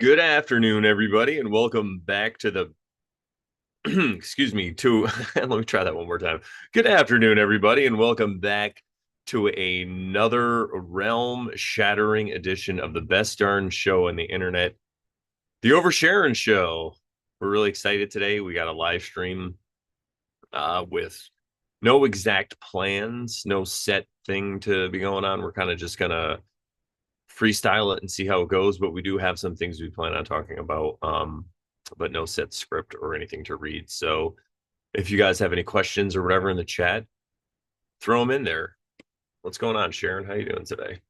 Good afternoon, everybody, and welcome back to the excuse me, to let me try that one more time. Good afternoon, everybody, and welcome back to another realm-shattering edition of the best darn show on the internet, the Over Sharon Show. We're really excited today. We got a live stream with no exact plans, no set thing to be going on. We're kind of just gonna freestyle it and see how it goes. But we do have some things we plan on talking about, but no set script or anything to read. So if you guys have any questions or whatever in the chat, throw them in there. What's going on, Sharon? How you doing today?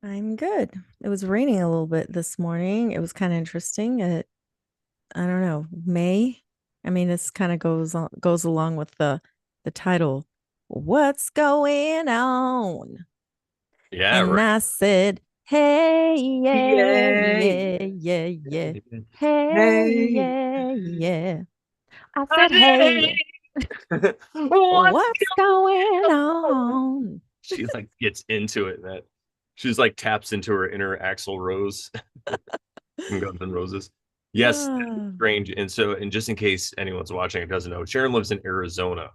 I'm good. It was raining a little bit this morning. It was kind of interesting. I don't know, May. I mean, this kind of goes along with the title. What's going on? Yeah, And right. I said, hey, yeah, Yay! yeah, yeah, yeah. Hey, Hey! yeah, yeah. I said, hey, What's what's going on? she like gets into it that she's like taps into her inner Axl Rose from Guns N' Roses. Yes, Ah. strange. And just in case anyone's watching and doesn't know, Sharon lives in Arizona.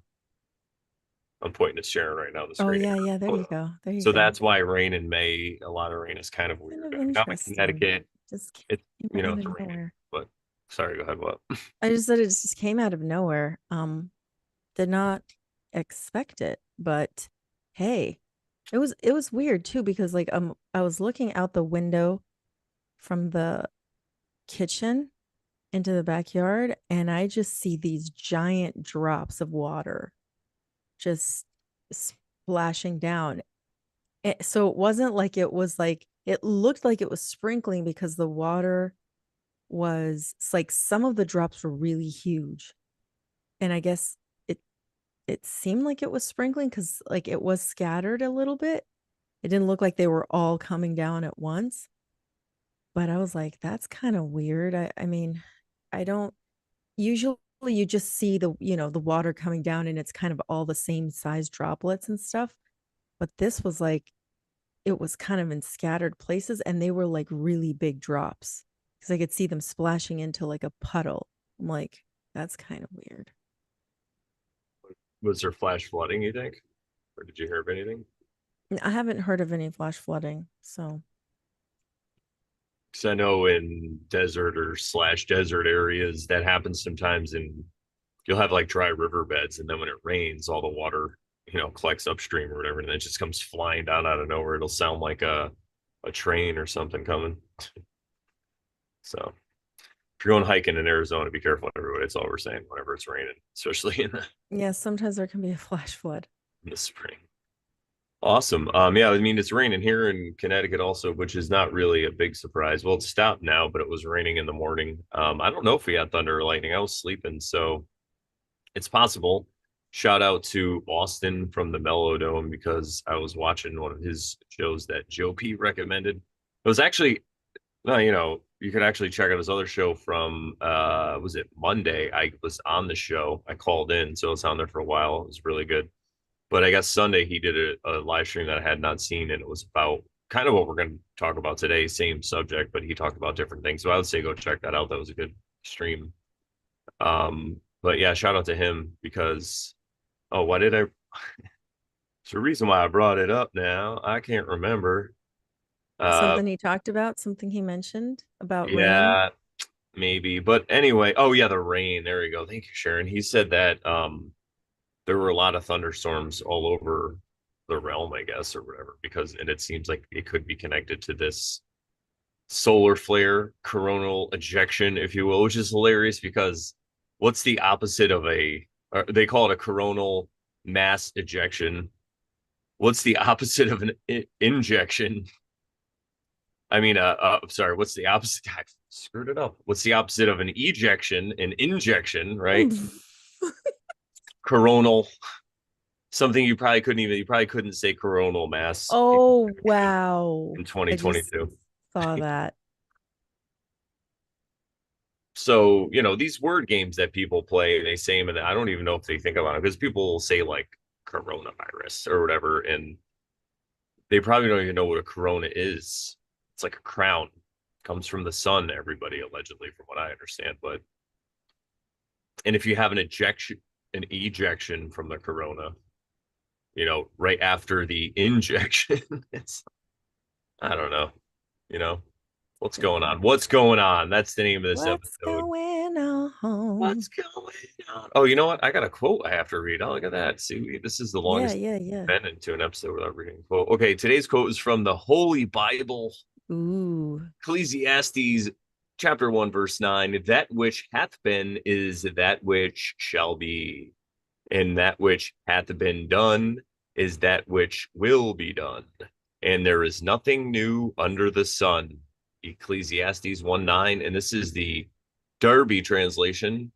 I'm pointing at Sharon right now on the Oh, screen. yeah, yeah. There you go. There you So go. that's why rain in May, a lot of rain is kind of Kind weird. of I mean, I'm in interesting. Connecticut. Just It's came out it's of raining, nowhere. but sorry, go ahead. What? I just said it just came out of nowhere. Did not expect it, but hey, it was weird too because I was looking out the window from the kitchen into the backyard and I just see these giant drops of water just splashing down. So it wasn't like it looked like it was sprinkling because the water was it's like some of the drops were really huge. And I guess it it seemed like it was sprinkling because like it was scattered a little bit. It didn't look like they were all coming down at once. But I was like, that's kind of weird. I mean, I don't usually you just see the water coming down and it's kind of all the same size droplets and stuff. But this was like it was kind of in scattered places and they were like really big drops because I could see them splashing into like a puddle. I'm like, that's kind of weird. Was there flash flooding? You think, or did you hear of anything? I haven't heard of any flash flooding, so Because I know in desert or slash desert areas that happens sometimes, and you'll have like dry riverbeds, and then when it rains, all the water collects upstream or whatever, and then it just comes flying down out of nowhere. It'll sound like a train or something coming. So if you're going hiking in Arizona, be careful, everybody. That's all we're saying. Whenever it's raining, especially yeah, sometimes there can be a flash flood. in the spring. Awesome. Yeah, I mean it's raining here in Connecticut also, which is not really a big surprise. Well, it's stopped now, but it was raining in the morning. I don't know if we had thunder or lightning. I was sleeping, so it's possible. Shout out to Austin from the Mellow Dome because I was watching one of his shows that Joe P recommended. It was actually no, you could actually check out his other show from was it Monday? I was on the show. I called in, so it's on there for a while. It was really good. But I guess Sunday he did a live stream that I had not seen, and it was about kind of what we're going to talk about today, same subject, but he talked about different things. So I would say go check that out. That was a good stream. But yeah, shout out to him because oh, why did I? It's the reason why I brought it up now. I can't remember. Uh, Something he talked about, something he mentioned about rain. yeah, maybe. But anyway, oh yeah, the rain. There we go. Thank you, Sharon. He said that there were a lot of thunderstorms all over the realm, I guess, or whatever, because and it seems like it could be connected to this solar flare, coronal ejection, if you will, which is hilarious because what's the opposite of they call it a coronal mass ejection. What's the opposite of an injection? I mean, sorry, what's the opposite? I screwed it up. What's the opposite of an ejection? An injection, right? Coronal, something you probably couldn't say coronal mass Oh, wow. in I just 2022. saw that. So, these word games that people play, they say them, and I don't even know if they think about it because people will say like coronavirus or whatever, and they probably don't even know what a corona is. It's like a crown. comes from the sun, everybody allegedly, from what I understand. But and if you have an ejection from the corona, right after the injection, it's I don't know, you know, what's going on? What's going on? That's the name of this What's episode. going on? What's going on? Oh, you know what? I got a quote I have to read. Oh, look at that. See, this is the Yeah, longest yeah, we've yeah. been into an episode without reading a quote. Okay, today's quote is from the Holy Bible, Ooh. Ecclesiastes chapter 1, verse 9. That which hath been is that which shall be, and that which hath been done is that which will be done. And there is nothing new under the sun. Ecclesiastes 1 9. And this is the Darby translation,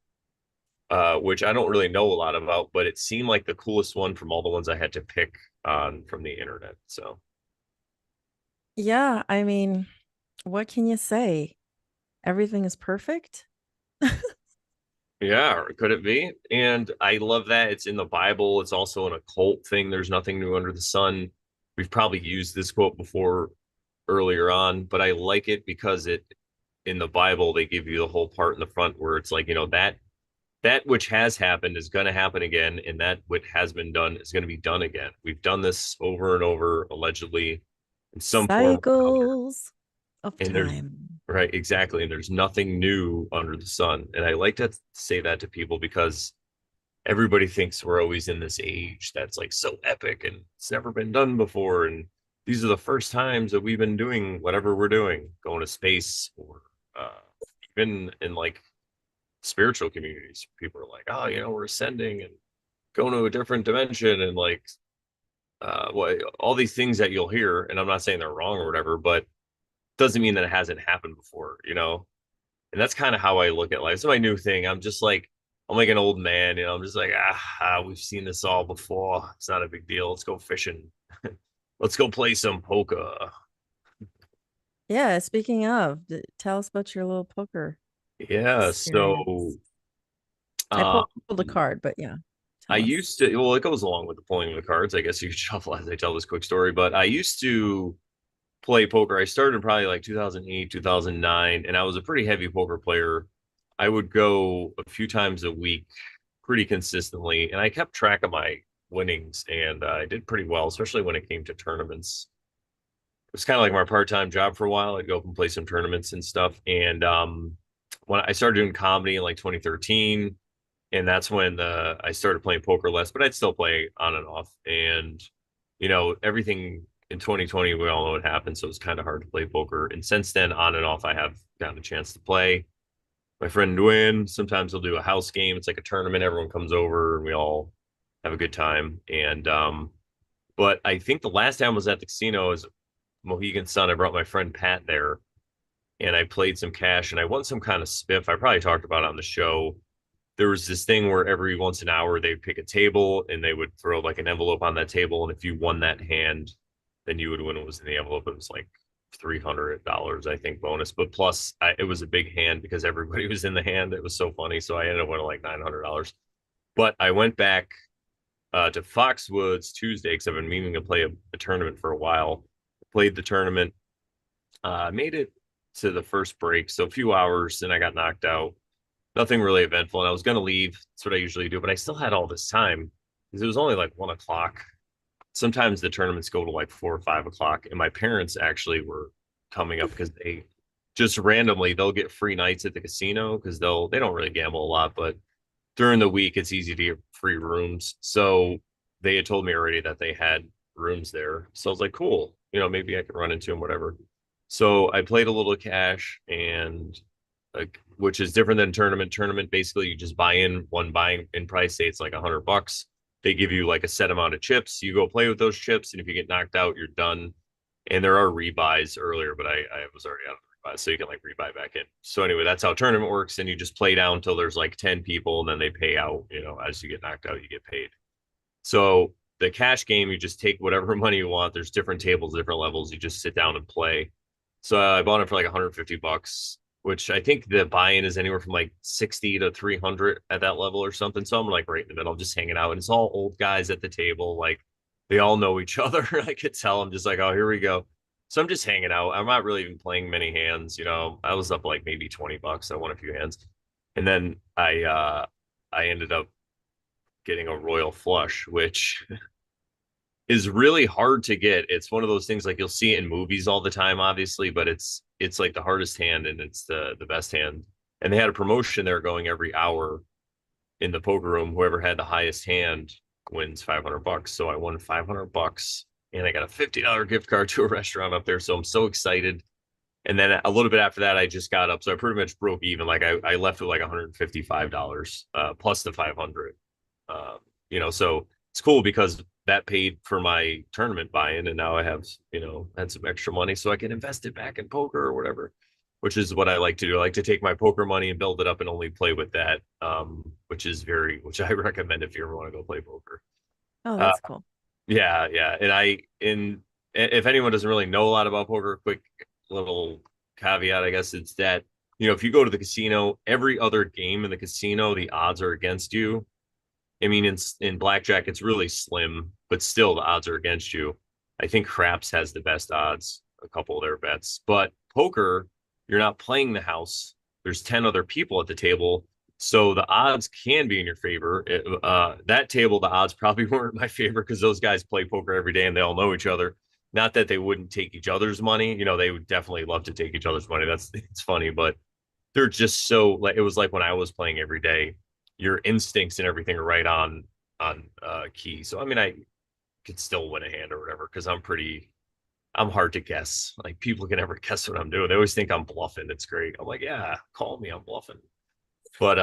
which I don't really know a lot about, but it seemed like the coolest one from all the ones I had to pick on from the internet. So, Yeah, I mean, what can you say? Everything is perfect? yeah, could it be? And I love that it's in the Bible. It's also an occult thing. There's nothing new under the sun. We've probably used this quote before earlier on, but I like it because it in the Bible they give you the whole part in the front where it's like, that which has happened is going to happen again, and that what has been done is going to be done again. We've done this over and over, allegedly, in some form or another. Cycles of And there's time. right, exactly, and there's nothing new under the sun. And I like to say that to people because everybody thinks we're always in this age that's like so epic and it's never been done before. And these are the first times that we've been doing whatever we're doing, going to space or uh, even in like spiritual communities. People are like, oh, we're ascending and going to a different dimension and like all these things that you'll hear. And I'm not saying they're wrong or whatever, but doesn't mean that it hasn't happened before. And that's kind of how I look at life. It's my new thing. I'm like an old man, I'm just like, we've seen this all before. It's not a big deal. Let's go fishing. Let's go play some poker. Yeah, speaking of, tell us about your little poker Yeah. So, experience. I um, pulled a card, but yeah, I tell us. used to, well, it goes along with the pulling of the cards. I guess you could shuffle as I tell this quick story, but I used to play poker. I started probably like 2008, 2009, and I was a pretty heavy poker player. I would go a few times a week pretty consistently, and I kept track of my winnings, and I did pretty well, especially when it came to tournaments. It was kind of like my part-time job for a while. I'd go up and play some tournaments and stuff. And when I started doing comedy in like 2013, and that's when I started playing poker less, but I'd still play on and off. And everything in 2020, we all know what happened, so it's kind of hard to play poker. And since then, on and off, I have gotten a chance to play. My friend Goin, sometimes he'll do a house game. It's like a tournament. Everyone comes over and we all have a good time. And but I think the last time I was at the casino is Mohegan Sun. I brought my friend Pat there and I played some cash and I won some kind of spiff. I probably talked about it on the show. There was this thing where every once an hour they'd pick a table and they would throw like an envelope on that table. And if you won that hand, then you would win what was in the envelope. It was like $300, I think, bonus. But plus, it was a big hand because everybody was in the hand. It was so funny. So I ended up winning like $900. But I went back to Foxwoods Tuesday because I've been meaning to play a tournament for a while. Played the tournament, made it to the first break. So a few hours, then I got knocked out. Nothing really eventful. And I was going to leave. That's what I usually do. But I still had all this time because it was only like 1 o'clock. Sometimes the tournaments go to like 4 or 5 o'clock. And my parents actually were coming up because they just randomly they'll get free nights at the casino because they don't really gamble a lot, but during the week it's easy to get free rooms. So they had told me already that they had rooms there. So I was like, cool, maybe I can run into them, whatever. So I played a little cash and like which is different than tournament. Tournament basically you just buy in one buying in price, say it's like $100. They give you like a set amount of chips. You go play with those chips, and if you get knocked out, you're done. And there are rebuys earlier, but I was already out of the rebuy, so you can like rebuy back in. So anyway, that's how tournament works. And you just play down until there's like 10 people, and then they pay out. As you get knocked out, you get paid. So the cash game, you just take whatever money you want. There's different tables, different levels. You just sit down and play. So I bought it for like $150, which I think the buy-in is anywhere from like 60 to 300 at that level or something. So I'm like right in the middle, just hanging out. And it's all old guys at the table. Like they all know each other. I could tell. I'm just like, oh, here we go. So I'm just hanging out. I'm not really even playing many hands. I was up like maybe 20 bucks. I won a few hands. And then I ended up getting a royal flush, which is really hard to get. It's one of those things like you'll see it in movies all the time, obviously, but it's like the hardest hand and it's the best hand. And they had a promotion there going every hour in the poker room. Whoever had the highest hand wins 500 bucks. So I won 500 bucks and I got a $50 gift card to a restaurant up there. So I'm so excited. And then a little bit after that, I just got up. So I pretty much broke even. Like I left with like $155 plus the 500. Um, so it's cool because that paid for my tournament buy-in, and now I have, had some extra money so I can invest it back in poker or whatever, which is what I like to do. I like to take my poker money and build it up and only play with that, which I recommend if you ever want to go play poker. Oh, Uh, that's cool. yeah, yeah. If anyone doesn't really know a lot about poker, quick little caveat, I guess, it's that, if you go to the casino, every other game in the casino, the odds are against you. I mean, in blackjack, it's really slim, but still the odds are against you. I think craps has the best odds, a couple of their bets. But poker, you're not playing the house. There's 10 other people at the table. So the odds can be in your favor. That table, the odds probably weren't in my favor because those guys play poker every day and they all know each other. Not that they wouldn't take each other's money. They would definitely love to take each other's money. It's funny, but they're just so like it was like when I was playing every day, your instincts and everything are right on key. So I mean, I could still win a hand or whatever because I'm hard to guess. Like people can never guess what I'm doing. They always think I'm bluffing. It's great. I'm like, yeah, call me, I'm bluffing. But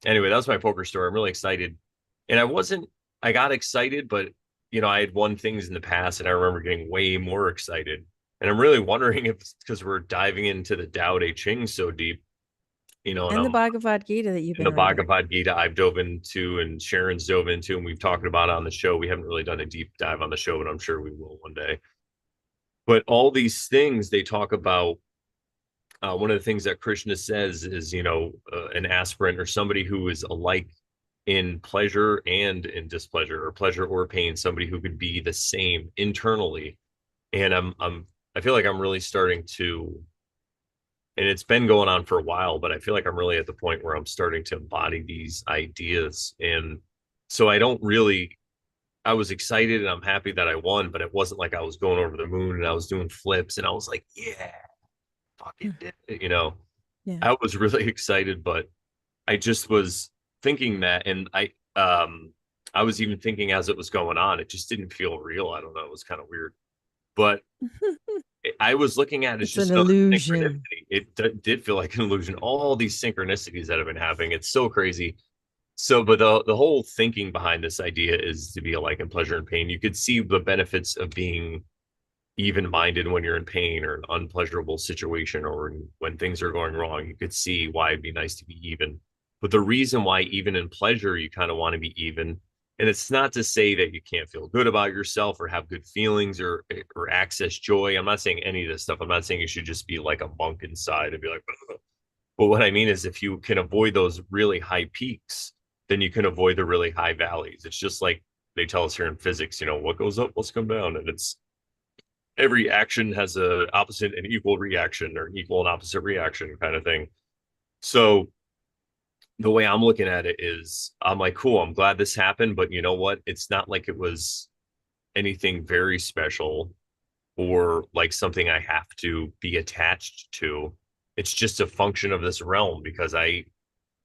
anyway, that was my poker story. I'm really excited. And I got excited, but I had won things in the past and I remember getting way more excited. And I'm really wondering if it's because we're diving into the Tao Te Ching so deep, and And the I'm Bhagavad Gita that you've in the been reading. Bhagavad Gita I've dove into and Sharon's dove into, and we've talked about it on the show. We haven't really done a deep dive on the show, but I'm sure we will one day. But all these things they talk about, one of the things that Krishna says is, an aspirant or somebody who is alike in pleasure and in displeasure, or pleasure or pain, somebody who could be the same internally. And I feel like I'm really starting to, and it's been going on for a while, but I feel like I'm really at the point where I'm starting to embody these ideas. And so I was excited and I'm happy that I won, but it wasn't like I was going over the moon and I was doing flips and I was like, yeah, fucking did it. Yeah. I was really excited, but I just was thinking that, and I was even thinking as it was going on, it just didn't feel real. I don't know. It was kind of weird, but I was looking at it as It's an just another illusion. synchronicity. It did feel like an illusion. All these synchronicities that have been happening, it's so crazy. So, but the whole thinking behind this idea is to be alike in pleasure and pain. You could see the benefits of being even minded when you're in pain or an unpleasurable situation or when things are going wrong. You could see why it'd be nice to be even. But the reason why, even in pleasure, you kind of want to be even. And it's not to say that you can't feel good about yourself or have good feelings or access joy. I'm not saying any of this stuff. I'm not saying you should just be like a monk inside and be like, ugh. But what I mean is if you can avoid those really high peaks, then you can avoid the really high valleys. It's just like they tell us here in physics, what goes up must come down. And it's every action has a opposite and equal reaction or equal and opposite reaction kind of thing. So the way I'm looking at it is I'm like, cool, I'm glad this happened, but you know what? It's not like it was anything very special or like something I have to be attached to. It's just a function of this realm because I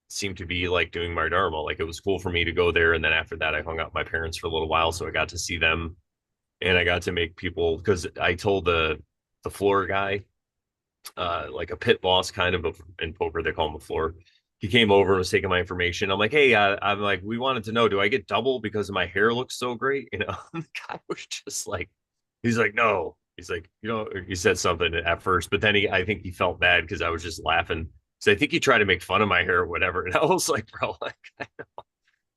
seem to be like doing my dharma. Like it was cool for me to go there. And then after that, I hung out with my parents for a little while. So I got to see them and I got to make people because I told the floor guy, like a pit boss kind of in poker, they call him the floor. He came over and was taking my information. I'm like, hey, I'm like, we wanted to know, do I get double because my hair looks so great? The guy was just like, he's like, no. He's like, he said something at first, but then I think he felt bad because I was just laughing. So I think he tried to make fun of my hair or whatever. And I was like, bro,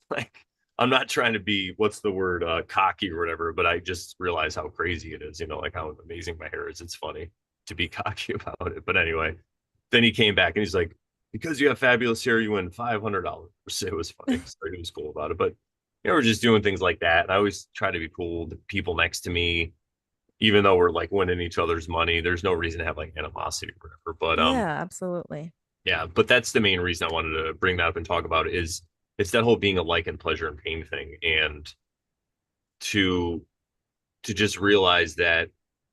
like I'm not trying to be what's the word cocky or whatever, but I just realize how crazy it is, like how amazing my hair is. It's funny to be cocky about it. But anyway, then he came back and he's like, because you have fabulous hair, you win $500. It was funny. So he was cool about it. But we're just doing things like that. And I always try to be cool. The people next to me, even though we're like winning each other's money, there's no reason to have like animosity or whatever. But Yeah, absolutely. yeah, but that's the main reason I wanted to bring that up and talk about it is it's that whole being a like and pleasure and pain thing, and to just realize that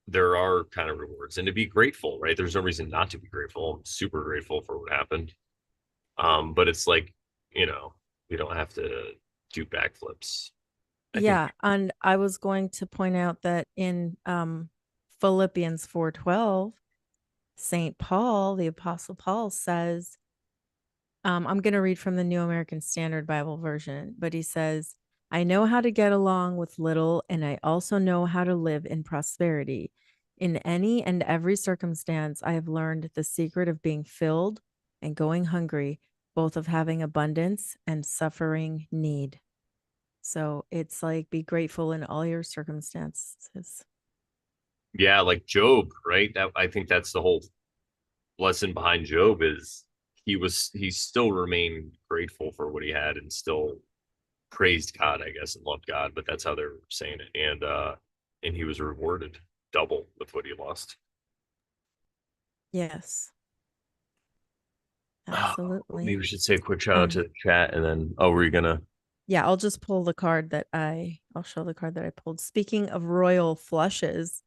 there are kind of rewards and to be grateful, right? There's no reason not to be grateful. I'm super grateful for what happened. But it's like, you know, we don't have to do backflips. I think, Yeah, and I was going to point out that in Philippians 4:12, Saint Paul, the apostle Paul says, I'm going to read from the New American Standard Bible version, but he says, I know how to get along with little, and I also know how to live in prosperity. In any and every circumstance, I have learned the secret of being filled and going hungry, both of having abundance and suffering need. So it's like be grateful in all your circumstances. yeah, like Job, right? That I think that's the whole lesson behind Job is he still remained grateful for what he had and still praised God, I guess, and loved God, but that's how they're saying it. And he was rewarded double with what he lost. Yes, Maybe absolutely. we should say a quick shout out to Um, the chat and then oh, were you gonna yeah, I'll just pull the card that I'll show the card that I pulled. Speaking of royal flushes,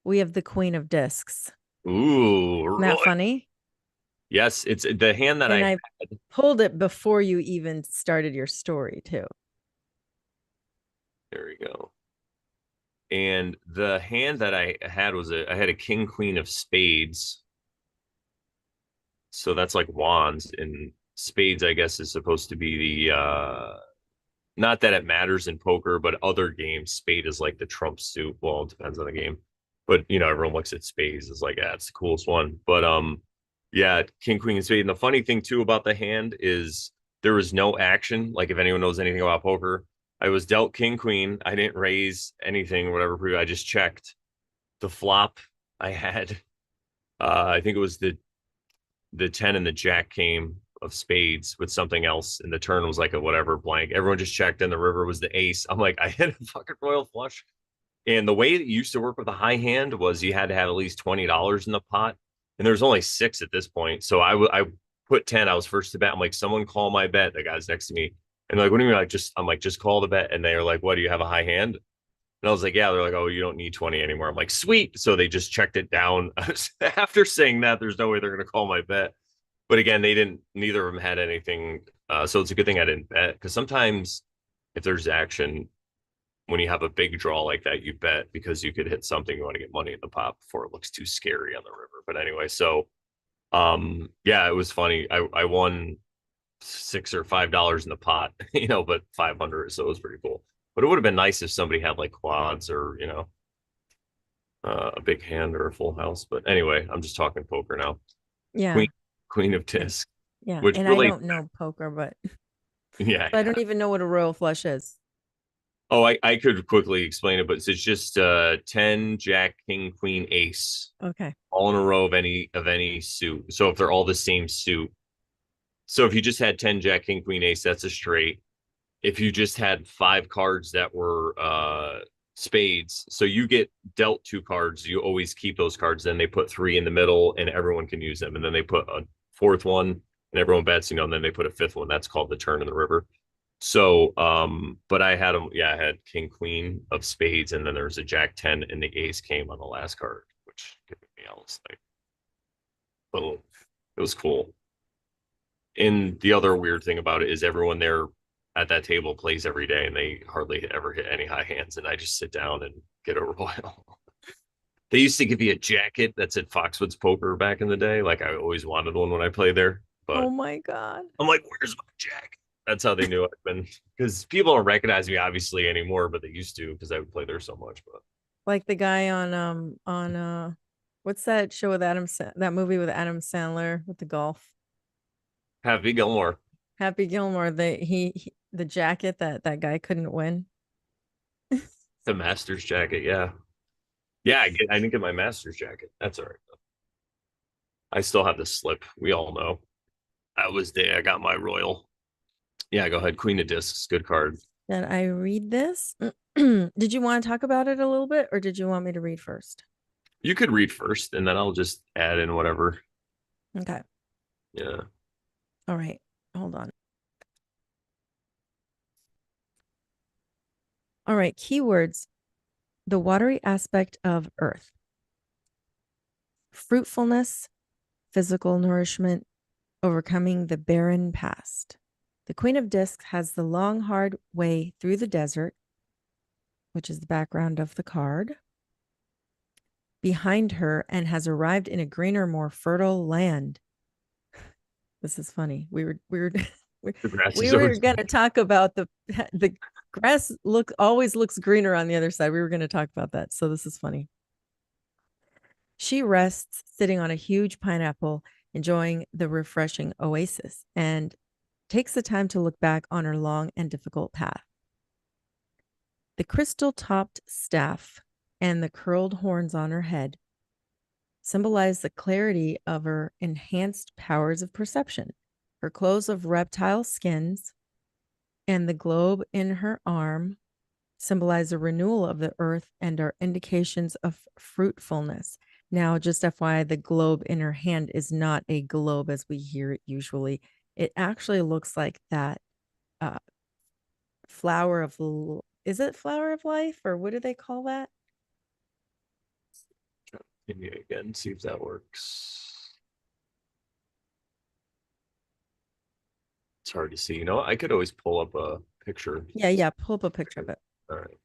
we have the Queen of Discs. ooh, Isn't that Roy. funny? Yes, it's the hand that And I I pulled it before you even started your story, too. there we go. And the hand that I had was I had a king queen of spades. So that's like wands and spades, I guess, is supposed to be the not that it matters in poker, but other games, spade is like the trump suit. Well, it depends on the game. But you know, everyone looks at spades as like, yeah, it's the coolest one. But yeah, king, queen, and spade. And the funny thing too about the hand is there was no action. Like if anyone knows anything about poker, I was dealt king, queen. I didn't raise anything, whatever. I just checked the flop. I had I think it was the 10 and the jack came of spades with something else, and the turn was like a whatever blank. Everyone just checked, and the river was the ace. I'm like, I hit a fucking royal flush. And the way it used to work with a high hand was you had to have at least $20 in the pot, and there's only six at this point. So I put 10. I was first to bet. I'm like, someone call my bet. The guys next to me, and they're like, what do you mean? Like, just I'm like, just call the bet. And they are like, what? Do you have a high hand? And I was like, yeah. They're like, oh, you don't need 20 anymore. I'm like, sweet. So they just checked it down. After saying that, there's no way they're going to call my bet. But again, they didn't, neither of them had anything. So it's a good thing I didn't bet because sometimes if there's action, when you have a big draw like that, you bet because you could hit something you want to get money in the pot before it looks too scary on the river. But anyway, so yeah, it was funny. I won $6 or $5 in the pot, you know, but 500, so it was pretty cool. But it would have been nice if somebody had like quads or, you know, a big hand or a full house. But anyway, I'm just talking poker now. Queen Yeah. Queen of And Disc, yeah. which And I really, don't know poker, but yeah, I yeah. don't even know what a royal flush is. Oh, I could quickly explain it, but it's just 10, Jack, King, Queen, Ace, Okay. all in a row of any suit. So if they're all the same suit. So if you just had 10, Jack, King, Queen, Ace, that's a straight. If you just had five cards that were spades, so you get dealt two cards, you always keep those cards. Then they put three in the middle and everyone can use them. And then they put a fourth one and everyone bets, you know, and then they put a fifth one. That's called the turn in the river. So, but I had them, yeah, I had king, queen of spades, and then there was a jack 10, and the ace came on the last card, which gave me else like, boom. It was cool. And the other weird thing about it is everyone there at that table plays every day, and they hardly ever hit any high hands. And I just sit down and get a royal. They used to give you a jacket that said Foxwoods Poker back in the day. Like I always wanted one when I played there, but Oh my God. I'm like, where's my jacket? That's how they knew I've been because people don't recognize me obviously anymore, but they used to because I would play there so much. But Like the guy on what's that show with that movie with Adam Sandler with the golf? Happy Gilmore, Happy Gilmore, the jacket that guy couldn't win. the Masters jacket, yeah, yeah. I didn't get my Masters jacket. That's all right. I still have the slip. We all know I was there. I got my royal. Yeah, go ahead. Queen of Discs, good card. that I read this. Did you want to talk about it a little bit, or did you want me to read first? You could read first, and then I'll just add in whatever. Okay. Yeah. All right. Hold on. All right. Keywords: the watery aspect of earth, fruitfulness, physical nourishment, overcoming the barren past. The Queen of Discs has the long, hard way through the desert, which is the background of the card, behind her and has arrived in a greener, more fertile land. This is funny. We were we, The grass we is were always gonna talk about the grass always looks greener on the other side. We were gonna talk about that. So this is funny. She rests sitting on a huge pineapple, enjoying the refreshing oasis, and takes the time to look back on her long and difficult path. The crystal topped staff and the curled horns on her head symbolize the clarity of her enhanced powers of perception. Her clothes of reptile skins and the globe in her arm symbolize a renewal of the earth and are indications of fruitfulness. Now, just FYI, the globe in her hand is not a globe as we hear it usually. It actually looks like that uh, flower of, is it flower of life or what do they call that? continue again, see if that works. It's hard to see. You know, I could always pull up a picture. Yeah, yeah, pull up a picture of it. All right.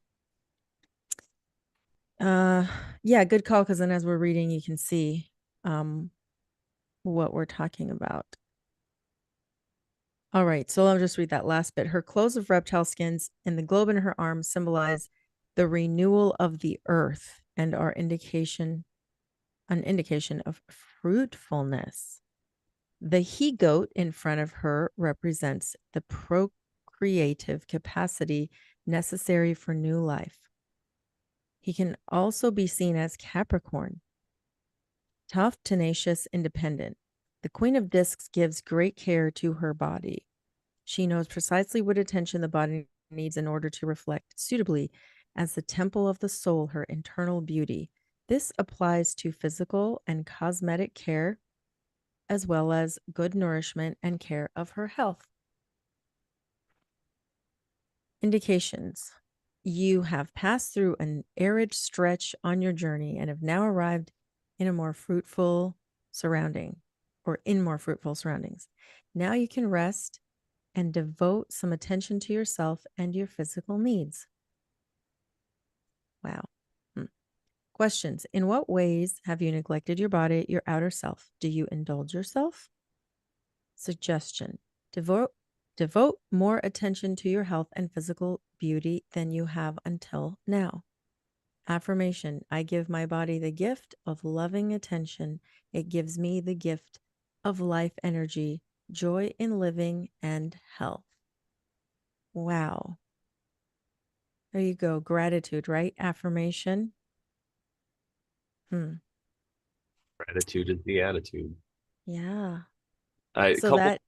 Uh, yeah, good call. Because then as we're reading, you can see um what we're talking about. All right, so I'll just read that last bit. Her clothes of reptile skins and the globe in her arms symbolize the renewal of the earth and are an indication of fruitfulness. The he goat in front of her represents the procreative capacity necessary for new life. He can also be seen as Capricorn, tough, tenacious, independent. The Queen of Discs gives great care to her body. She knows precisely what attention the body needs in order to reflect suitably as the temple of the soul, her internal beauty. This applies to physical and cosmetic care, as well as good nourishment and care of her health. Indications: you have passed through an arid stretch on your journey and have now arrived in a more fruitful surrounding or in more fruitful surroundings. Now you can rest and devote some attention to yourself and your physical needs. Wow. Questions: in what ways have you neglected your body, your outer self? Do you indulge yourself? Suggestion: devote more attention to your health and physical beauty than you have until now. Affirmation: I give my body the gift of loving attention. It gives me the gift of life energy, joy in living, and health. Wow. There you go. Gratitude, right? Affirmation. Gratitude is the attitude. Yeah. A So couple. that,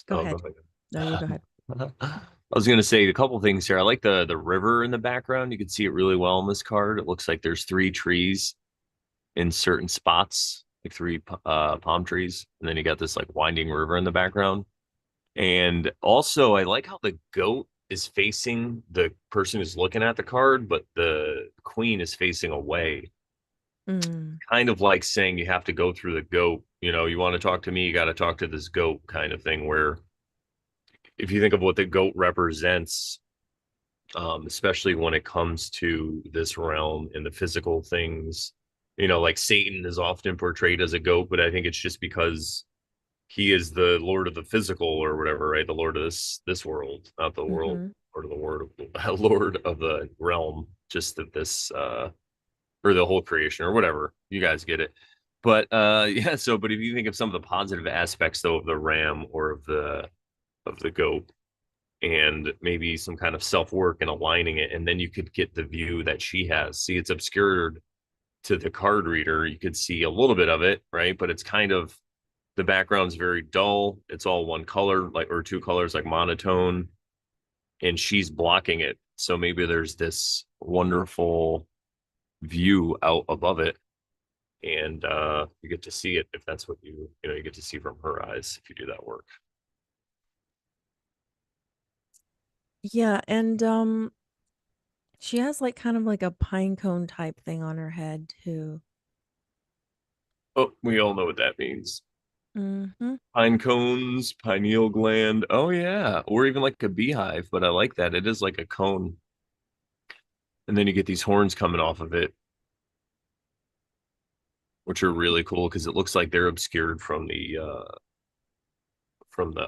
go Oh, go ahead. No, you go ahead. ahead. I was gonna say a couple things here. I like the river in the background. You can see it really well in this card. It looks like there's three trees in certain spots, like three palm trees, and then you got this like winding river in the background. And also, I like how the goat is facing the person who's looking at the card, but the queen is facing away. Mm, Kind of like saying you have to go through the goat. You know, you want to talk to me, you got to talk to this goat kind of thing. Where if you think of what the goat represents, especially when it comes to this realm and the physical things, you know, like Satan is often portrayed as a goat, but I think it's just because he is the lord of the physical or whatever, right? The lord of this world, not the world, mm-hmm. lord of the word, lord of the realm, just of this, or the whole creation or whatever. You guys get it. But yeah, so but if you think of some of the positive aspects though of the ram or of the goat and maybe some kind of self work and aligning it, and then you could get the view that she has. See, it's obscured to the card reader. You could see a little bit of it, right? But it's kind of the background's very dull. It's all one color, like or two colors, like monotone. and she's blocking it. So maybe there's this wonderful view out above it, and you get to see it if that's what you get to see from her eyes if you do that work. Yeah, and she has like kind of like a pine cone type thing on her head too. Oh, we all know what that means. Mm-hmm. Pine cones, pineal gland. Oh yeah, or even like a beehive. But I like that. It is like a cone, and then you get these horns coming off of it, which are really cool because it looks like they're obscured from the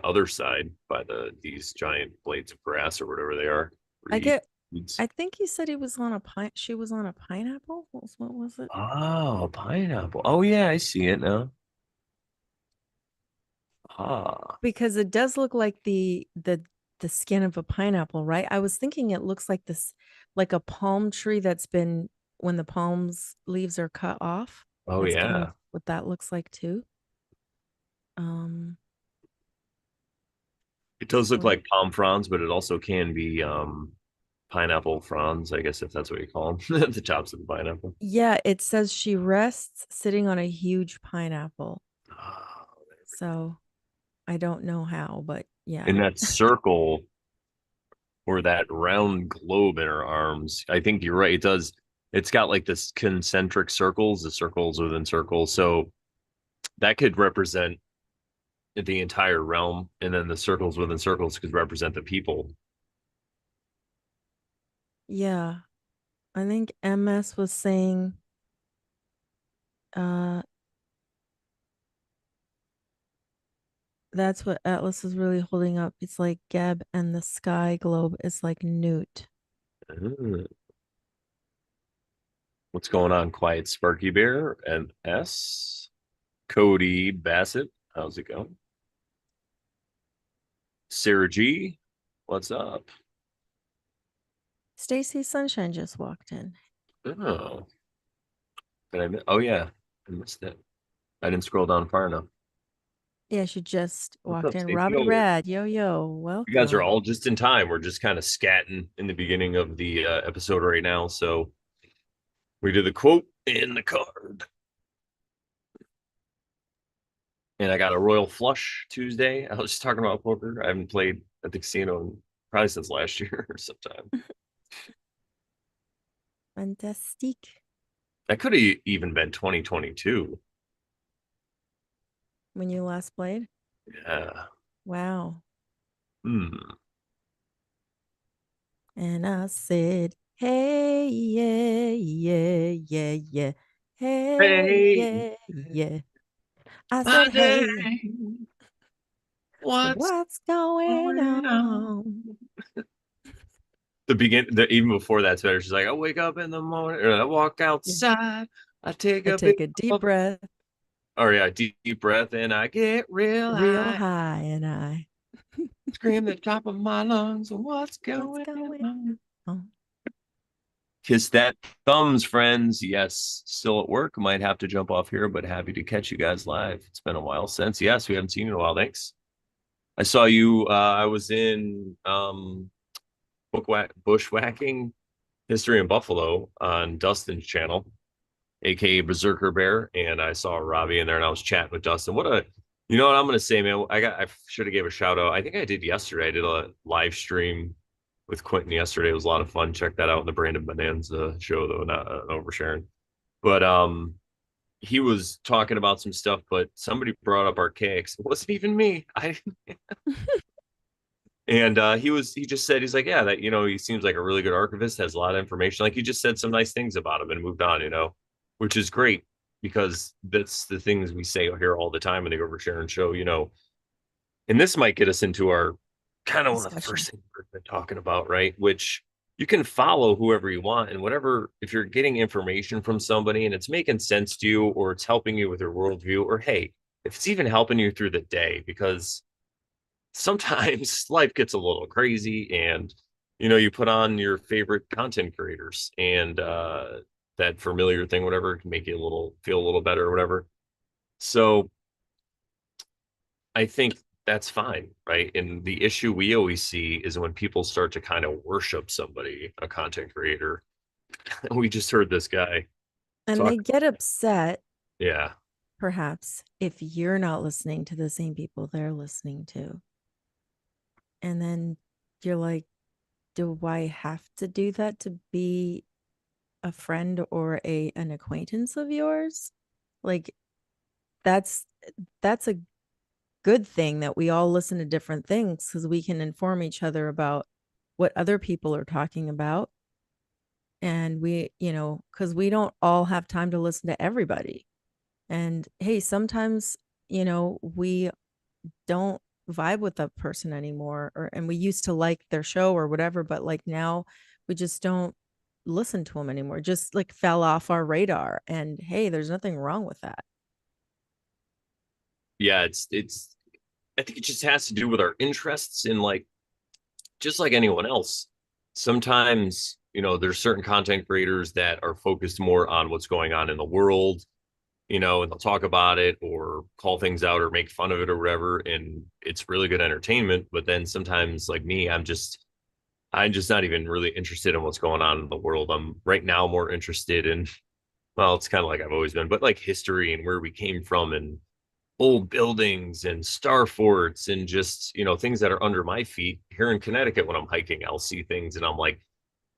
other side by these giant blades of grass or whatever they are. I get Reeds. I think he said he was on a pine she was on a pineapple. What was it? Oh, pineapple. Oh yeah, I see it now. Ah, Because it does look like the skin of a pineapple, right? I was thinking it looks like this like a palm tree that's been when the palm's leaves are cut off. oh That's kind of yeah. what that looks like too. Um It does look so like palm fronds, but it also can be pineapple fronds, I guess if that's what you call them, the tops of the pineapple. yeah, it says she rests sitting on a huge pineapple. Oh, So I don't know how, but yeah. in that circle or that round globe in her arms, I think you're right. It does. It's got like this concentric circles, the circles within circles. So that could represent the entire realm, and then the circles within circles could represent the people. Yeah. I think MS was saying uh that's what Atlas is really holding up. It's like Geb and the sky globe is like Newt. Uh, What's going on, Quiet Sparky Bear and S? Cody Bassett, how's it going? Sarah G, what's up? Stacy Sunshine just walked in. Oh, oh yeah, I missed it. I didn't scroll down far enough. Yeah, she just What's walked up, in. Stacey? Robbie Yo, Rad, yo yo, you guys are welcome. all just in time. We're just kind of scatting in the beginning of the episode right now. So we did the quote and the card. And I got a royal flush Tuesday. I was just talking about poker. I haven't played at the casino probably since last year or sometime. Fantastique. That could have even been 2022. When you last played? Yeah. Wow. Hmm. And I said, hey, yeah, yeah, yeah, yeah. Hey, Hey, yeah, yeah. I my said, hey, name. What's what's going going on? on? Even before that's better. She's like, I wake up in the morning, or I walk Yeah. outside, I take I a big, take a deep breath, or yeah, deep breath, and I get real real high, high, and I, scream at the top of my lungs, what's what's going going on? on? Kiss that thumbs, friends. Yes, still at work. Might have to jump off here, but happy to catch you guys live. It's been a while since. Yes, we haven't seen you in a while. Thanks. I saw you. I was in bushwhacking history in Buffalo on Dustin's channel, aka Berserker Bear, and I saw Robbie in there, and I was chatting with Dustin. You know what I'm gonna say, man? I should have gave a shout out. I think I did yesterday. I did a live stream with Quentin yesterday. It was a lot of fun. Check that out in the Brandon Bonanza show, though, not over Sharon. But he was talking about some stuff, but somebody brought up archaics. It wasn't even me. I And he just said he's like, yeah, that he seems like a really good archivist, has a lot of information. Like he just said some nice things about him and moved on, which is great because that's the things we say here all the time in the Oversharing show. And this might get us into our kind of one of the Discussion. first things we've been talking about, right? Which you can follow whoever you want and whatever, if you're getting information from somebody and it's making sense to you or it's helping you with your worldview, or hey, if it's even helping you through the day, because sometimes life gets a little crazy and you put on your favorite content creators and that familiar thing, whatever, can make you feel a little better or whatever. So I think that's fine, right? And the issue we always see is when people start to kind of worship somebody, a content creator. We just heard this guy And talk. they get upset, Yeah. perhaps, if you're not listening to the same people they're listening to. And then you're like, do I have to do that to be a friend or a an acquaintance of yours? Like that's that's a good thing that we all listen to different things because we can inform each other about what other people are talking about. And we, because we don't all have time to listen to everybody. And hey, sometimes, we don't vibe with that person anymore, or and we used to like their show or whatever, but like now we just don't listen to them anymore. Just like fell off our radar. And hey, there's nothing wrong with that. Yeah, it's I think it just has to do with our interests in like just like anyone else. Sometimes, there's certain content creators that are focused more on what's going on in the world, and they'll talk about it or call things out or make fun of it or whatever. And it's really good entertainment. But then sometimes, like me, I'm just not even really interested in what's going on in the world. I'm right now more interested in, well, it's kind of like I've always been, but like history and where we came from and old buildings and star forts and just, things that are under my feet here in Connecticut. When I'm hiking, I'll see things and I'm like,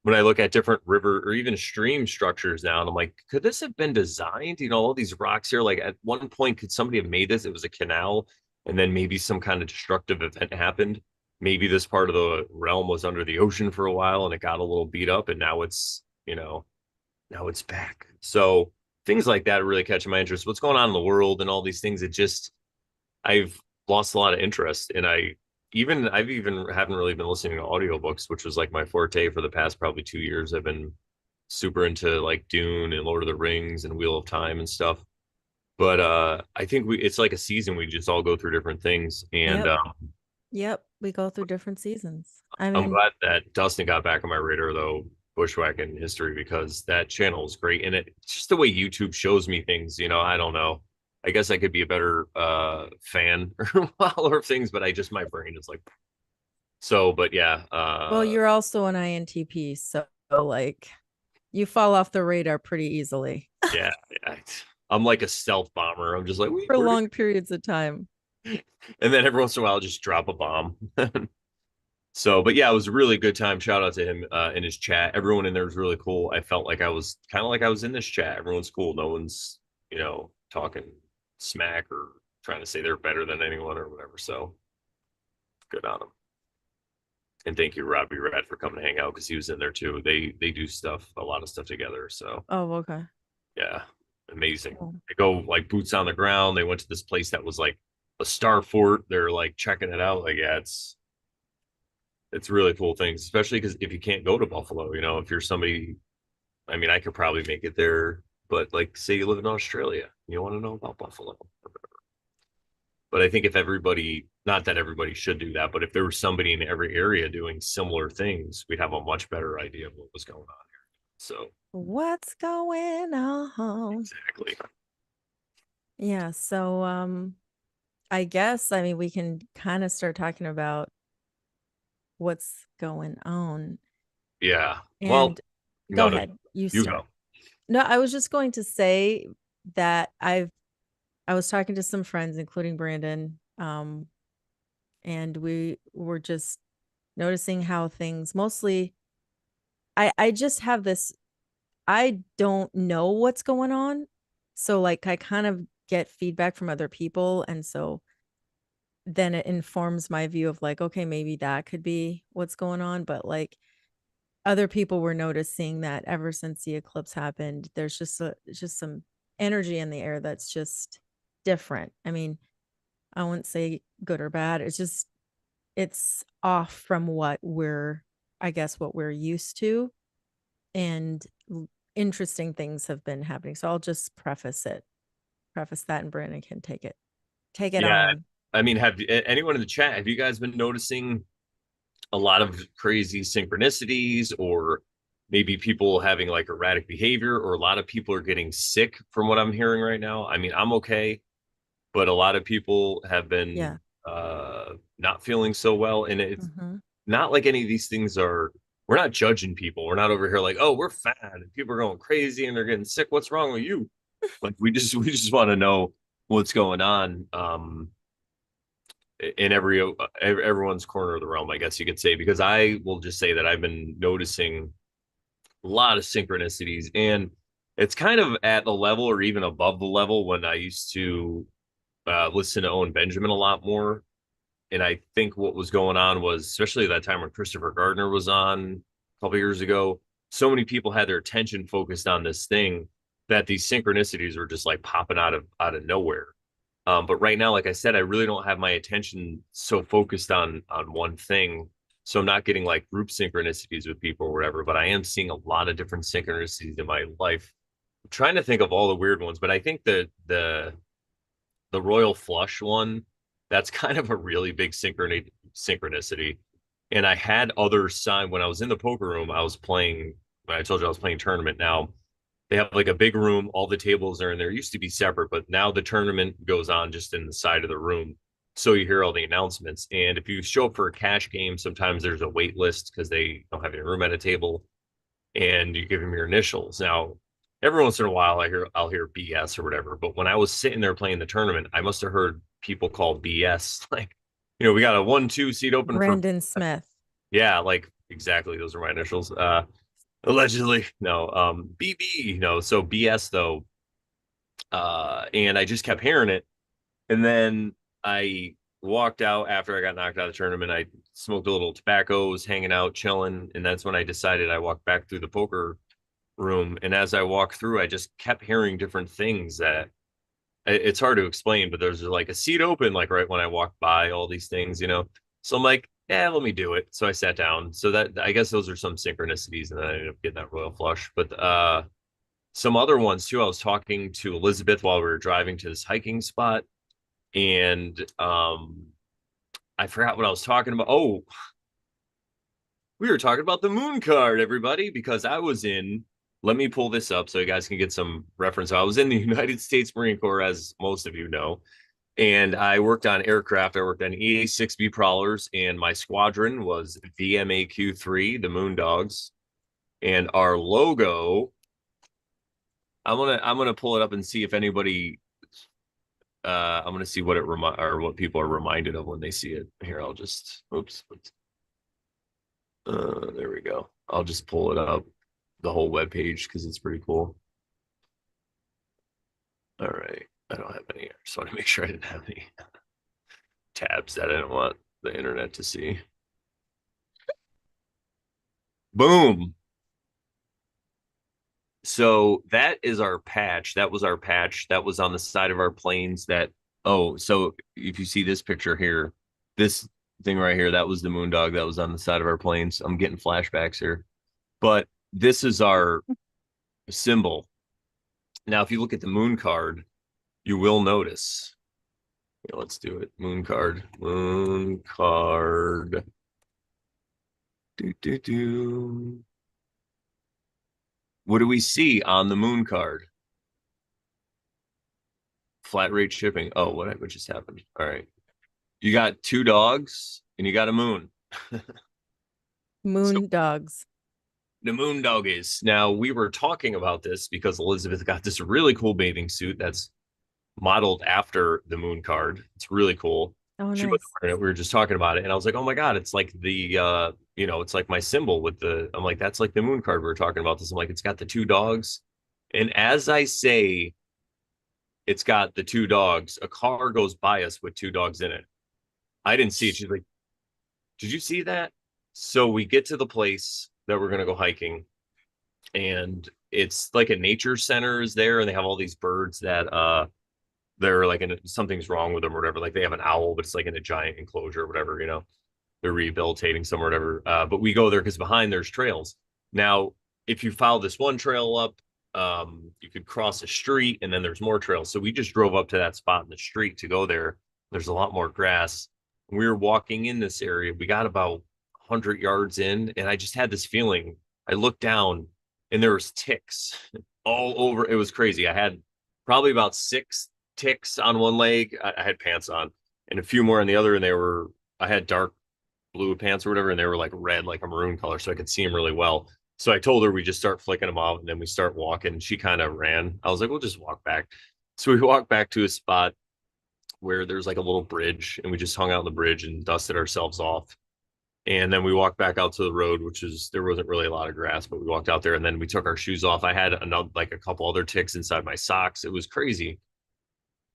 when I look at different river or even stream structures now, and I'm like, could this have been designed? All these rocks here, like at one point, could somebody have made this? It was a canal, and then maybe some kind of destructive event happened. Maybe this part of the realm was under the ocean for a while and it got a little beat up, and now it's back. So things like that really catch my interest. What's going on in the world and all these things, it just I've lost a lot of interest. And I've even haven't really been listening to audiobooks, which was like my forte for the past probably 2 years. I've been super into like Dune and Lord of the Rings and Wheel of Time and stuff. But I think it's like a season, we just all go through different things. And Yep. Yep. We go through different seasons. I I'm mean, glad that Dustin got back on my radar though, bushwhacking history, because that channel is great. And it's just the way YouTube shows me things, I don't know. I guess I could be a better fan or follower of things, but my brain is like so. But yeah, well, you're also an INTP, so like you fall off the radar pretty easily yeah, yeah. I'm like a stealth bomber. I'm just like, for where long periods of time. and then every once in a while, I'll just drop a bomb. So, but yeah, it was a really good time. Shout out to him in his chat. Everyone in there was really cool. I felt like I was kind of like I was in this chat. Everyone's cool. No one's, talking smack or trying to say they're better than anyone or whatever. So good on them. And thank you, Robbie Red, for coming to hang out because he was in there too. They do a lot of stuff together. So Oh, okay. yeah, amazing. Cool. They go like boots on the ground. They went to this place that was like a star fort. They're like checking it out. Like, yeah, it's really cool things, especially because if you can't go to Buffalo, if you're somebody, I mean, I could probably make it there, but like, say you live in Australia, you want to know about Buffalo. But I think if everybody, not that everybody should do that, but if there was somebody in every area doing similar things, we'd have a much better idea of what was going on here. So, What's going on? exactly. Yeah, so I guess I mean we can kind of start talking about what's going on. Yeah. Well, And go no, no, ahead, you you start. go. No, I was just going to say that I was talking to some friends, including Brandon, and we were just noticing how things mostly I just have this I don't know what's going on. So like I kind of get feedback from other people and so then it informs my view of like okay, maybe that could be what's going on, but like other people were noticing that ever since the eclipse happened, there's just some energy in the air that's just different. I mean, I wouldn't say good or bad. It's off from what we're used to, and interesting things have been happening. So I'll just preface that, and Brandon can take it Yeah. on. I mean, have anyone in the chat, have you guys been noticing a lot of crazy synchronicities or maybe people having like erratic behavior, or a lot of people are getting sick from what I'm hearing right now? I mean, I'm okay, but a lot of people have been Yeah. not feeling so well. And it's Hmm. not like any of these things are, we're not judging people. We're not over here like, oh, we're fat and people are going crazy and they're getting sick. What's wrong with you? Like we just want to know what's going on. In everyone's corner of the realm, I guess you could say, because I will just say that I've been noticing a lot of synchronicities, and it's kind of at the level or even above the level when I used to listen to Owen Benjamin a lot more. And I think what was going on was, especially that time when Christopher Gardner was on a couple years ago, so many people had their attention focused on this thing that these synchronicities were just like popping out of nowhere. But right now, like I said, I really don't have my attention so focused on one thing. So I'm not getting like group synchronicities with people or whatever, but I am seeing a lot of different synchronicities in my life. I'm trying to think of all the weird ones, but I think the royal flush one, that's kind of a really big synchronicity. And I had other sign when I was in the poker room, I was playing, when I told you I was playing tournament. Now they have like a big room, all the tables are in there. It used to be separate, but now the tournament goes on just in the side of the room. So you hear all the announcements. And if you show up for a cash game, sometimes there's a wait list because they don't have any room at a table, and you give them your initials. Now, every once in a while, I'll hear BS or whatever. But when I was sitting there playing the tournament, I must have heard people call BS like, we got a 1-2 seat open for, Brandon Smith. yeah, like exactly. Those are my initials. Allegedly, no. BB, no. So BS though. And I just kept hearing it, and then I walked out after I got knocked out of the tournament. I smoked a little tobacco, was hanging out, chilling, and that's when I decided I walked back through the poker room. And as I walked through, I just kept hearing different things that it's hard to explain, but there's like a seat open, like right when I walked by all these things. So I'm like, yeah, let me do it. So I sat down. So that, I guess those are some synchronicities, and then I ended up getting that royal flush. But some other ones too. I was talking to Elizabeth while we were driving to this hiking spot, and I forgot what I was talking about. Oh, we were talking about the moon card, everybody, because I was in, let me pull this up so you guys can get some reference. I was in the United States Marine Corps, as most of you know, and I worked on aircraft. I worked on EA-6B prowlers, and my squadron was VMAQ-3, the Moon Dogs. And our logo, I'm gonna pull it up and see if anybody I'm gonna see what it or what people are reminded of when they see it. Here, I'll just oops. There we go. I'll just pull it up, the whole web page, because it's pretty cool. All right. I don't have any. I just want to make sure I didn't have any tabs that I didn't want the internet to see. Boom. So that is our patch. That was our patch. That was on the side of our planes. So if you see this picture here, this thing right here, that was the Moondog that was on the side of our planes. I'm getting flashbacks here. But this is our symbol. Now, if you look at the moon card, you will notice. Yeah, let's do it. Moon card. Moon card. Do. What do we see on the moon card? Flat rate shipping. Oh, what just happened? All right. You got two dogs and you got a moon. So Moon dogs. the moon dog is. Now, we were talking about this because Elizabeth got this really cool bathing suit that's modeled after the moon card. It's really cool. Oh, She was nice. wearing it. We were just talking about it, and I was like, "Oh my god, it's like it's like my symbol with the." I'm like, "That's like the moon card we were talking about." This. I'm like, "It's got the two dogs," and as I say, it's got the two dogs. A car goes by us with two dogs in it. I didn't see it. She's like, "Did you see that?" So we get to the place that we're gonna go hiking, and it's like a nature center is there, and they have all these birds that they're like something's wrong with them or whatever. Like they have an owl, but it's like in a giant enclosure or whatever. They're rehabilitating some or whatever. But we go there because behind there's trails. Now, if you follow this one trail up, you could cross a street and then there's more trails. So we just drove up to that spot in the street to go there. There's a lot more grass. We were walking in this area. We got about 100 yards in, and I just had this feeling. I looked down and there was ticks all over. It was crazy. I had probably about six ticks on one leg. I had pants on and a few more on the other, and they were I had dark blue pants or whatever, and they were like red, like a maroon color, so I could see them really well. So I told her we just start flicking them out, and then we start walking. She kind of ran. I was like, we'll just walk back. So we walked back to a spot where there's like a little bridge, and we just hung out on the bridge and dusted ourselves off. And then we walked back out to the road, which is there wasn't really a lot of grass, but we walked out there and then we took our shoes off. I had another like a couple other ticks inside my socks. It was crazy.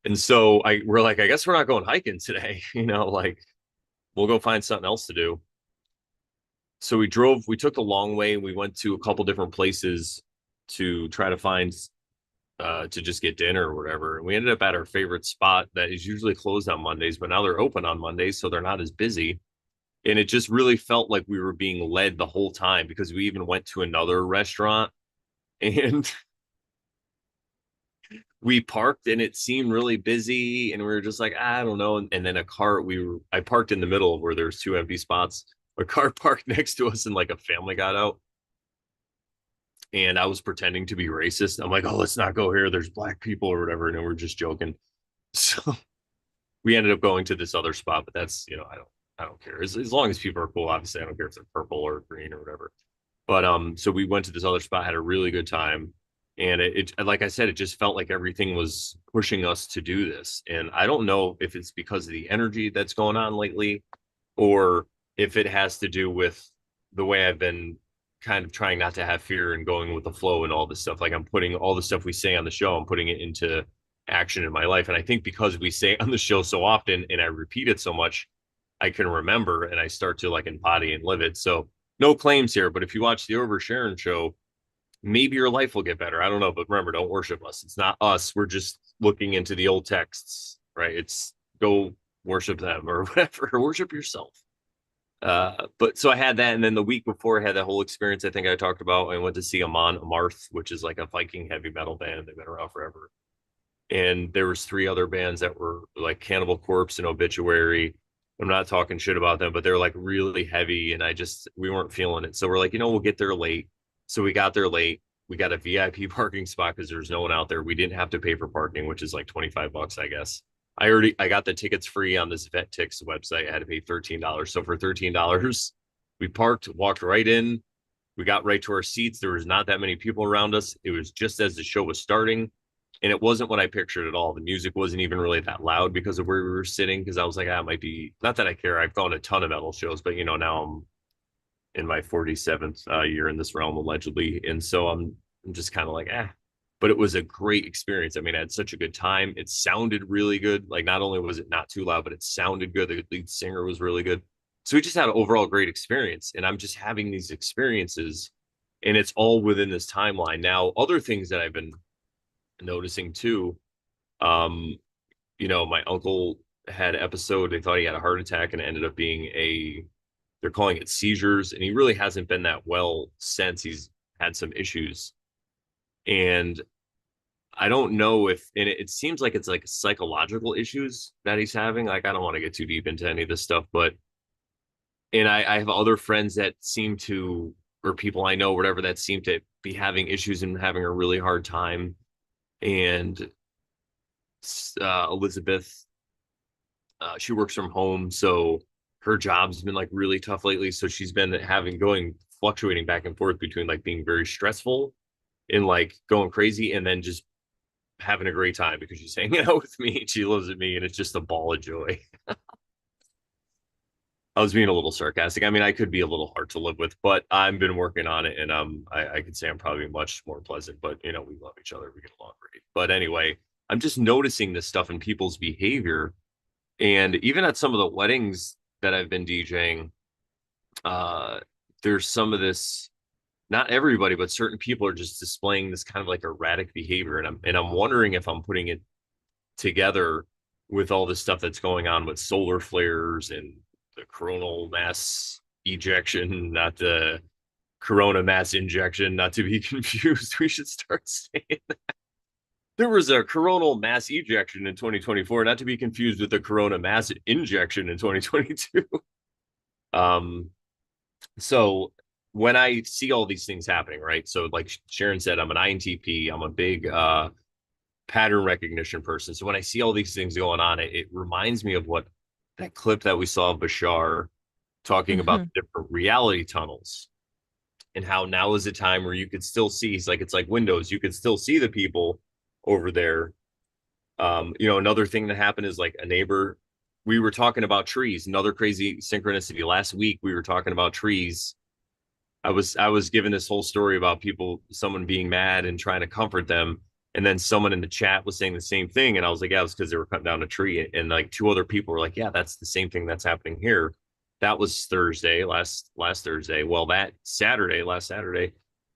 And so we're like, I guess we're not going hiking today, like we'll go find something else to do. So we took the long way. We went to a couple different places to try to find to just get dinner or whatever. And we ended up at our favorite spot that is usually closed on Mondays, but now they're open on Mondays, so they're not as busy. And it just really felt like we were being led the whole time because we even went to another restaurant and we parked and it seemed really busy and we were just like, I don't know. And then I parked in the middle of where there's two empty spots. A car parked next to us and like a family got out and I was pretending to be racist. I'm like, oh, let's not go here. There's black people or whatever. And we're just joking. So we ended up going to this other spot, but that's, I don't care. As long as people are cool, obviously I don't care if they're purple or green or whatever. But so we went to this other spot, had a really good time. And it like I said, it just felt like everything was pushing us to do this. And I don't know if it's because of the energy that's going on lately, or if it has to do with the way I've been kind of trying not to have fear and going with the flow and all this stuff. Like I'm putting all the stuff we say on the show, I'm putting it into action in my life. And I think because we say it on the show so often and I repeat it so much, I can remember and I start to like embody and live it. So no claims here, but if you watch the Over Sharon show, maybe your life will get better. I don't know, but remember, don't worship us. It's not us. We're just looking into the old texts, right? It's go worship them or whatever, or worship yourself. But so I had that, and then the week before I had that whole experience I think I talked about. I went to see Amon Amarth, which is like a Viking heavy metal band. They've been around forever. And there was three other bands that were like Cannibal Corpse and Obituary. I'm not talking shit about them, but they're like really heavy, and we weren't feeling it. So we're like, we'll get there late. So we got there late. We got a VIP parking spot because there's no one out there. We didn't have to pay for parking, which is like $25, I guess. I got the tickets free on this VetTix website. I had to pay $13. So for $13, we parked, walked right in. We got right to our seats. There was not that many people around us. It was just as the show was starting. And it wasn't what I pictured at all. The music wasn't even really that loud because of where we were sitting. Because I was like, it might be not that I care. I've gone to a ton of metal shows, but now I'm in my 47th year in this realm allegedly, and so I'm just kind of like, But it was a great experience. I mean, I had such a good time. It sounded really good. Like not only was it not too loud, but it sounded good. The lead singer was really good. So we just had an overall great experience. And I'm just having these experiences, and it's all within this timeline. Now, other things that I've been noticing too. My uncle had an episode. They thought he had a heart attack, and it ended up being they're calling it seizures, and he really hasn't been that well since. He's had some issues, and I don't know and it seems like it's like psychological issues that he's having. Like I don't want to get too deep into any of this stuff, but and I have other friends that seem to, or people I know, whatever, that seem to be having issues and having a really hard time. And Elizabeth, she works from home, so her job's been like really tough lately. So she's been fluctuating back and forth between like being very stressful and like going crazy, and then just having a great time because she's hanging out with me. She lives with me, and it's just a ball of joy. I was being a little sarcastic. I mean, I could be a little hard to live with, but I've been working on it, and I could say I'm probably much more pleasant. But we love each other. We get along great. But anyway, I'm just noticing this stuff in people's behavior, and even at some of the weddings that I've been DJing, there's some of this. Not everybody, but certain people are just displaying this kind of like erratic behavior, and I'm wondering if I'm putting it together with all this stuff that's going on with solar flares and the coronal mass ejection, not the corona mass injection, not to be confused. We should start saying that. There was a coronal mass ejection in 2024, not to be confused with the corona mass injection in 2022. So when I see all these things happening, right? So like Sharon said, I'm an INTP. I'm a big pattern recognition person. So when I see all these things going on, it reminds me of what that clip that we saw of Bashar talking about Hmm. the different reality tunnels and how now is a time where you could still see. He's like, it's like windows. You could still see the people over there. Another thing that happened is like a neighbor. We were talking about trees. Another crazy synchronicity. Last week we were talking about trees. I was given this whole story about someone being mad and trying to comfort them, and then someone in the chat was saying the same thing, and I was like, yeah, it was because they were cutting down a tree, and like two other people were like, yeah, that's the same thing that's happening here. That was Thursday, last Thursday. Well, last Saturday,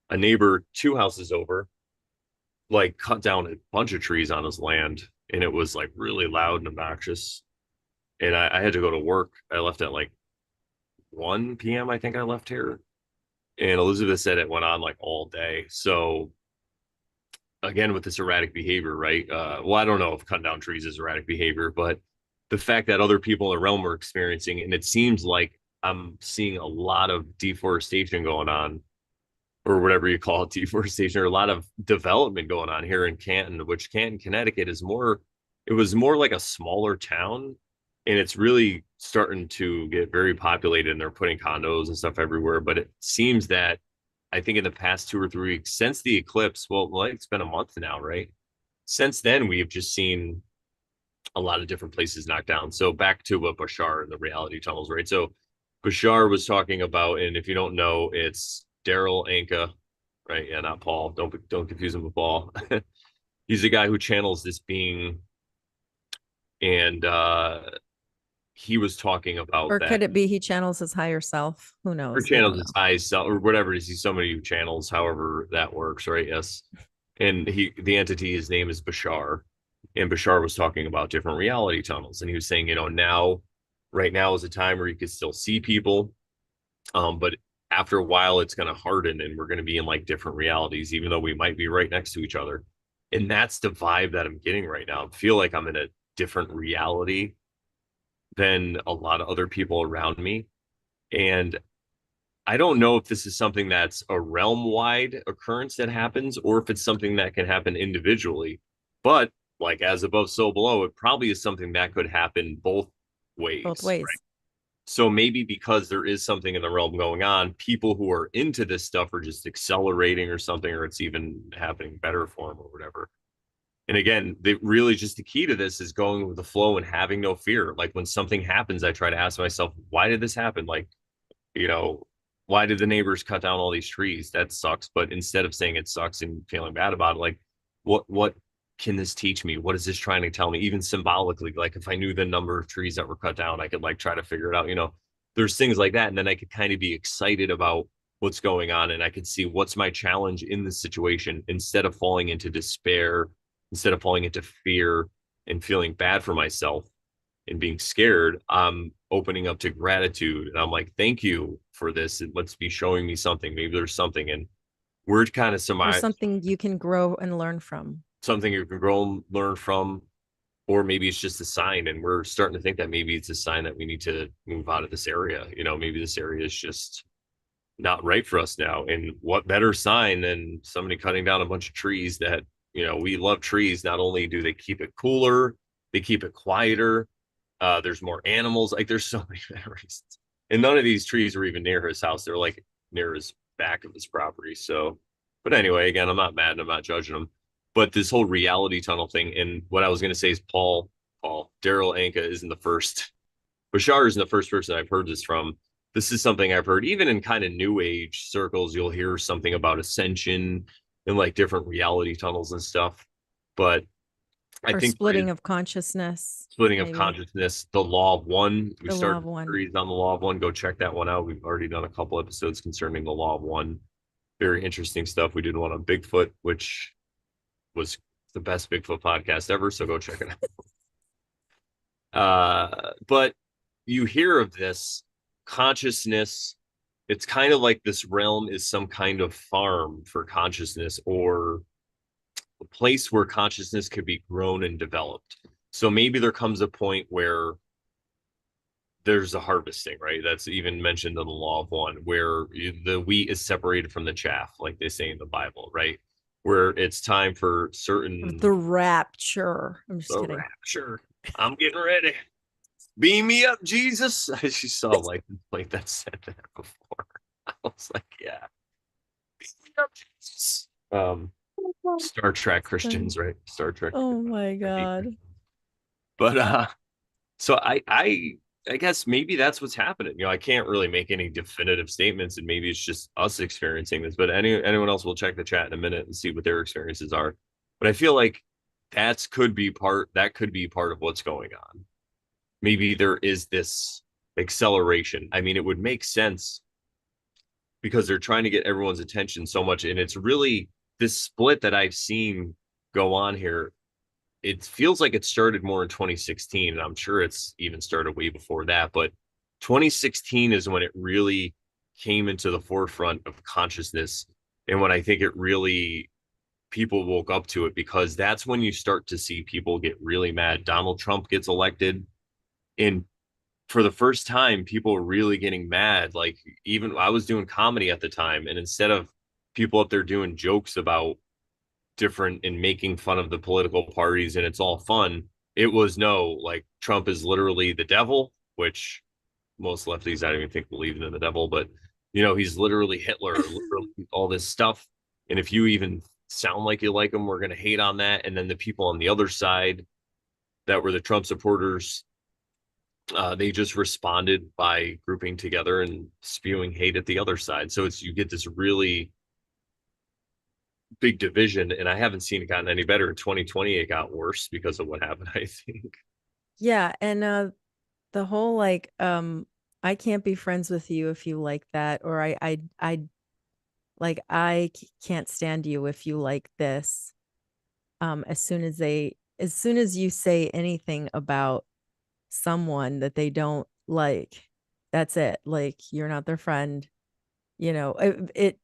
a neighbor 2 houses over like cut down a bunch of trees on his land, and it was like really loud and obnoxious. And I had to go to work. I left at like 1 p.m. I think I left here, and Elizabeth said it went on like all day. So again, with this erratic behavior, right? Well, I don't know if cutting down trees is erratic behavior, but the fact that other people in the realm are experiencing, and it seems like I'm seeing a lot of deforestation going on, or whatever you call it, deforestation, or a lot of development going on here in Canton, which Canton, Connecticut is more, it was more like a smaller town. And it's really starting to get very populated and they're putting condos and stuff everywhere. But it seems that I think in the past 2 or 3 weeks since the eclipse, well, like it's been a month now, right? Since then, we've just seen a lot of different places knocked down. So back to what Bashar and the reality tunnels, right? So Bashar was talking about, and if you don't know, it's Daryl Anka, right? Yeah, not Paul. Don't confuse him with Paul. He's the guy who channels this being, and he was talking about Or that. could it be he channels his higher self? Who Or knows? We don't channels his know. eyes or whatever it is. He's somebody who channels, however that works, right? Yes. And the entity, his name is Bashar, and Bashar was talking about different reality tunnels, and he was saying, right now is a time where you can still see people, but after a while, it's going to harden, and we're going to be in like different realities, even though we might be right next to each other. And that's the vibe that I'm getting right now. I feel like I'm in a different reality than a lot of other people around me, and I don't know if this is something that's a realm wide occurrence that happens or if it's something that can happen individually. But like as above, so below, it probably is something that could happen both Both ways, right? ways. So maybe because there is something in the realm going on, people who are into this stuff are just accelerating or something, or it's even happening better for them or whatever. And again, really just the key to this is going with the flow and having no fear. Like when something happens, I try to ask myself, why did this happen? Like, you know, why did the neighbors cut down all these trees? That sucks. But instead of saying it sucks and feeling bad about it, like what can this teach me? What is this trying to tell me? Even symbolically, like if I knew the number of trees that were cut down, I could like try to figure it out. There's things like that. And then I could kind of be excited about what's going on and I could see what's my challenge in this situation instead of falling into despair, instead of falling into fear and feeling bad for myself and being scared, I'm opening up to gratitude. And I'm like, thank you for this. And let's be showing me something. Maybe there's something. And we're kind of There's something you can grow and learn from. something you can grow and learn from, or maybe it's just a sign. And we're starting to think that maybe it's a sign that we need to move out of this area. Maybe this area is just not right for us now. And what better sign than somebody cutting down a bunch of trees that, we love trees. Not only do they keep it cooler, they keep it quieter. There's more animals. Like there's so many better reasons. And none of these trees were even near his house. They're like near his back of his property. So, but anyway, again, I'm not mad and I'm not judging him. But this whole reality tunnel thing, and what I was going to say is Daryl Anka isn't the first. Bashar isn't the first person I've heard this from. This is something I've heard even in kind of new age circles. You'll hear something about ascension and like different reality tunnels and stuff. But I Or think there is splitting of consciousness, splitting of maybe. consciousness, the law of one. We The law started of a one. series on the law of one. Go check that one out. We've already done a couple episodes concerning the law of one. Very interesting stuff. We did one on Bigfoot, which was the best Bigfoot podcast ever. So go check it out. But you hear of this consciousness. It's kind of like this realm is some kind of farm for consciousness or a place where consciousness could be grown and developed. So maybe there comes a point where there's a harvesting, right? That's even mentioned in the law of one, where the wheat is separated from the chaff, like they say in the Bible, right? Where it's time for certain The rapture. I'm just the kidding. rapture. I'm getting ready. Beam me up, Jesus. I just saw like that said that before. I was like, yeah, beam me up, Jesus. Star Trek It's funny. Christians, right? Star Trek. Oh my I hate God. Christians. But so I guess maybe that's what's happening. I can't really make any definitive statements, and maybe it's just us experiencing this. But anyone else will check the chat in a minute and see what their experiences are. But I feel like that could be part of what's going on. Maybe there is this acceleration. I mean, it would make sense because they're trying to get everyone's attention so much, and it's really this split that I've seen go on here. It feels like it started more in 2016, and I'm sure it's even started way before that. But 2016 is when it really came into the forefront of consciousness, and when I think it really people woke up to it, because that's when you start to see people get really mad. Donald Trump gets elected, and for the first time, people were really getting mad. Like, even I was doing comedy at the time, and instead of people up there doing jokes about different and making fun of the political parties and it's all fun, it was no, like, Trump is literally the devil, which most lefties I don't even think believe in the devil, but he's literally Hitler, literally all this stuff. And if you even sound like you like him, we're going to hate on that. And then the people on the other side that were the Trump supporters, they just responded by grouping together and spewing hate at the other side. So you get this really big division, and I haven't seen it gotten any better. In 2020, it got worse because of what happened, I think. Yeah, and the whole like I can't be friends with you if you like that, or I like can't stand you if you like this. As soon as you say anything about someone that they don't like, that's it. Like, you're not their friend. It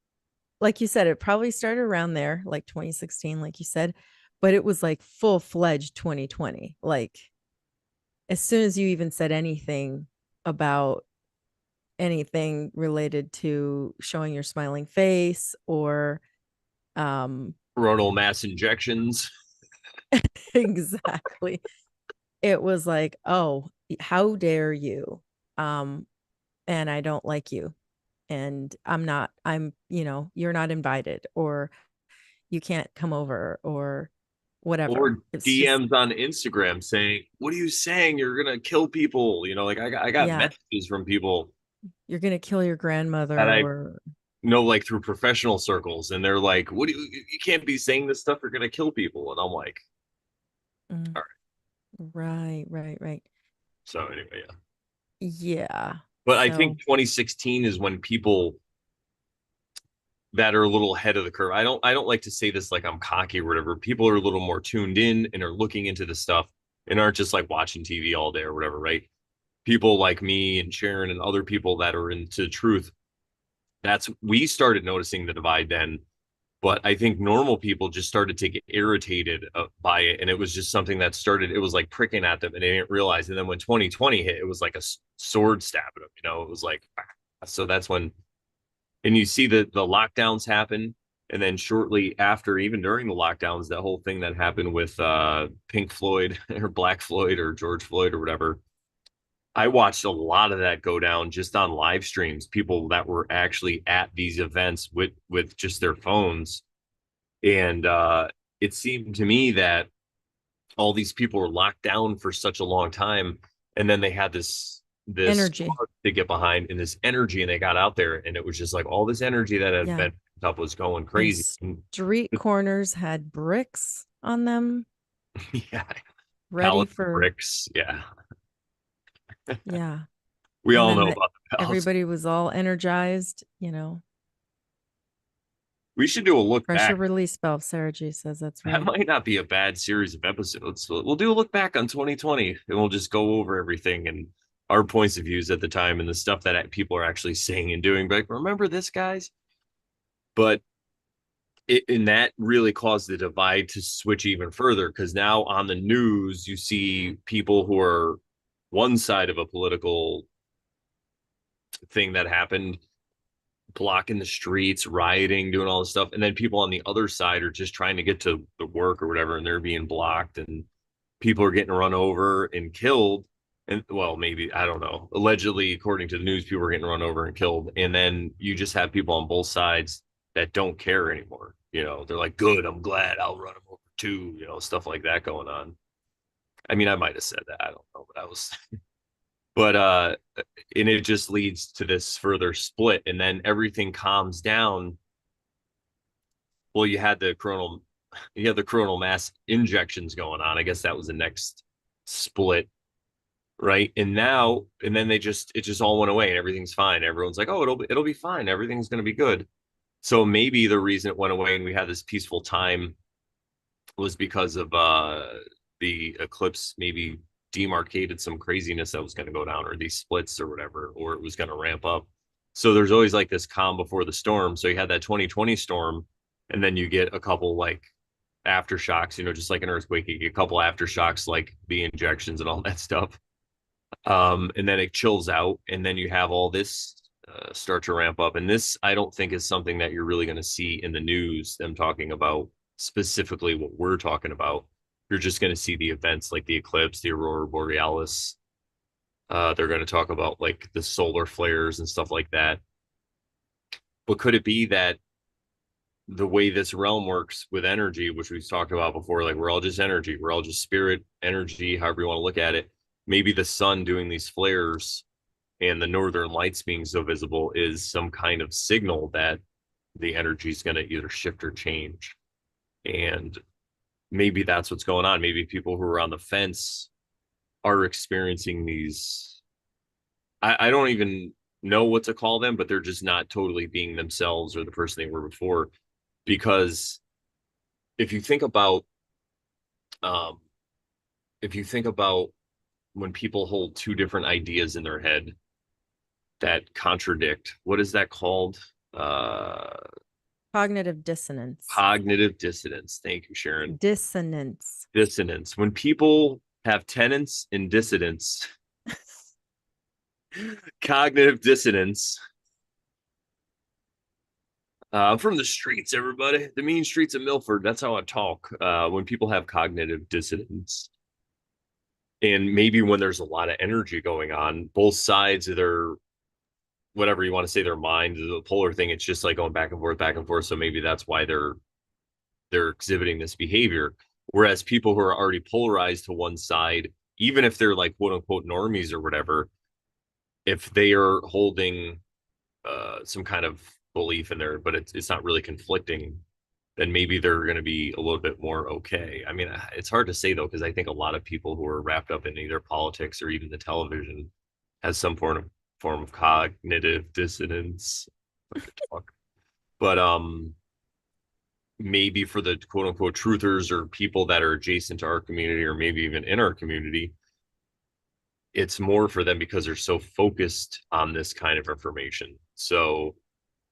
like you said, it probably started around there, like 2016, like you said, but it was like full-fledged 2020. Like, as soon as you even said anything about anything related to showing your smiling face or um Coronal mass injections. exactly, it was like, oh, how dare you, um and I don't like you, and you're not invited, or you can't come over, or whatever. Or It's just, DMs on Instagram saying, "What are you saying? You're gonna kill people." Like I got yeah, messages from people you're gonna kill your that grandmother, I or know, like, through professional circles, and they're like, "What do you can't be saying this stuff. You're gonna kill people." And I'm like, mm, all right. right, right, right. So anyway, yeah. Yeah. But I think So 2016 is when people that are a little ahead of the curve. I don't like to say this like I'm cocky or whatever. People are a little more tuned in and are looking into the stuff and aren't just like watching TV all day or whatever, right? People like me and Sharon and other people that are into truth. We started noticing the divide then, but I think normal people just started to get irritated by it, and it was just something that started. It was like pricking at them, and they didn't realize. And then when 2020 hit, it was like a sword stab at them. It was like, so that's when, and you see the lockdowns happen, and then shortly after, even during the lockdowns, that whole thing that happened with Pink Floyd or Black Floyd or George Floyd or whatever. I watched a lot of that go down just on live streams. People that were actually at these events with just their phones, and it seemed to me that all these people were locked down for such a long time, and then they had this energy. to get behind and this energy, and they got out there, and it was just like all this energy that had Yeah. been up was going And crazy. And, street corners had bricks on them, yeah, ready pallets of for, bricks. Yeah, yeah. we And all then know about the pallets. everybody was all energized. We should do a look Pressure back. release valve. Sarah G says that's That right. might not be a bad series of episodes. So we'll do a look back on 2020, and we'll just go over everything and our points of views at the time and the stuff that people are actually saying and doing. But like, remember this, guys? But and that really caused the divide to switch even further, because now on the news you see people who are one side of a political thing that happened, blocking the streets, rioting, doing all this stuff, and then people on the other side are just trying to get to the work or whatever, and they're being blocked, and people are getting run over and killed. and well, maybe I don't know. Allegedly, according to the news, people were getting run over and killed, and then you just have people on both sides that don't care anymore. They're like, "Good, I'm glad. I'll run them over too." Stuff like that going on. I mean, I might have said that. I don't know, but I was, but and it just leads to this further split, and then everything calms down. Well, you had the coronal mass injections going on. I guess that was the next split, right? And then it just all went away and everything's fine. Everyone's like, oh, it'll be fine. Everything's going to be good. So maybe the reason it went away and we had this peaceful time was because of the eclipse maybe demarcated some craziness that was going to go down, or these splits or whatever, or it was going to ramp up. So there's always like this calm before the storm. So you had that 2020 storm, and then you get a couple like aftershocks, just like an earthquake, you get a couple aftershocks like the injections and all that stuff. And then it chills out, and then you have all this start to ramp up. And this, I don't think, is something that you're really going to see in the news, them talking about specifically what we're talking about. You're just going to see the events like the eclipse, the Aurora Borealis. They're going to talk about like the solar flares and stuff like that. But could it be that the way this realm works with energy, which we've talked about before, like we're all just energy, we're all just spirit, energy, however you want to look at it. Maybe the sun doing these flares and the northern lights being so visible is some kind of signal that the energy is going to either shift or change. And maybe that's what's going on. Maybe people who are on the fence are experiencing these. I don't even know what to call them, but they're just not totally being themselves or the person they were before. Because if you think about, um, if you think about when people hold two different ideas in their head that contradict, what is that called? Uh, Cognitive dissonance. Cognitive dissonance. Thank you, Sharon. Dissonance. Dissonance. When people have tenants and dissidence, cognitive dissonance. I'm from the streets, everybody. The mean streets of Milford. That's how I talk. When people have cognitive dissonance, and maybe when there's a lot of energy going on, both sides of their whatever you want to say, their mind, the polar thing, it's just like going back and forth, back and forth. So maybe that's why they're exhibiting this behavior. Whereas people who are already polarized to one side, even if they're like quote unquote normies or whatever, if they are holding some kind of belief in there, but it's not really conflicting, then maybe they're going to be a little bit more okay. I mean, it's hard to say though, because I think a lot of people who are wrapped up in either politics or even the television has some form of cognitive dissonance. But maybe for the quote unquote truthers or people that are adjacent to our community or maybe even in our community, it's more for them because they're so focused on this kind of information. So,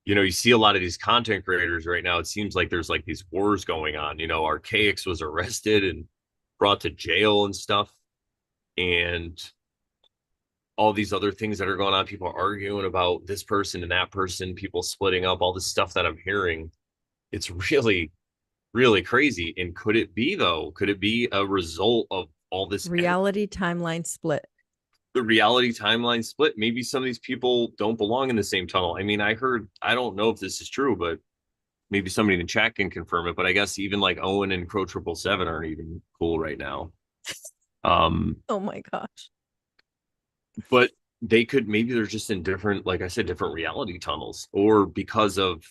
you see a lot of these content creators right now. It seems like there's like these wars going on. Archaics was arrested and brought to jail and stuff. And all these other things that are going on, people are arguing about this person and that person, people splitting up, all this stuff that I'm hearing. It's really, really crazy. And could it be, though? Could it be a result of all this reality timeline split? The reality timeline split? Maybe some of these people don't belong in the same tunnel. I mean, I don't know if this is true, but maybe somebody in the chat can confirm it. But I guess even like Owen and Crow 777 aren't even cool right now. Oh my gosh. But maybe they're just in different, like I said, different reality tunnels, or because of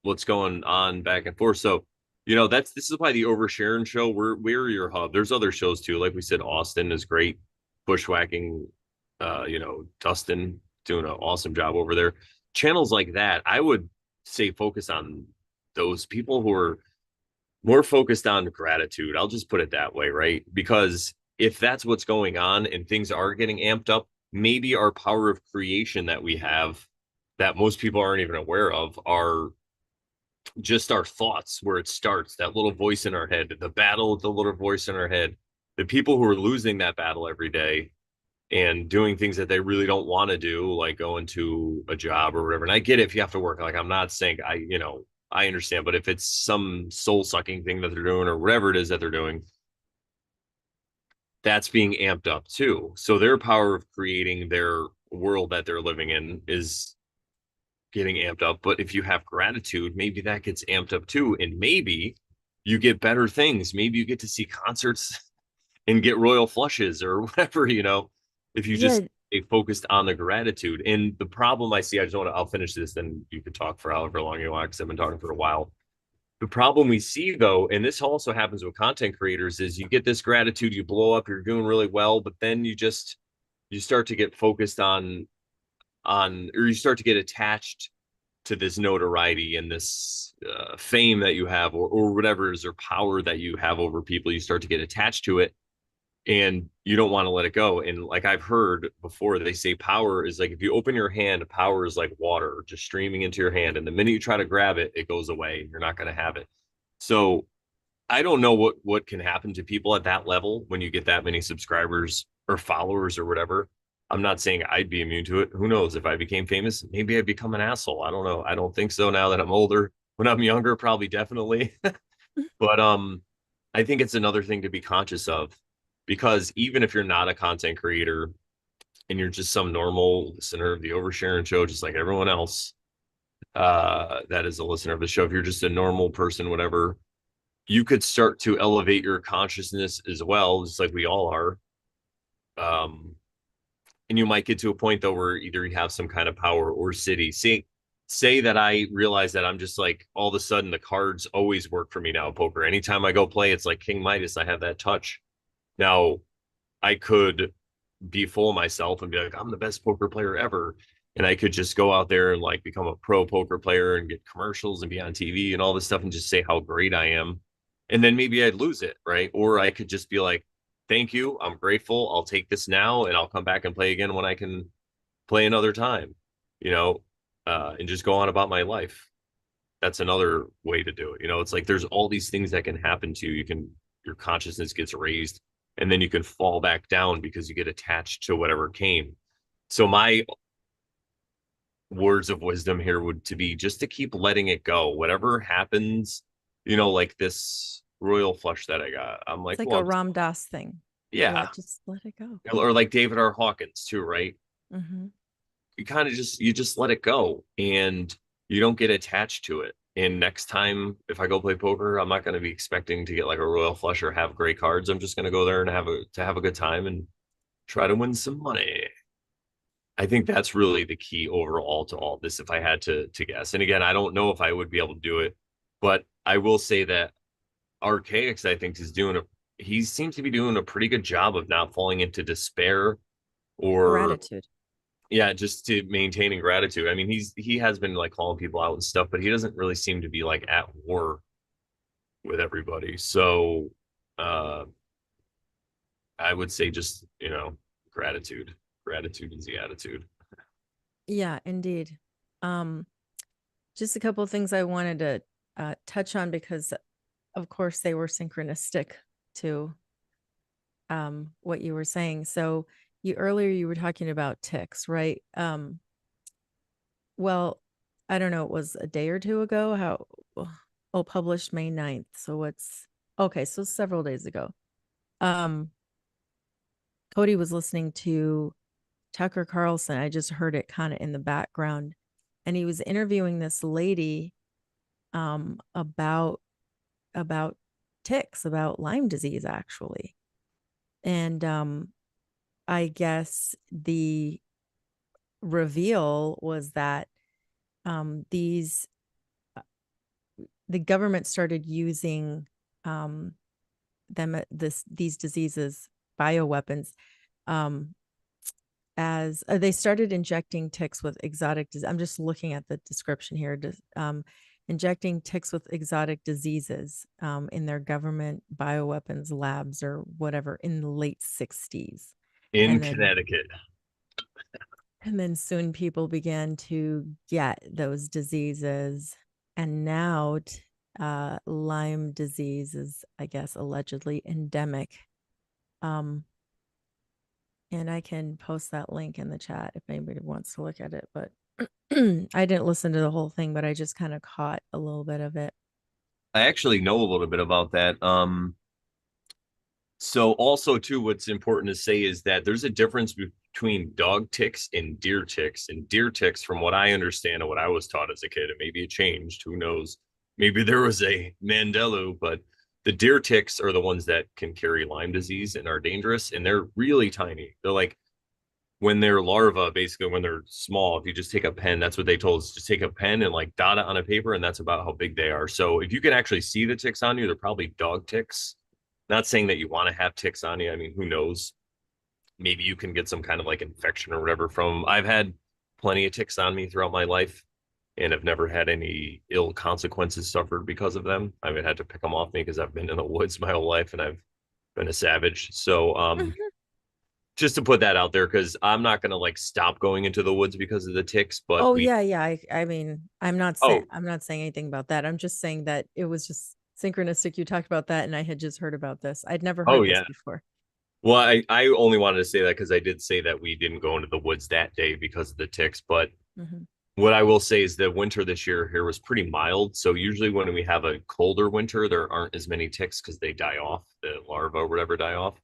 what's going on back and forth. So, this is why the Over Sharon show, we're your hub. There's other shows too. Like we said, Austin is great. Bushwhacking, Dustin doing an awesome job over there. Channels like that, I would say focus on those people who are more focused on gratitude. I'll just put it that way, right? Because if that's what's going on and things are getting amped up, maybe our power of creation that we have that most people aren't even aware of are just our thoughts, where it starts, that little voice in our head, the battle with the little voice in our head. The people who are losing that battle every day and doing things that they really don't want to do, like going to a job or whatever. And I get it if you have to work. Like, I'm not saying I understand, but if it's some soul sucking thing that they're doing or whatever it is that they're doing, that's being amped up too. So their power of creating their world that they're living in is getting amped up. But if you have gratitude, maybe that gets amped up too. And maybe you get better things. Maybe you get to see concerts and get royal flushes or whatever, if you just Yeah, stay focused on the gratitude. And the problem I see, I just want to, I'll finish this, then you could talk for however long you want, because I've been talking for a while. The problem we see though, and this also happens with content creators, is you get this gratitude, you blow up, you're doing really well, but then you start to get focused or you start to get attached to this notoriety and this fame that you have, or whatever is, or power that you have over people. You start to get attached to it, and you don't want to let it go. And like I've heard before, they say power is like, if you open your hand, power is like water just streaming into your hand, and the minute you try to grab it, it goes away. You're not going to have it. So I don't know what can happen to people at that level when you get that many subscribers or followers or whatever. I'm not saying I'd be immune to it. Who knows? If I became famous, maybe I'd become an asshole. I don't know. I don't think so now that I'm older. When I'm younger, probably definitely. But I think it's another thing to be conscious of, because even if you're not a content creator and you're just some normal listener of the Oversharing show, just like everyone else, that is a listener of the show, if you're just a normal person, whatever, you could start to elevate your consciousness as well, just like we all are. Um, and you might get to a point though where either you have some kind of power or city. Say that I realize that I'm just like, all of a sudden the cards always work for me now in poker. Anytime I go play, it's like King Midas. I have that touch. Now I could be full of myself and be like, I'm the best poker player ever. And I could just go out there and like become a pro poker player and get commercials and be on TV and all this stuff and just say how great I am. And then maybe I'd lose it, right? Or I could just be like, thank you. I'm grateful. I'll take this now and I'll come back and play again when I can play another time, you know, and just go on about my life. That's another way to do it. It's like there's all these things that can happen to you. Your consciousness gets raised, and then you can fall back down because you get attached to whatever came. So my words of wisdom here would to be just to keep letting it go. Whatever happens, like this royal flush that I got. I'm it's like, like well, a Ram Dass thing. Yeah, yeah. just let it go. Or like David R. Hawkins too, right? Hmm. You kind of just let it go, and you don't get attached to it. And next time, if I go play poker, I'm not going to be expecting to get like a royal flush or have great cards. I'm just going to go there and have a good time and try to win some money. I think that's really the key overall to all this, if I had to guess. And again, I don't know if I would be able to do it, but I will say that Archaics, I think, he seems to be doing a pretty good job of not falling into despair, or Gratitude. yeah, just to maintaining gratitude. I mean, he has been like calling people out and stuff, but he doesn't really seem to be like at war with everybody. So uh I would say just, gratitude. Gratitude is the attitude. Yeah, indeed. Um, just a couple of things I wanted to touch on because, of course, they were synchronistic to what you were saying. So you were talking about ticks, right? Well, I don't know, it was a day or two ago, published May 9th. So what's okay, so several days ago. Um, Cody was listening to Tucker Carlson. I just heard it kind of in the background, and he was interviewing this lady about about ticks, about Lyme disease actually. And I guess the reveal was that these the government started using um, these diseases, bioweapons, um, as they started injecting ticks with exotic disease. I'm just looking at the description here. Injecting ticks with exotic diseases in their government bioweapons labs or whatever in the late 60s. In And then Connecticut. soon people began to get those diseases. And now Lyme disease is, I guess, allegedly endemic. Um, and I can post that link in the chat if anybody wants to look at it. But I didn't listen to the whole thing, but I just kind of caught a little bit of it. I actually know a little bit about that. So also too, what's important to say is that there's a difference between dog ticks and deer ticks. And deer ticks, from what I understand and what I was taught as a kid, and maybe it changed, who knows? Maybe there was a Mandela, but the deer ticks are the ones that can carry Lyme disease and are dangerous, and they're really tiny. They're like when they're larvae, basically when they're small, if you just take a pen, that's what they told us, just take a pen and like dot it on a paper, and that's about how big they are. So if you can actually see the ticks on you, they're probably dog ticks. Not saying that you want to have ticks on you. I mean, who knows? Maybe you can get some kind of like infection or whatever from them. I've had plenty of ticks on me throughout my life and have never had any ill consequences suffered because of them. I haven't had to pick them off me because I've been in the woods my whole life and I've been a savage. So just to put that out there, because I'm not gonna like stop going into the woods because of the ticks, but Oh we yeah, yeah. I mean, oh I'm not saying anything about that. I'm just saying that it was just synchronistic. You talked about that, and I had just heard about this. I'd never oh heard this yeah. before. Well, I only wanted to say that because I did say that we didn't go into the woods that day because of the ticks. But Hmm. what I will say is the winter this year here was pretty mild. So usually when we have a colder winter, there aren't as many ticks because they die off, the larvae or whatever die off.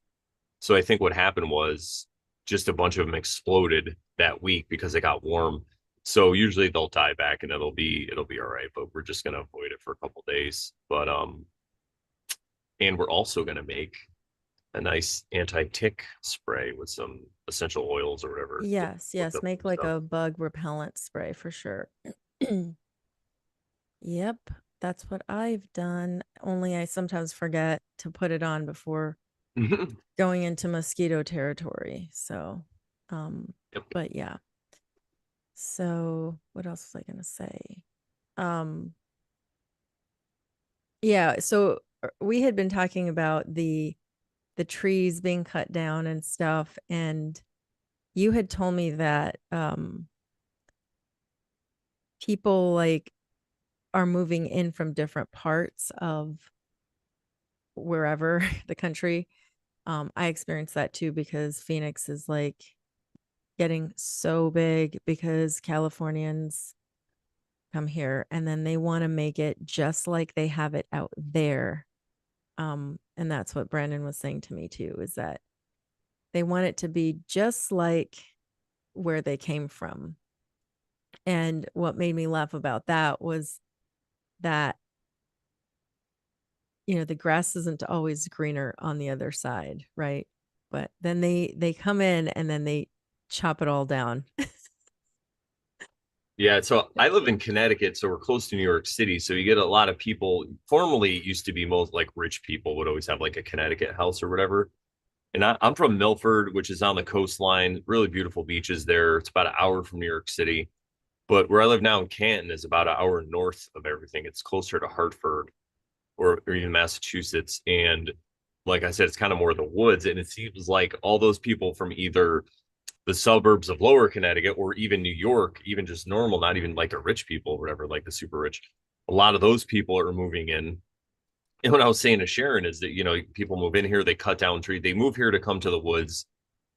So I think what happened was just a bunch of them exploded that week because it got warm. So usually they'll die back and it'll be all right. But we're just gonna avoid it for a couple days. But and we're also gonna make a nice anti-tick spray with some essential oils or whatever to Yes, look yes. up Make like stuff. a bug repellent spray for sure. Yep, that's what I've done. Only I sometimes forget to put it on before going into mosquito territory. So, um, Yep. but yeah. So what else was I gonna say? Um, yeah, so we had been talking about the trees being cut down and stuff, and you had told me that people like are moving in from different parts of wherever the country. I experienced that too because Phoenix is like getting so big because Californians come here and then they want to make it just like they have it out there. And that's what Brandon was saying to me too, is that they want it to be just like where they came from. And what made me laugh about that was that, you know, the grass isn't always greener on the other side, right? But then they come in and then they chop it all down. Yeah, so I live in Connecticut, so we're close to New York City. So you get a lot of people. Formerly, it used to be most like rich people would always have like a Connecticut house or whatever. And I'm from Milford, which is on the coastline. Really beautiful beaches there. It's about an hour from New York City. But where I live now in Canton is about an hour north of everything. It's closer to Hartford or even Massachusetts. And like I said, it's kind of more the woods. And it seems like all those people from either the suburbs of lower Connecticut or even New York, even just normal, not even like the rich people or whatever, like the super rich, a lot of those people are moving in. And what I was saying to Sharon is that, people move in here, they cut down trees, they move here to come to the woods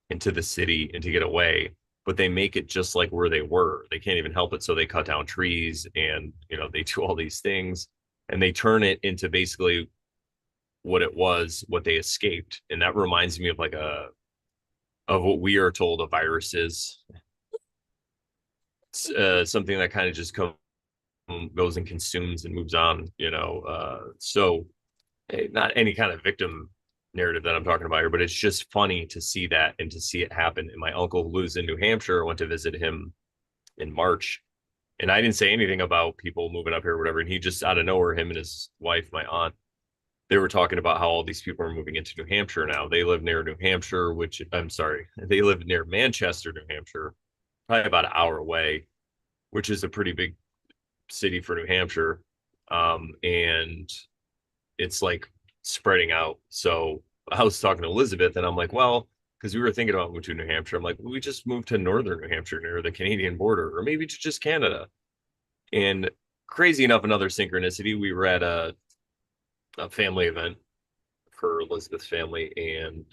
and to the city and to get away, but they make it just like where they were. They can't even help it. So they cut down trees and, they do all these things and they turn it into basically what it was, what they escaped. And that reminds me of like of what we are told a virus is. It's, something that kind of just goes and consumes and moves on. So not any kind of victim narrative that I'm talking about here, but it's just funny to see that and to see it happen. And my uncle who lives in New Hampshire, I went to visit him in March, and I didn't say anything about people moving up here or whatever. And he just out of nowhere, him and his wife, my aunt, they were talking about how all these people are moving into New Hampshire now. They live near New Hampshire, which I'm sorry, they live near Manchester, New Hampshire, probably about an hour away, which is a pretty big city for New Hampshire. And it's like spreading out. So I was talking to Elizabeth and I'm like, well, because we were thinking about moving to New Hampshire. I'm like, well, we just moved to northern New Hampshire near the Canadian border, or maybe to just Canada. And crazy enough, another synchronicity, we were at a family event for Elizabeth's family, and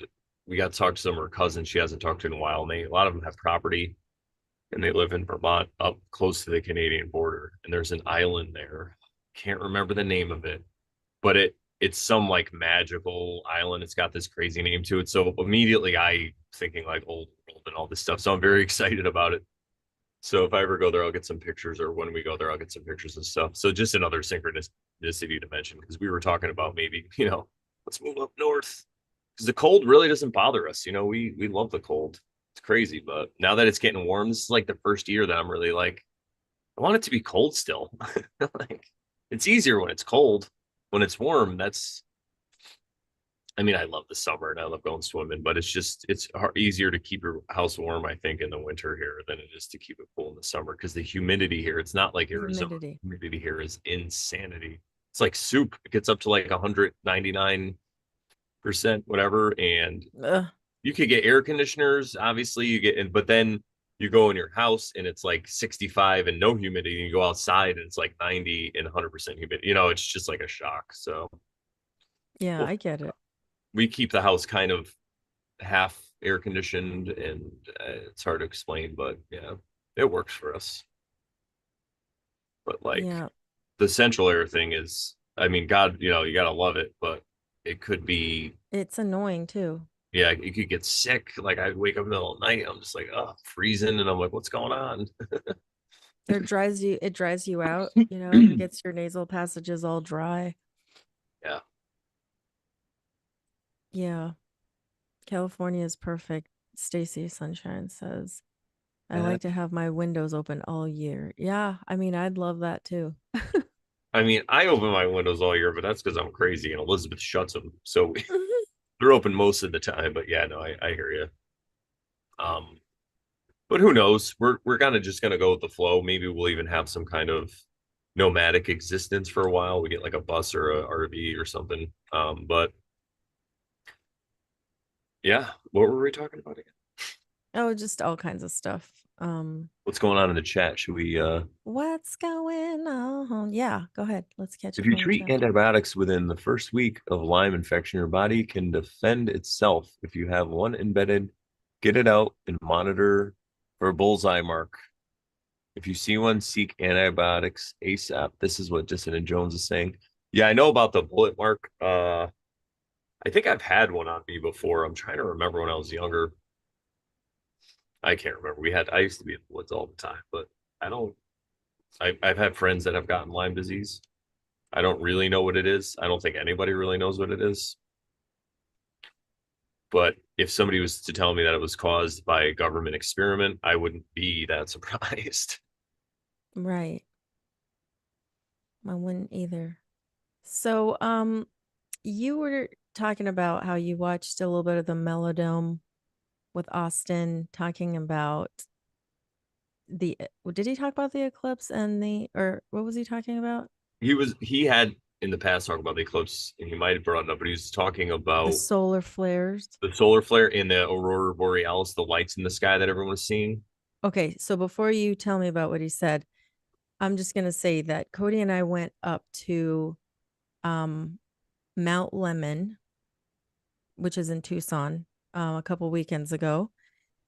we got to talk to some of her cousins she hasn't talked to in a while. And a lot of them have property and they live in Vermont up close to the Canadian border. And there's an island there. Can't remember the name of it, but it's some like magical island. It's got this crazy name to it. So immediately I thinking like old world and all this stuff. So I'm very excited about it. So if I ever go there, I'll get some pictures, or when we go there, I'll get some pictures and stuff. So just another synchronicity to mention, because we were talking about maybe, let's move up north, because the cold really doesn't bother us. We love the cold. It's crazy, but now that it's getting warm, this is like the first year that I'm really like, I want it to be cold still. Like, it's easier when it's cold. When it's warm, I mean, I love the summer and I love going swimming, but it's easier to keep your house warm, I think, in the winter here than it is to keep it cool in the summer, because the humidity here, it's not like Arizona. Humidity. Humidity here is insanity. It's like soup. It gets up to like 199%, whatever. And Ugh. you could get air conditioners, obviously, but then you go in your house and it's like 65 and no humidity. And you go outside and it's like 90 and 100% humidity. It's just like a shock. So, Yeah, well, I get it. we keep the house kind of half air conditioned, and it's hard to explain, but yeah, it works for us. But like Yeah, the central air thing is, I mean, God, you gotta love it, but it could be, it's annoying too. yeah, you could get sick. Like I wake up in the middle of the night, I'm just like, oh, freezing, and I'm like, what's going on? It dries you out, it gets your nasal passages all dry. Yeah, Yeah. California is perfect. Stacy Sunshine says, I uh, like to have my windows open all year. Yeah, I mean, I'd love that too. I mean, I open my windows all year, but that's because I'm crazy, and Elizabeth shuts them, so they're open most of the time. But yeah, no, I hear you. Um, But who knows? We're kind of just gonna go with the flow. Maybe we'll even have some kind of nomadic existence for a while. We get like a bus or a RV or something. But yeah, what were we talking about again? Oh, just all kinds of stuff. What's going on in the chat? Should we What's going on? Yeah, go ahead. Let's catch if up you on the treat chat. antibiotics within the first week of Lyme infection, your body can defend itself. If you have one embedded, get it out and monitor for a bullseye mark. If you see one, seek antibiotics ASAP. This is what Dissonant Jones is saying. Yeah, I know about the bullet mark. I think I've had one on me before. I'm trying to remember when I was younger. I can't remember. I used to be in the woods all the time, but I don't. I've had friends that have gotten Lyme disease. I don't really know what it is. I don't think anybody really knows what it is. But if somebody was to tell me that it was caused by a government experiment, I wouldn't be that surprised. Right. I wouldn't either. So, you were talking about how you watched a little bit of the Melodome with Austin talking about did he talk about the eclipse and or what was he talking about? He had in the past talked about the eclipse, and he might have brought it up, but he was talking The about solar flares. the solar flare and the Aurora Borealis, the lights in the sky that everyone was seeing. Okay, so before you tell me about what he said, I'm just gonna say that Cody and I went up to um Mount Lemon, which is in Tucson, a couple weekends ago.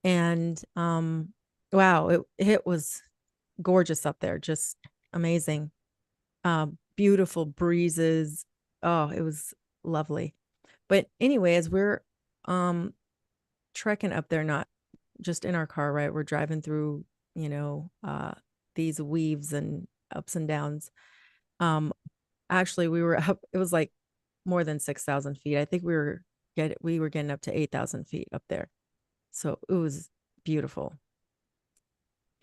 And wow, it was gorgeous up there, just amazing. Beautiful breezes. Oh, it was lovely. But anyway, as we're um trekking up there, not just in our car, right? We're driving through, these weaves and ups and downs. Um, actually we were up, it was like more than 6,000 feet. I think we were getting up to 8,000 feet up there. So it was beautiful.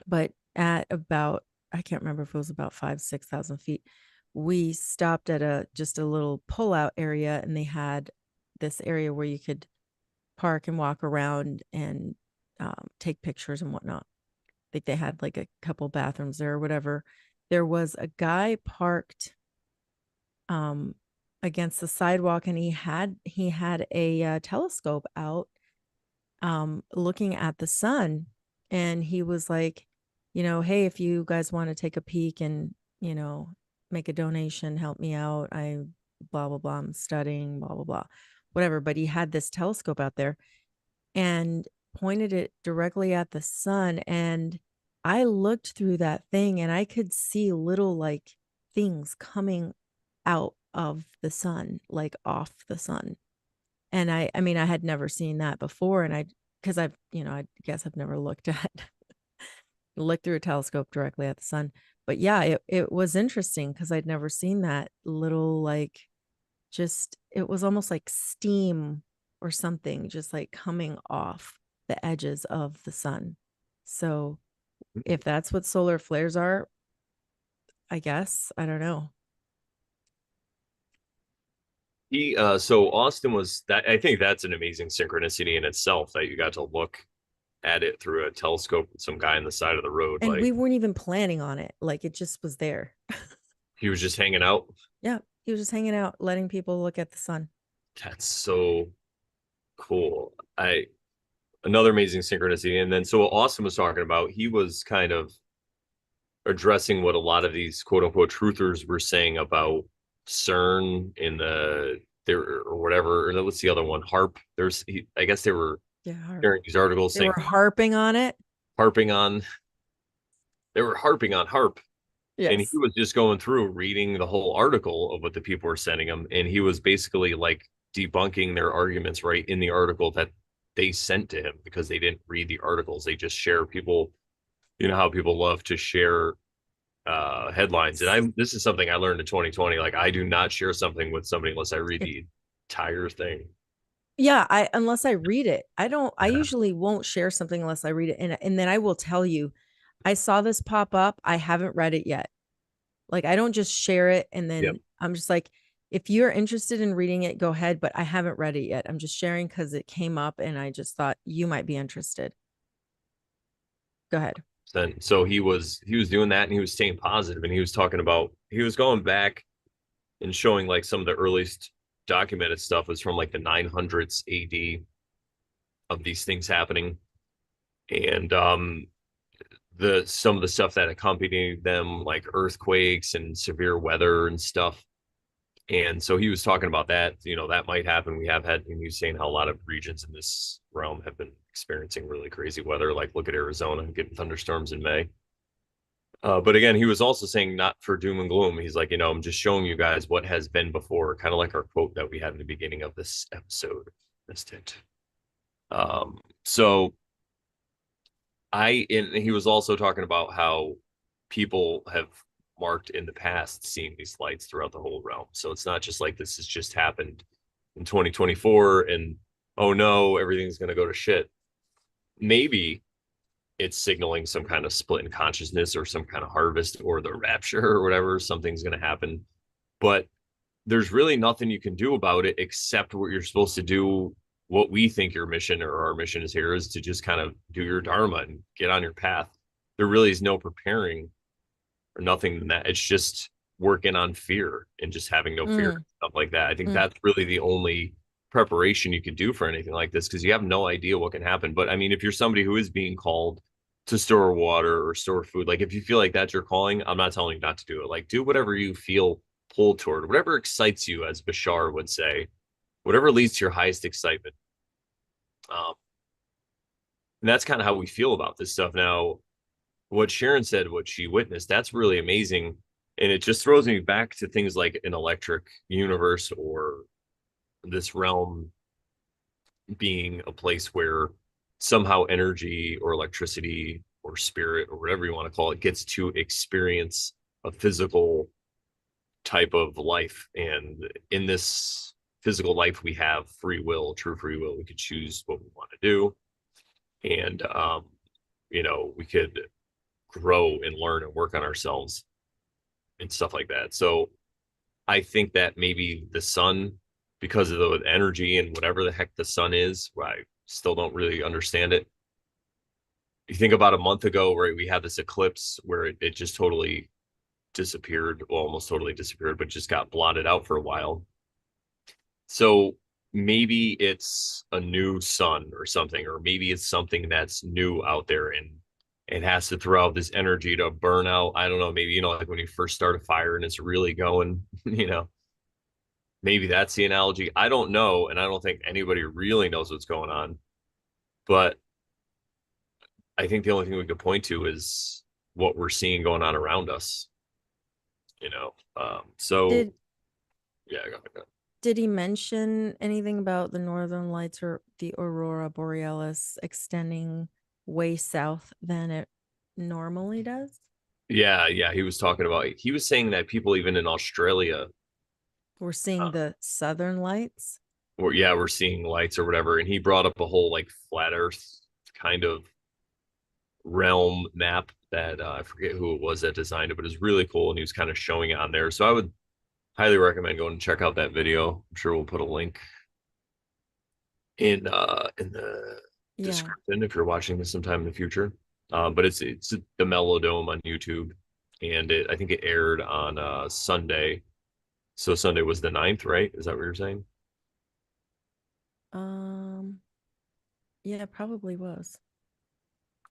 But at about, I can't remember if it was about 6,000 feet, we stopped at just a little pull-out area, and they had this area where you could park and walk around and take pictures and whatnot. I think they had like a couple bathrooms there or whatever. There was a guy parked um, against the sidewalk, and he had a telescope out, looking at the sun, and he was like, hey, if you guys want to take a peek and make a donation, help me out. I blah blah blah. I'm studying blah blah blah, whatever. But he had this telescope out there and pointed it directly at the sun, and I looked through that thing and I could see little like things coming out of the sun, like off the sun. And I mean, I had never seen that before. And because I've, I guess I've never looked through a telescope directly at the sun. But yeah, it was interesting because I'd never seen that little, like, just, it was almost like steam or something, just like coming off the edges of the sun. So if that's what solar flares are, I guess, I don't know. So Austin was that. I think that's an amazing synchronicity in itself that you got to look at it through a telescope with some guy on the side of the road. And Like we weren't even planning on it. Like it just was there. he was just hanging out. Yeah. He was just hanging out, letting people look at the sun. That's so cool. Another amazing synchronicity. And then so Austin was talking about, he was kind of addressing what a lot of these quote unquote truthers were saying about CERN in there or whatever. Or what's the other one? HARP. I guess they were Yeah. sharing these articles They were saying harping on it. harping on they were harping on HARP. And he Yes. was just going through reading the whole article of what the people were sending him, and he was basically like debunking their arguments right in the article that they sent to him because they didn't read the articles. They just share people, you know how people love to share headlines. And I this is something I learned in 2020. Like I do not share something with somebody unless I read If the entire thing. Yeah, I unless I read it. I Yeah. usually won't share something unless I read it. And then I will tell you, I saw this pop up. I haven't read it yet. Like I don't just share it and Yep. then I'm just like, if you're interested in reading it, go ahead. But I haven't read it yet. I'm just sharing because it came up and I just thought you might be interested. Go ahead. Then so he was doing that and he was staying positive and he was talking about he was going back and showing like some of the earliest documented stuff was from like the 900s AD of these things happening, and the some of the stuff that accompanied them, like earthquakes and severe weather and stuff. And so he was talking about that, that might happen. We have had, and he was saying how a lot of regions in this realm have been experiencing really crazy weather. Like look at Arizona getting thunderstorms in May. But again, he was also saying not for doom and gloom. He's like, I'm just showing you guys what has been before, kind of like our quote that we had in the beginning of this episode. Missed it. So and he was also talking about how people have marked in the past seeing these lights throughout the whole realm. So it's not just like this has just happened in 2024 and oh no, everything's going to go to shit. Maybe it's signaling some kind of split in consciousness or some kind of harvest or the rapture or whatever. Something's going to happen. But there's really nothing you can do about it except what you're supposed to do. What we think your mission or our mission is here is to just kind of do your dharma and get on your path. There really is no preparing or nothing than that. It's just working on fear and just having no fear, Mm, stuff like that. I think mm. that's really the only preparation you can do for anything like this because you have no idea what can happen. But I mean, if you're somebody who is being called to store water or store food, like if you feel like that's your calling, I'm not telling you not to do it. Like do whatever you feel pulled toward, whatever excites you, as Bashar would say, whatever leads to your highest excitement. Um, and that's kind of how we feel about this stuff. Now, what Sharon said, what she witnessed, that's really amazing. And it just throws me back to things like an electric universe or this realm being a place where somehow energy or electricity or spirit or whatever you want to call it gets to experience a physical type of life. And in this physical life, we have free will, true free will. We could choose what we want to do. And, we could grow and learn and work on ourselves and stuff like that. So I think that maybe the sun, because of the energy and whatever the heck the sun is, I still don't really understand it. You think about a month ago, where we had this eclipse where it just totally disappeared, well, almost totally disappeared, but just got blotted out for a while. So maybe it's a new sun or something, or maybe it's something that's new out there and it has to throw out this energy to burn out. I don't know. Maybe, like when you first start a fire and it's really going, maybe that's the analogy. I don't know. And I don't think anybody really knows what's going on. But I think the only thing we could point to is what we're seeing going on around us. So Did Yeah, go ahead. Did he mention anything about the Northern Lights or the Aurora Borealis extending way south than it normally does? Yeah, yeah. He was saying that people even in Australia, We're seeing uh, the Southern Lights. we're seeing lights or whatever. And he brought up a whole like flat Earth kind of realm map that I forget who it was that designed it, but it was really cool. And he was kind of showing it on there. So I would highly recommend going and check out that video. I'm sure we'll put a link in the Yeah. description if you're watching this sometime in the future. But it's the Melodome on YouTube, and I think it aired on Sunday. So Sunday was the 9th, right? Is that what you're saying? Um, yeah, it probably was.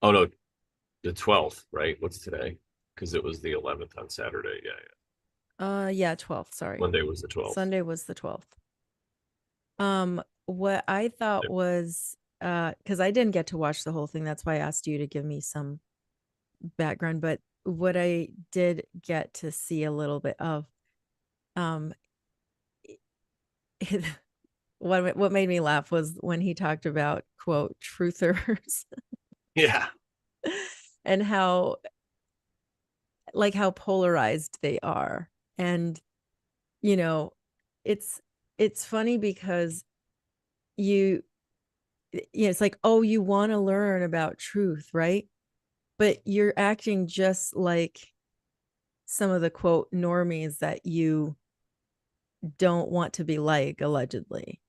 Oh no, the 12th, right? What's today? Because it was the 11th on Saturday. Yeah, yeah. Yeah, 12th, sorry. Monday was the 12th. Sunday was the 12th. What I thought was because I didn't get to watch the whole thing, that's why I asked you to give me some background, but what I did get to see a little bit of, um what made me laugh was when he talked about quote truthers Yeah. and how polarized they are. And you know, it's it's funny because you it's like, oh, you want to learn about truth, right? But you're acting just like some of the quote normies that you don't want to be like, allegedly.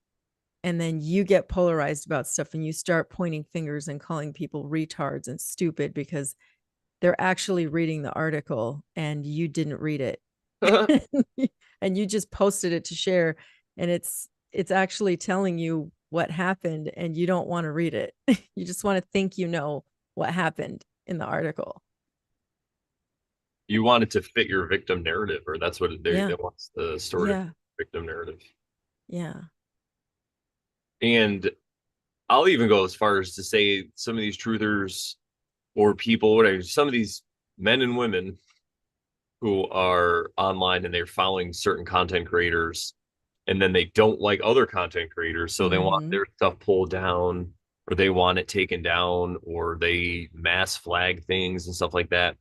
And then you get polarized about stuff and you start pointing fingers and calling people retards and stupid because they're actually reading the article and you didn't read it. And you just posted it to share, and it's actually telling you what happened and you don't want to read it. You just want to think you know what happened in the article. You want it to fit your victim narrative, or that's what they Yeah. want the story to Yeah. victim narrative. Yeah. And I'll even go as far as to say some of these truthers or people, whatever, some of these men and women who are online and they're following certain content creators and then they don't like other content creators. So they want Mm-hmm. their stuff pulled down or they want it taken down or they mass flag things and stuff like that.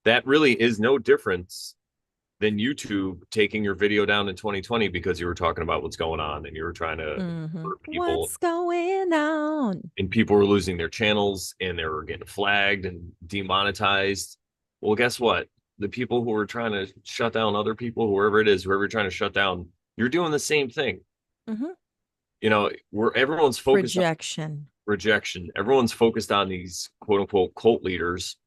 That really is no difference than YouTube taking your video down in 2020 because you were talking about what's going on and you were trying to Mm-hmm. hurt people What's going on? and people were losing their channels and they were getting flagged and demonetized. Well, guess what? The people who are trying to shut down other people, whoever it is, whoever you're trying to shut down, you're doing the same thing. Mm-hmm. You know, where everyone's focused on Rejection. rejection, everyone's focused on these quote unquote cult leaders.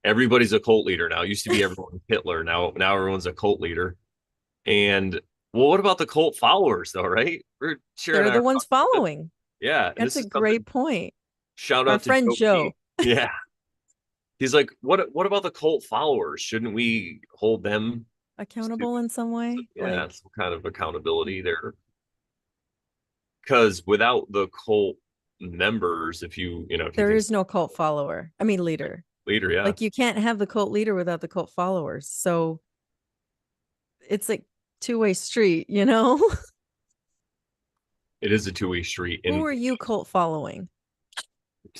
Everybody's a cult leader now. It used to be everyone Hitler. Now everyone's a cult leader. And well, what about the cult followers though, right? We're Sharon They're and I the are ones talking about this. following. Yeah, and That's this a is something. great point. Shout Our out to friend Joe P. Joe. Yeah, he's like, what about the cult followers? Shouldn't we hold them to Accountable in some way. yeah, Like some kind of accountability there? Because without the cult members, if you there think is no cult follower. I mean leader. leader, yeah, Like you can't have the cult leader without the cult followers. So it's like two-way street, you know? it is a two-way street. Who And are you cult following?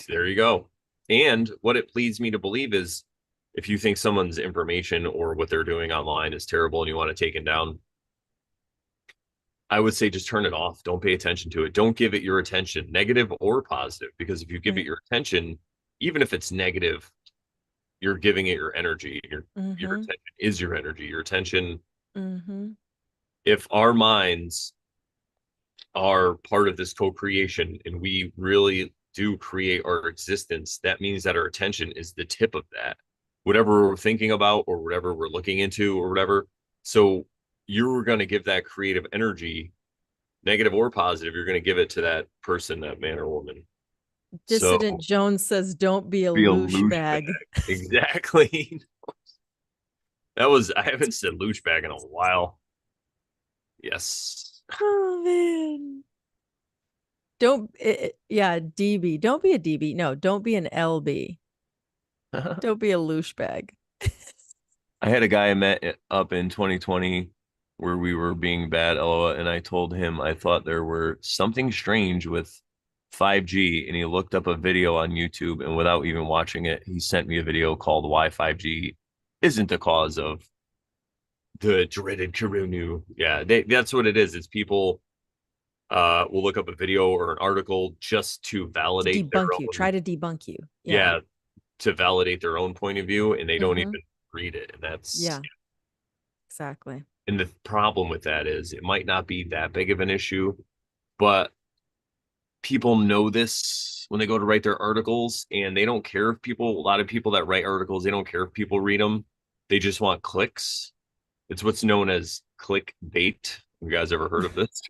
there you go. And what it leads me to believe is if you think someone's information or what they're doing online is terrible and you want to take it down, I would say just turn it off. Don't pay attention to it. Don't give it your attention, negative or positive, because if you give it Right. your attention, even if it's negative, you're giving it your energy. Your Mm-hmm. attention is your energy. Your attention, Mm-hmm. if our minds are part of this co-creation and we really do create our existence, that means that our attention is the tip of that. Whatever we're thinking about or whatever we're looking into or whatever. So you're going to give that creative energy, negative or positive, you're going to give it to that person, that man or woman. So Dissident Jones says, don't be a be a loosh loosh bag. bag. Exactly. I haven't said loosh bag in a while. Yes. Oh man. Don't yeah, DB. Don't be a DB. No, don't be an LB. I Don't be a loosh bag. had a guy I met up in 2020. where we were being bad, LOL, and I told him I thought there were something strange with 5G, and he looked up a video on YouTube, and without even watching it, he sent me a video called "Why 5G Isn't the Cause of the Dreaded Corona." Yeah, that's what it is. It's people will look up a video or an article just to To validate their debunk you, own, try to debunk you. Yeah. yeah, to validate their own point of view, and they don't Mm-hmm. even read it. And that's Yeah, exactly. and the problem with that is it might not be that big of an issue, but people know this when they go to write their articles, and they don't care if people, a lot of people that write articles, they don't care if people read them. They just want clicks. It's what's known as clickbait. You guys ever heard of this?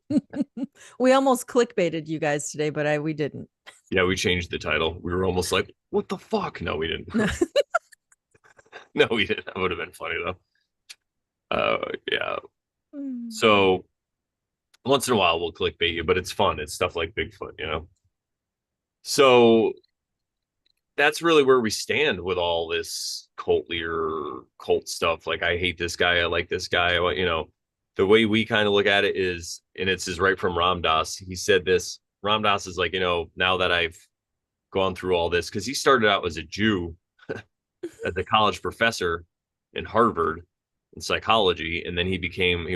We almost clickbaited you guys today, but we didn't. Yeah, we changed the title. We were almost like, what the fuck? No, we didn't. No. No, we didn't. That would have been funny though. Yeah. So once in a while we'll clickbait you, but it's fun. It's stuff like Bigfoot. So that's really where we stand with all this cult leader cult stuff. Like, I hate this guy, I like this guy. The way we kind of look at it is, and it's is right from Ram Dass. He said this. Ram Dass is like, now that I've gone through all this, because he started out as a Jew, as a college professor in Harvard in psychology, and then he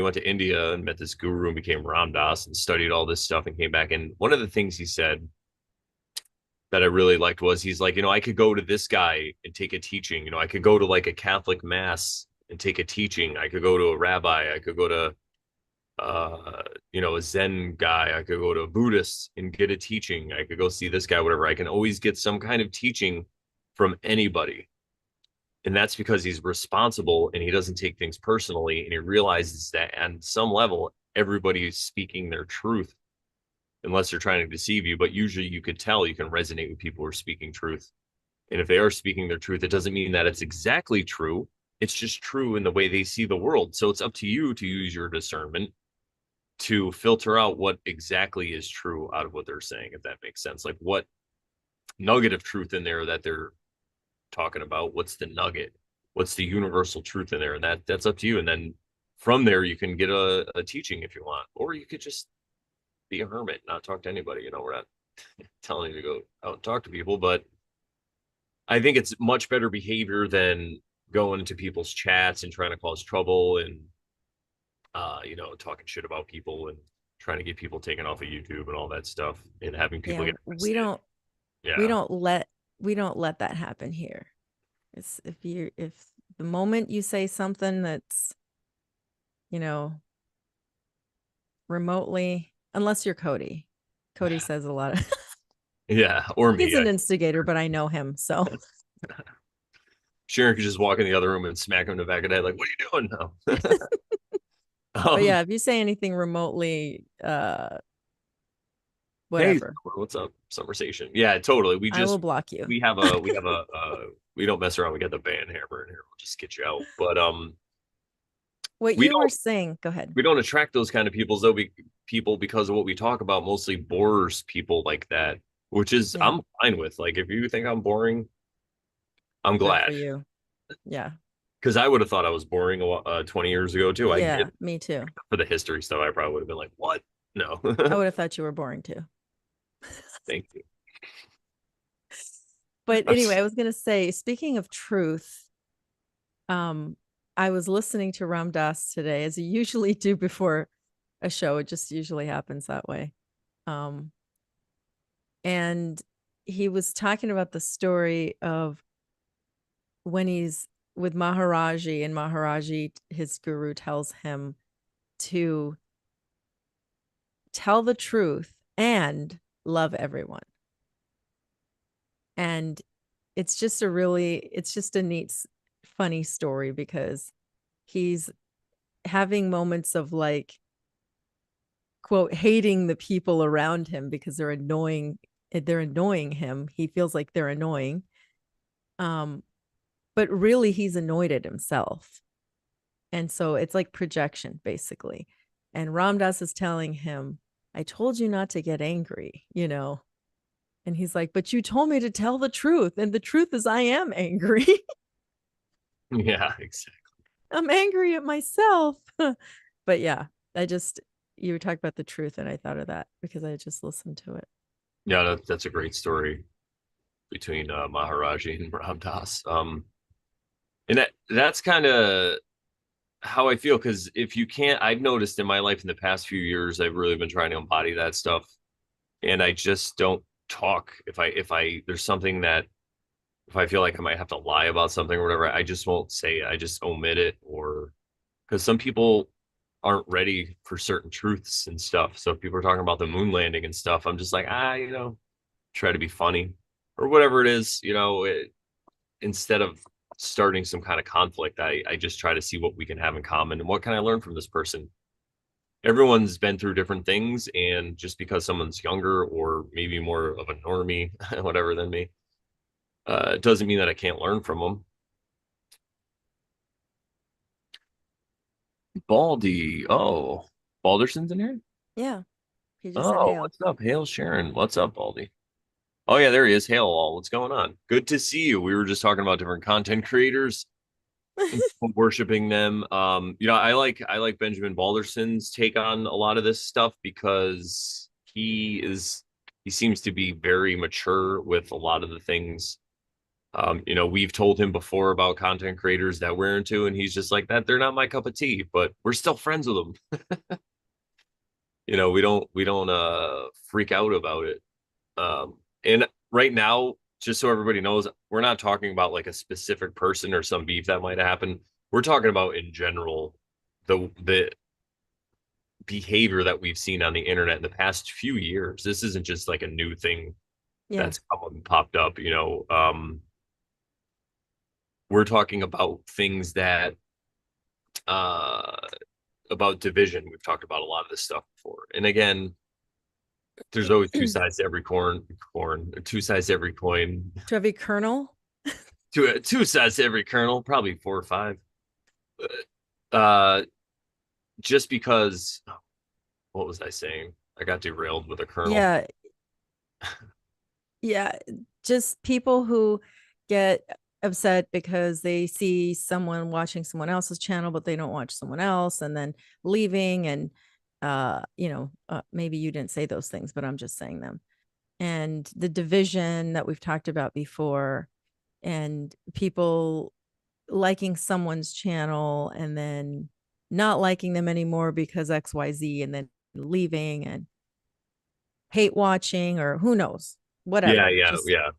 went to India and met this guru and became Ram Dass and studied all this stuff and came back. And one of the things he said that I really liked was, he's like, I could go to this guy and take a teaching. I could go to like a Catholic mass and take a teaching. I could go to a rabbi. I could go to a Zen guy. I could go to a Buddhist and get a teaching. I could go see this guy, whatever. I can always get some kind of teaching from anybody. And that's because he's responsible and he doesn't take things personally. And he realizes that on some level, everybody is speaking their truth, unless they're trying to deceive you. But usually you could tell, you can resonate with people who are speaking truth. And if they are speaking their truth, it doesn't mean that it's exactly true. It's just true in the way they see the world. So it's up to you to use your discernment to filter out what exactly is true out of what they're saying, if that makes sense. Like, what nugget of truth in there that they're talking about? What's the nugget? What's the universal truth in there? And that's up to you. And then from there, you can get a teaching if you want, or you could just be a hermit, not talk to anybody. We're not telling you to go out and talk to people, but I think it's much better behavior than going into people's chats and trying to cause trouble and talking shit about people and trying to get people taken off of YouTube and all that stuff and having people Yeah, get we arrested. don't we Yeah. don't let we don't let that happen here. It's if the moment you say something that's, you know, remotely, unless you're Cody. Cody says a lot of Yeah. Or he's me. an instigator, but I know him. So Sharon could just walk in the other room and smack him in the back of the head, like, what are you doing now? but um, yeah, if you say anything remotely hey, whatever, what's up? Summersation. Yeah, totally. We I will just block you. we don't mess around. We got the band hammer in here. We'll just get you out. But What we you were don't saying, go ahead. we don't attract those kind of people because of what we talk about mostly bores people like that, which is Yeah, I'm fine with. Like, if you think I'm boring, I'm good glad, for you. Yeah. because I would have thought I was boring 20 years ago too. I get Yeah, me too. for the history stuff. I probably would have been like, what? No. I would have thought you were boring too. Thank you. But anyway, I was gonna say, speaking of truth, um, I was listening to Ram Dass today, as you usually do before a show. It just usually happens that way. Um, and he was talking about the story of when he's with Maharaji, and Maharaji, his guru, tells him to tell the truth and love everyone. And it's just a neat, funny story, because he's having moments of like, quote, hating the people around him because they're annoying him. He feels like they're annoying. Um, but really he's annoyed at himself. And so it's like projection, basically. And Ram Dass is telling him, I told you not to get angry, And he's like, but you told me to tell the truth. And the truth is, I am angry. Yeah, exactly. I'm angry at myself. But yeah, I just you were talking about the truth, and I thought of that because I just listened to it. Yeah, that's a great story between Maharaji and Ram Dass. And that's kind of how I feel because if you can't, I've noticed in my life in the past few years, I've really been trying to embody that stuff, and I just don't talk. If I there's something that if I feel like I might have to lie about something or whatever, I just won't say it. I just omit it, or because some people aren't ready for certain truths and stuff. So if people are talking about the moon landing and stuff, I'm just like, try to be funny or whatever it is, instead of starting some kind of conflict, I just try to see what we can have in common and what can I learn from this person. Everyone's been through different things, and just because someone's younger or maybe more of a normie, whatever than me, it doesn't mean that I can't learn from them. Baldy, oh, Balderson's in here. Yeah, he just said Oh, hail. what's up? Hail Sharon. What's up, Baldy? Oh yeah, there he is. Hail all. What's going on? Good to see you. We were just talking about different content creators and worshiping them. I like Benjamin Balderson's take on a lot of this stuff because he seems to be very mature with a lot of the things. We've told him before about content creators that we're into, and he's just like that. They're not my cup of tea, but we're still friends with them. We don't freak out about it. And right now, just so everybody knows, we're not talking about like a specific person or some beef that might happen. We're talking about in general the behavior that we've seen on the internet in the past few years. This isn't just like a new thing Yeah, that's come and popped up. We're talking about things that uh about division. We've talked about a lot of this stuff before. And again, there's always two sides to every two sides to every coin. Trevi Colonel. Two sides to every kernel, probably four or five. Uh, just because, what was I saying? I got derailed with a kernel. Yeah, yeah, just people who get upset because they see someone watching someone else's channel, but they don't watch someone else, and then leaving. And maybe you didn't say those things, but I'm just saying them. And the division that we've talked about before, and people liking someone's channel and then not liking them anymore because XYZ, and then leaving and hate watching, or who knows, Yeah, whatever. yeah, Just yeah.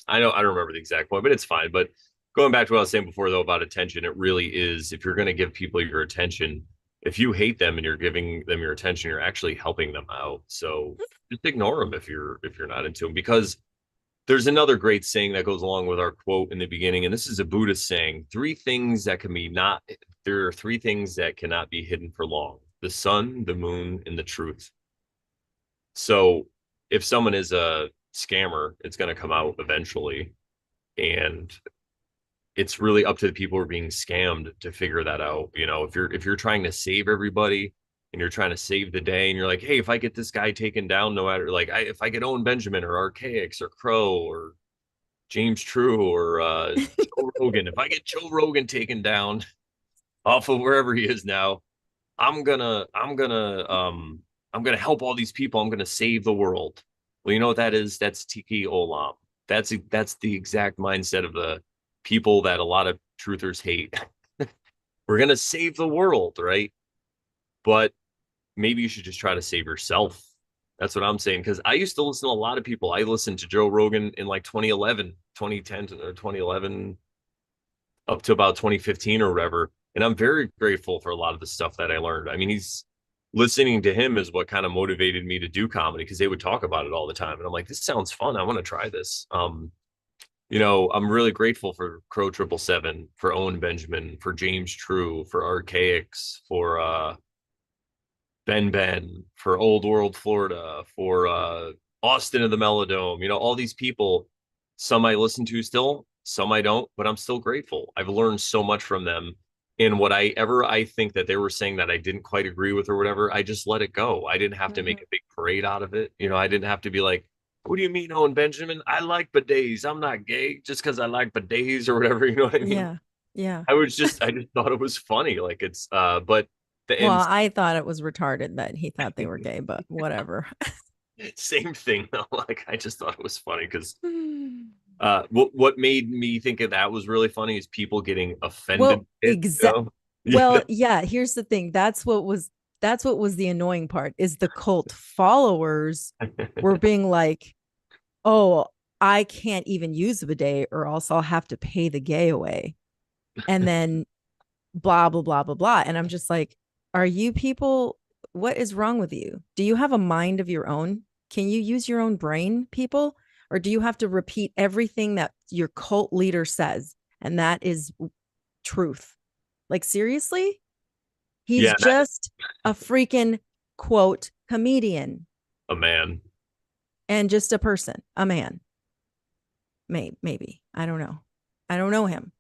I don't remember the exact point, but it's fine. But going back to what I was saying before, though, about attention, it really is if you're going to give people your attention, if you hate them and you're giving them your attention, you're actually helping them out. So just ignore them if you're not into them, because there's another great saying that goes along with our quote in the beginning, and this is a Buddhist saying: three things that can be not there are three things that cannot be hidden for long: the sun, the moon, and the truth. So if someone is a scammer, it's going to come out eventually, and it's really up to the people who are being scammed to figure that out. If you're trying to save everybody and you're trying to save the day, and you're like, hey, if I get this guy taken down, no matter like if I get Owen Benjamin or Archaics or Crow or James True or Joe Rogan, if I get Joe Rogan taken down off of wherever he is now, I'm gonna help all these people. I'm gonna save the world. Well, you know what that is? That's Tiki Olam. That's the exact mindset of the people that a lot of truthers hate. We're gonna save the world, right? But maybe you should just try to save yourself. That's what I'm saying. Because I used to listen to a lot of people. I listened to Joe Rogan in like 2011, 2010 or 2011 up to about 2015 or whatever. And I'm very grateful for a lot of the stuff that I learned. I mean, he's listening to him is what kind of motivated me to do comedy because they would talk about it all the time. And I'm like, this sounds fun. I want to try this. I'm really grateful for Crow 777, for Owen Benjamin, for James True, for Archaics, for Ben, for Old World Florida, for Austin of the Melodome. All these people, some I listen to still, some I don't, but I'm still grateful. I've learned so much from them. And I think that they were saying that I didn't quite agree with or whatever, I just let it go. I didn't have to make Mhm. a big parade out of it. I didn't have to be like, what do you mean, Owen Benjamin? I like bidets. I'm not gay just because I like bidets or whatever. You know what I mean? Yeah, yeah, I just thought it was funny. Like but Well, And I thought it was retarded that he thought they were gay, but whatever. same thing though. Like I just thought it was funny because what made me think of that was really funny is people getting offended. Well, It, you know? Yeah, well, yeah, here's the thing. That's what was the annoying part is the cult followers were being like, "Oh, I can't even use a bidet or else I'll have to pay the gay away." And then blah blah blah blah blah. And I'm just like, "Are you people what is wrong with you? Do you have a mind of your own? Can you use your own brain, people? Or do you have to repeat everything that your cult leader says? And that is truth. Like, seriously? He's yeah, just a freaking quote comedian a man. and just a person, a man. Maybe. I don't know. I don't know him.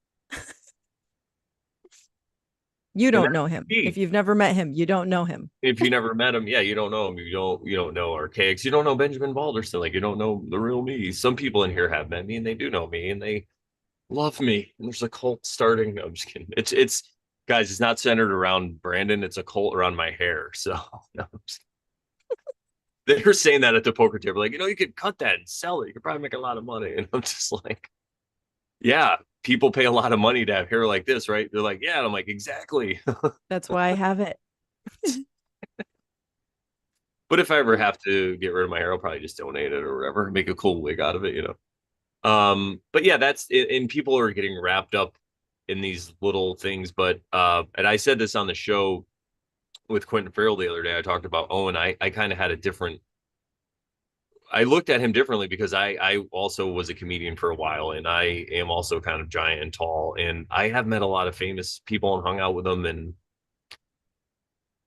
You And don't that's know him. If me. you've never met him, you don't know him. If you never met him, yeah, you don't know him. You don't know Archaics. You don't know Benjamin Balderson. Like you don't know the real me. Some people in here have met me and they do know me and they love me. And there's a cult starting. No, I'm just kidding. It's guys, it's not centered around Brandon. It's a cult around my hair. So no, they were saying that at the poker table, like, you could cut that and sell it. You could probably make a lot of money. And I'm just like, yeah, people pay a lot of money to have hair like this, right? They're like, yeah. And I'm like, exactly. That's why I have it. But if I ever have to get rid of my hair, I'll probably just donate it or whatever, make a cool wig out of it. But yeah, that's it. And people are getting wrapped up in these little things. But and I said this on the show with Quentin Farrell the other day. I talked about Owen. I kind of had a different. I looked at him differently because I also was a comedian for a while, and I am also kind of giant and tall, and I have met a lot of famous people and hung out with them, and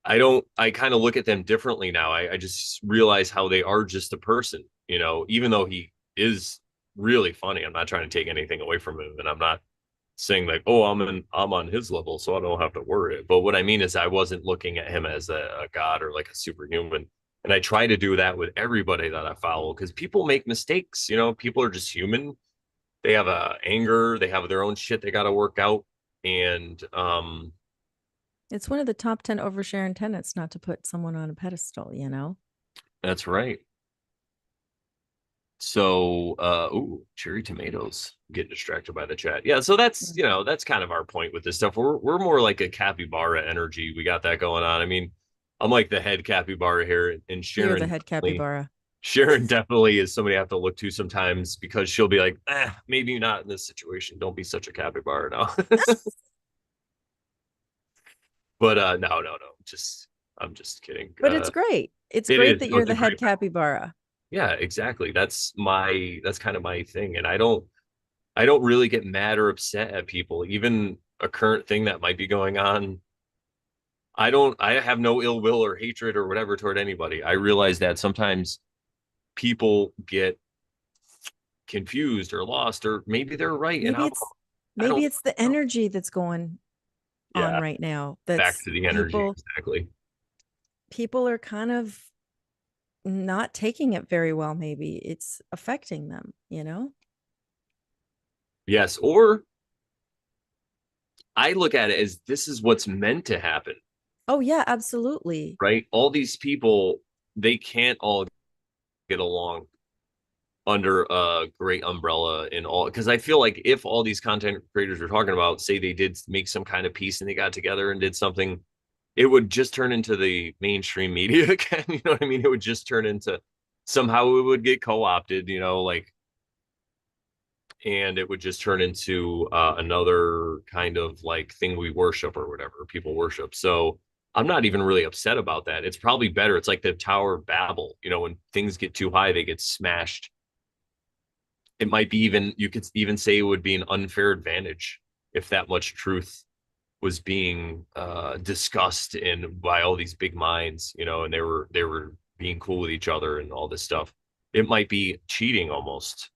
I kind of look at them differently now. I just realize how they are just a person, even though he is really funny. I'm not trying to take anything away from him. And I'm not saying like, oh, I'm on his level, so I don't have to worry. But what I mean is I wasn't looking at him as a god or like a superhuman. And I try to do that with everybody that I follow because people make mistakes. People are just human. They have anger, they have their own shit they gotta work out. And It's one of the top 10 oversharing tenets not to put someone on a pedestal, you know? that's right. So, cherry tomatoes. Get distracted by the chat. Yeah, so that's kind of our point with this stuff. We're more like a capybara energy. We got that going on. I mean, I'm like the head capybara here, and You're the Sharon head definitely, capybara. Sharon definitely is somebody I have to look to sometimes because she'll be like, maybe not in this situation. Don't be such a capybara now. But no. I'm just kidding. But it's great. It's It great is. that No, you're it's a the head great. capybara. Yeah, exactly. That's kind of my thing. And I don't really get mad or upset at people, even a current thing that might be going on. I have no ill will or hatred or whatever toward anybody. I realize that sometimes people get confused or lost, or maybe they're right. And Maybe I don't, it's I maybe don't it's the know. energy that's going on Yeah, right now. back That's to the energy. Exactly. people are kind of not taking it very well. Maybe it's affecting them, you know? Yes. Or I look at it as this is what's meant to happen, Oh yeah, absolutely. right? All these people, they can't all get along under a great umbrella and all because I feel like if all these content creators we're talking about say they did make some kind of piece and they got together and did something, it would just turn into the mainstream media again. You know what I mean? It would just turn into somehow it would get co-opted, like, and it would just turn into another kind of like thing we worship or whatever people worship. So I'm not even really upset about that. It's probably better. It's like the Tower of Babel. When things get too high, they get smashed. It might be even you could even say it would be an unfair advantage if that much truth was being discussed in by all these big minds, and they were being cool with each other and all this stuff. It might be cheating almost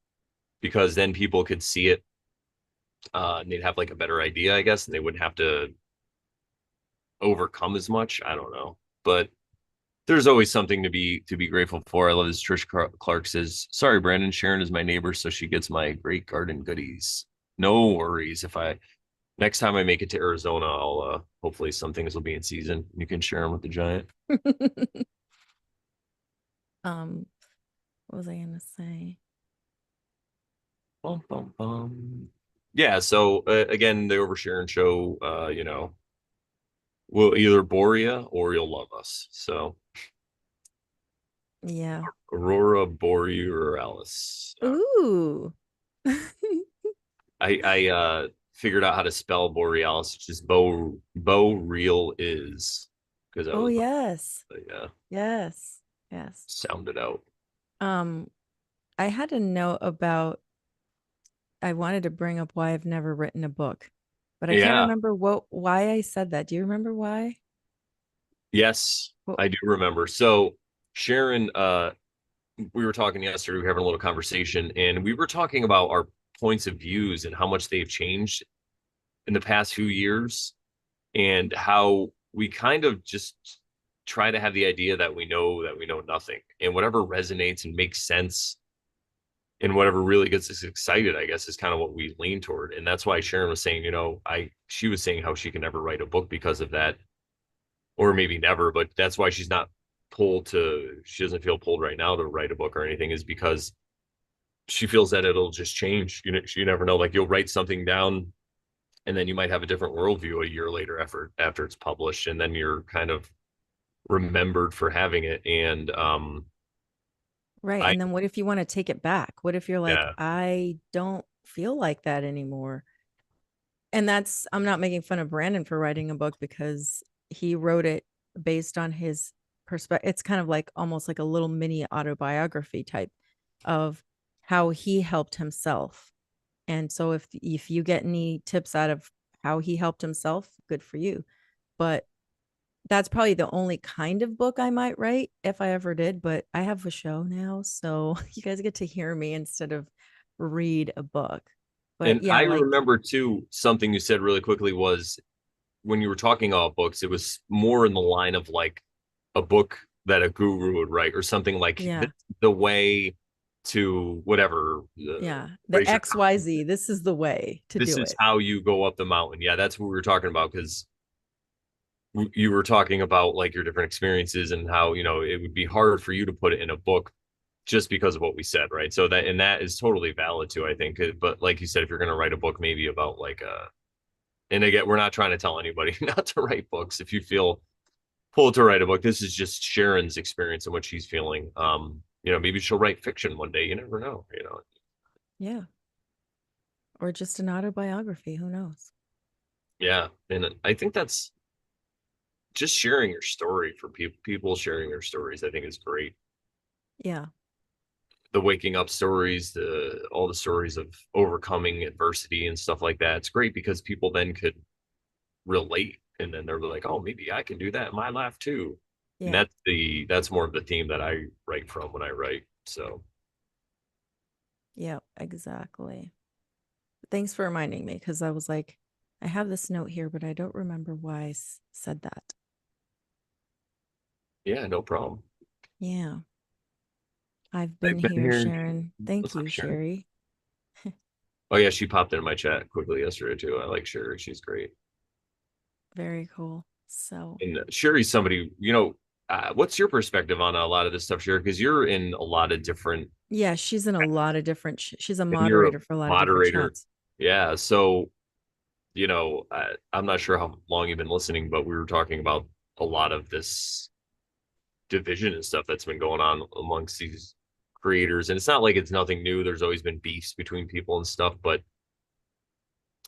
because then people could see it and they'd have like a better idea, I guess, and they wouldn't have to overcome as much. I don't know, but there's always something to be grateful for. I love this. Trish Clark says, "Sorry, Brandon. Sharon is my neighbor, so she gets my great garden goodies. No worries if I." Next time I make it to Arizona, I'll hopefully some things will be in season. You can share them with the giant. um, what was I gonna say? Bum, bum, bum. Yeah, so again, the Oversharing show, we'll either bore you or you'll love us. So Yeah. Aurora Borealis. Ooh. I figured out how to spell Borealis, which is Bo real is because I Oh was yes. yeah, Yes. Yes. sounded out. Um, I had a note about I wanted to bring up why I've never written a book, but I can't Yeah. remember why I said that. Do you remember why? Yes, Well, I do remember. So Sharon, we were talking yesterday, we were having a little conversation, and we were talking about our points of views and how much they've changed in the past few years, and how we kind of just try to have the idea that we know nothing, and whatever resonates and makes sense and whatever really gets us excited, I guess, is kind of what we lean toward. And that's why Sharon was saying, she was saying how she can never write a book because of that, or maybe never, but that's why she doesn't feel pulled right now to write a book or anything, is because she feels that it'll just change. You never know. Like you'll write something down and then you might have a different worldview a year later after it's published, and then you're kind of remembered for having it. And right. I And then what if you want to take it back? What if you're like, yeah, I don't feel like that anymore? And that's, I'm not making fun of Brandon for writing a book because he wrote it based on his perspective. It's kind of like almost like a little mini autobiography type of how he helped himself. And so if you get any tips out of how he helped himself, good for you. But that's probably the only kind of book I might write if I ever did. But I have a show now, so you guys get to hear me instead of read a book. But and yeah, I like remember too something you said really quickly was when you were talking about books, it was more in the line of like a book that a guru would write or something like yeah, the way to whatever yeah, the raise your XYZ. This is the way to this do is it. how you go up the mountain. Yeah, that's what we were talking about because you were talking about like your different experiences and how it would be hard for you to put it in a book just because of what we said, right? So that is totally valid too, I think. But like you said, if you're going to write a book maybe about like and again, we're not trying to tell anybody not to write books. If you feel pulled to write a book, this is just Sharon's experience and what she's feeling. Maybe she'll write fiction one day. You never know. Yeah, or just an autobiography. Who knows? Yeah. And I think that's just sharing your story for people sharing their stories, I think is great. Yeah, The waking up stories, all the stories of overcoming adversity and stuff like that. It's great because people then could relate, and then they're like, oh, maybe I can do that in my life too. And yeah, that's more of the theme that I write from when I write. So yeah, exactly. Thanks for reminding me because I was like, I have this note here, but I don't remember why said that. yeah, no problem. Yeah, I've been I've been here, here. Sharon. Thank What's up, you, Sharon? Sherry. Oh yeah, she popped into my chat quickly yesterday too. I like Sherry. She's great. Very cool. So, And Sherry's somebody, what's your perspective on a lot of this stuff, Sherry? Because you're in a lot of different, yeah, she's in a lot of different, she's a and you're a moderator for a lot of different moderator. chats. Yeah. So, I'm not sure how long you've been listening, but we were talking about a lot of this division and stuff that's been going on amongst these creators. And it's not like it's nothing new. There's always been beefs between people and stuff, but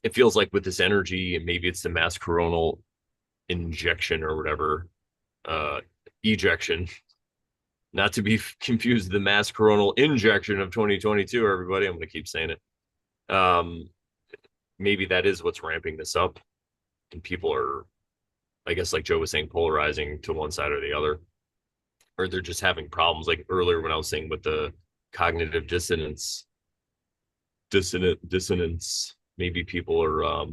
it feels like with this energy, and maybe it's the mass coronal injection or whatever, uh, ejection, not to be confused with the mass coronal injection of 2022, everybody. I'm going to keep saying it. Maybe that is what's ramping this up. And people are, I guess, like Joe was saying, polarizing to one side or the other, or they're just having problems. Like earlier when I was saying with the cognitive dissonance, maybe people are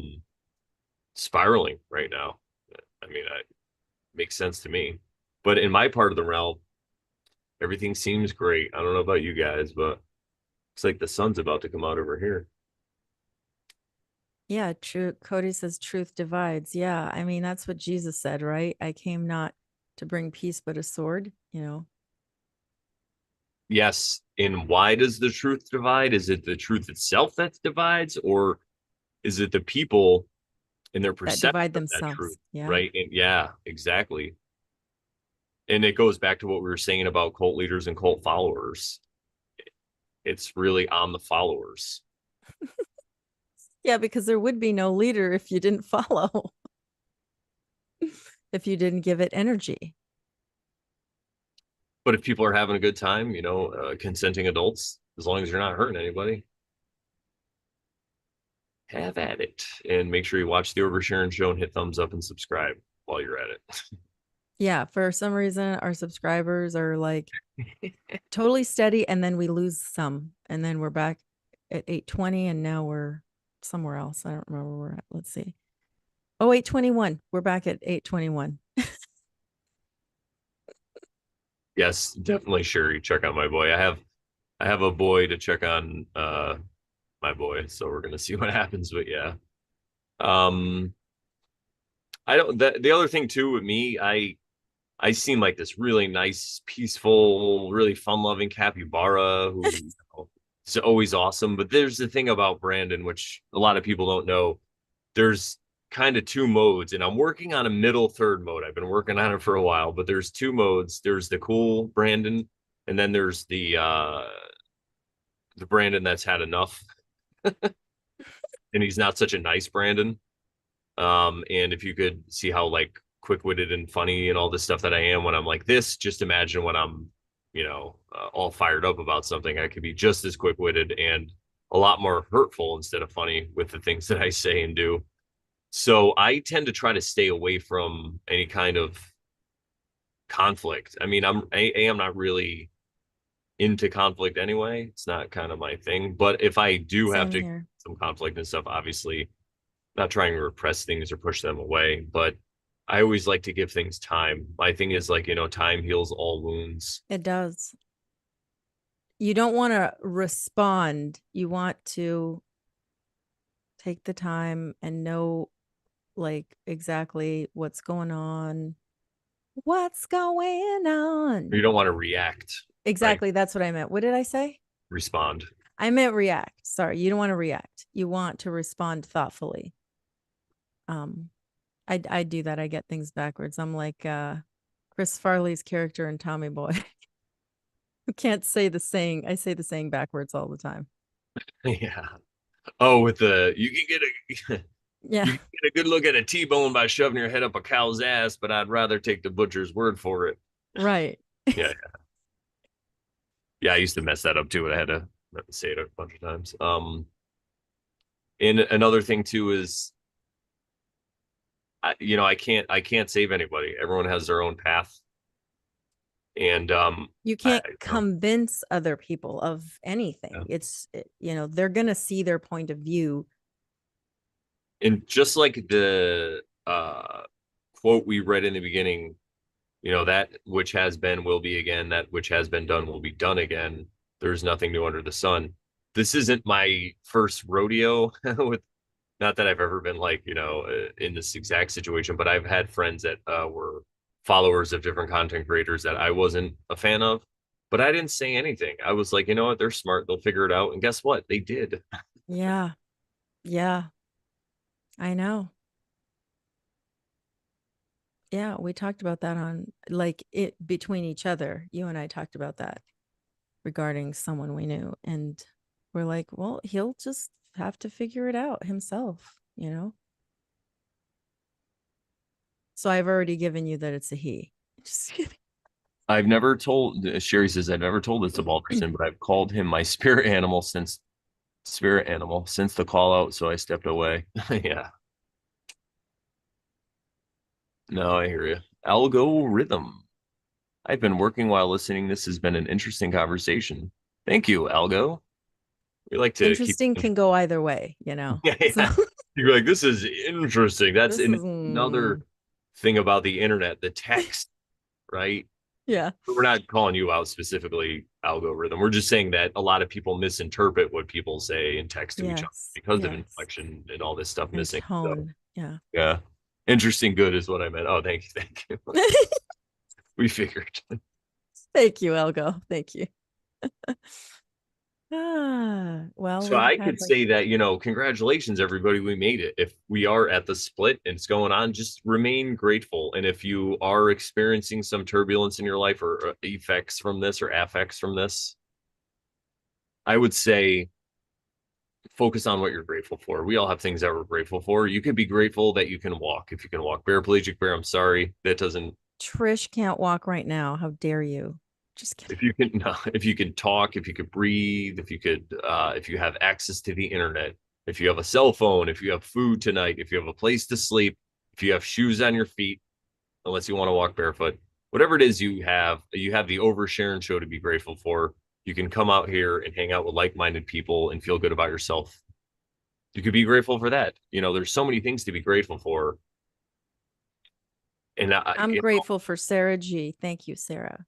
spiraling right now. I mean, it makes sense to me. But in my part of the realm, everything seems great. I don't know about you guys, but it's like the sun's about to come out over here. Yeah, true. Cody says truth divides. Yeah, I mean that's what Jesus said, right? I came not to bring peace but a sword, you know, Yes. And why does the truth divide? Is it the truth itself that divides, or is it the people and their that perception divide of that truth? themselves. Yeah. Right. And yeah, exactly. And it goes back to what we were saying about cult leaders and cult followers. It's really on the followers. Yeah, because there would be no leader if you didn't follow, if you didn't give it energy. But if people are having a good time, consenting adults, as long as you're not hurting anybody, have at it. And make sure you watch the Over Sharon show and hit thumbs up and subscribe while you're at Yeah, for some reason our subscribers are like totally steady and then we lose some and then we're back at 820 and now we're somewhere else. I don't remember where we're at. Let's see. Oh, 821. We're back at 821. Yes, definitely Sherry. Check out my boy. I have a boy to check on my boy, so we're gonna see what happens. But yeah. Um I don't the other thing too with me, I seem like this really nice, peaceful, really fun-loving capybara who is always awesome. But there's the thing about Brandon, which a lot of people don't know. There's kind of two modes, and I'm working on a middle third mode. I've been working on it for a while, but there's two modes. There's the cool Brandon, and then there's the Brandon that's had enough, and he's not such a nice Brandon. And if you could see how like quick-witted and funny and all this stuff that I am when I'm like this, just imagine when I'm, all fired up about something, I could be just as quick-witted and a lot more hurtful instead of funny with the things that I say and do. So I tend to try to stay away from any kind of conflict. I mean, I'm not really into conflict anyway. It's not kind of my thing. But if I do have Same to here. some conflict and stuff, obviously not trying to repress things or push them away, but I always like to give things time. My thing is like, time heals all wounds. It does. You don't want to respond. You want to take the time and know like exactly what's going on. What's going You on? don't want to react, right? Exactly. That's what I meant. What did I say? Respond. I meant react. Sorry. You don't want to react. You want to respond thoughtfully. Um, I do that. I get things backwards. I'm like Chris Farley's character in Tommy Boy. Who can't say the saying. I say the saying backwards all the time. Yeah. Oh, with the you can get a Yeah. you can get a good look at a T-bone by shoving your head up a cow's ass, but I'd rather take the butcher's word for it. Right. Yeah. Yeah, I used to mess that up too, and I had to say it a bunch of times. And another thing too is I can't save anybody. Everyone has their own path. And You I can't convince other people of anything. yeah. They're going to see their point of view. And just like the quote we read in the beginning, that which has been will be again, that which has been done will be done again. There's nothing new under the sun. This isn't my first rodeo with, not that I've ever been like, in this exact situation, but I've had friends that were followers of different content creators that I wasn't a fan of, but I didn't say anything. I was like, you know what? They're smart. They'll figure it out. And guess what? They did. Yeah. Yeah. I know. Yeah, we talked about that on like it between each other. You and I talked about that regarding someone we knew. And we're like, well, he'll just have to figure it out himself. So I've already given you that it's a he. Just kidding. I've never told, Sherry says, I've never told this to Balderson, but I've called him my spirit animal since the call out. So I stepped away. Yeah. No, I hear you. Algorithm. I've been working while listening. This has been an interesting conversation. Thank you, Algo. We like to keep. Interesting can go either way. Yeah, So yeah. You're like, this is interesting. That's this is another thing about the internet, the text, right? Yeah. We're not calling you out specifically, algorithm. We're just saying that a lot of people misinterpret what people say and text to each other Yes. because of Yes. inflection and all this stuff And missing. So tone. Yeah. yeah, interesting. Good is what I meant. Oh, thank you, thank you. We figured. Thank you, Elgo. Thank you. Well, So we've I had could like say that, congratulations, everybody. We made it. If we are at the split and it's going on, just remain grateful. And if you are experiencing some turbulence in your life or effects from this or affects from this, I would say focus on what you're grateful for. We all have things that we're grateful for. You could be grateful that you can walk. If you can walk, paraplegic bear, I'm sorry. That doesn't, Trish can't walk right now. How dare you? Just kidding. if you can, no, if you can talk, if you could breathe, if you have access to the internet, if you have a cell phone, if you have food tonight, if you have a place to sleep, if you have shoes on your feet, unless you want to walk barefoot, whatever it is you have the Over Sharon show to be grateful for. You can come out here and hang out with like-minded people and feel good about yourself. You could be grateful for that. There's so many things to be grateful for. And I'm grateful for Sarah G. Thank you, Sarah.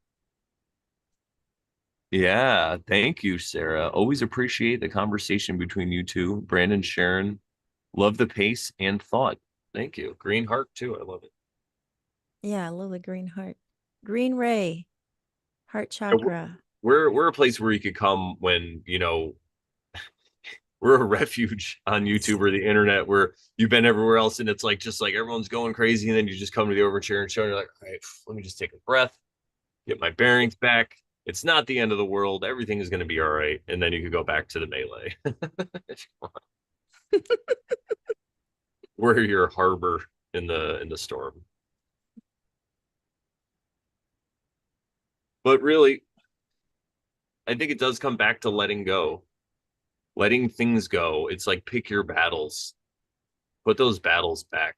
yeah, thank you, Sarah. Always appreciate the conversation between you two, Brandon, Sharon. Love the pace and thought. Thank you. Green heart too. I love it. Yeah, I love the green heart. Green ray, heart And chakra. we're a place where you could come when we're a refuge on YouTube or the internet where you've been everywhere else and it's like just like everyone's going crazy and then you just come to the Overshare and show and you're like, all right, let me just take a breath, get my bearings back. It's not the end of the world. Everything is going to be all right, and then you could go back to the melee. We're your harbor in the storm. But really, I think it does come back to letting go, letting things go. It's like pick your battles, put those battles back.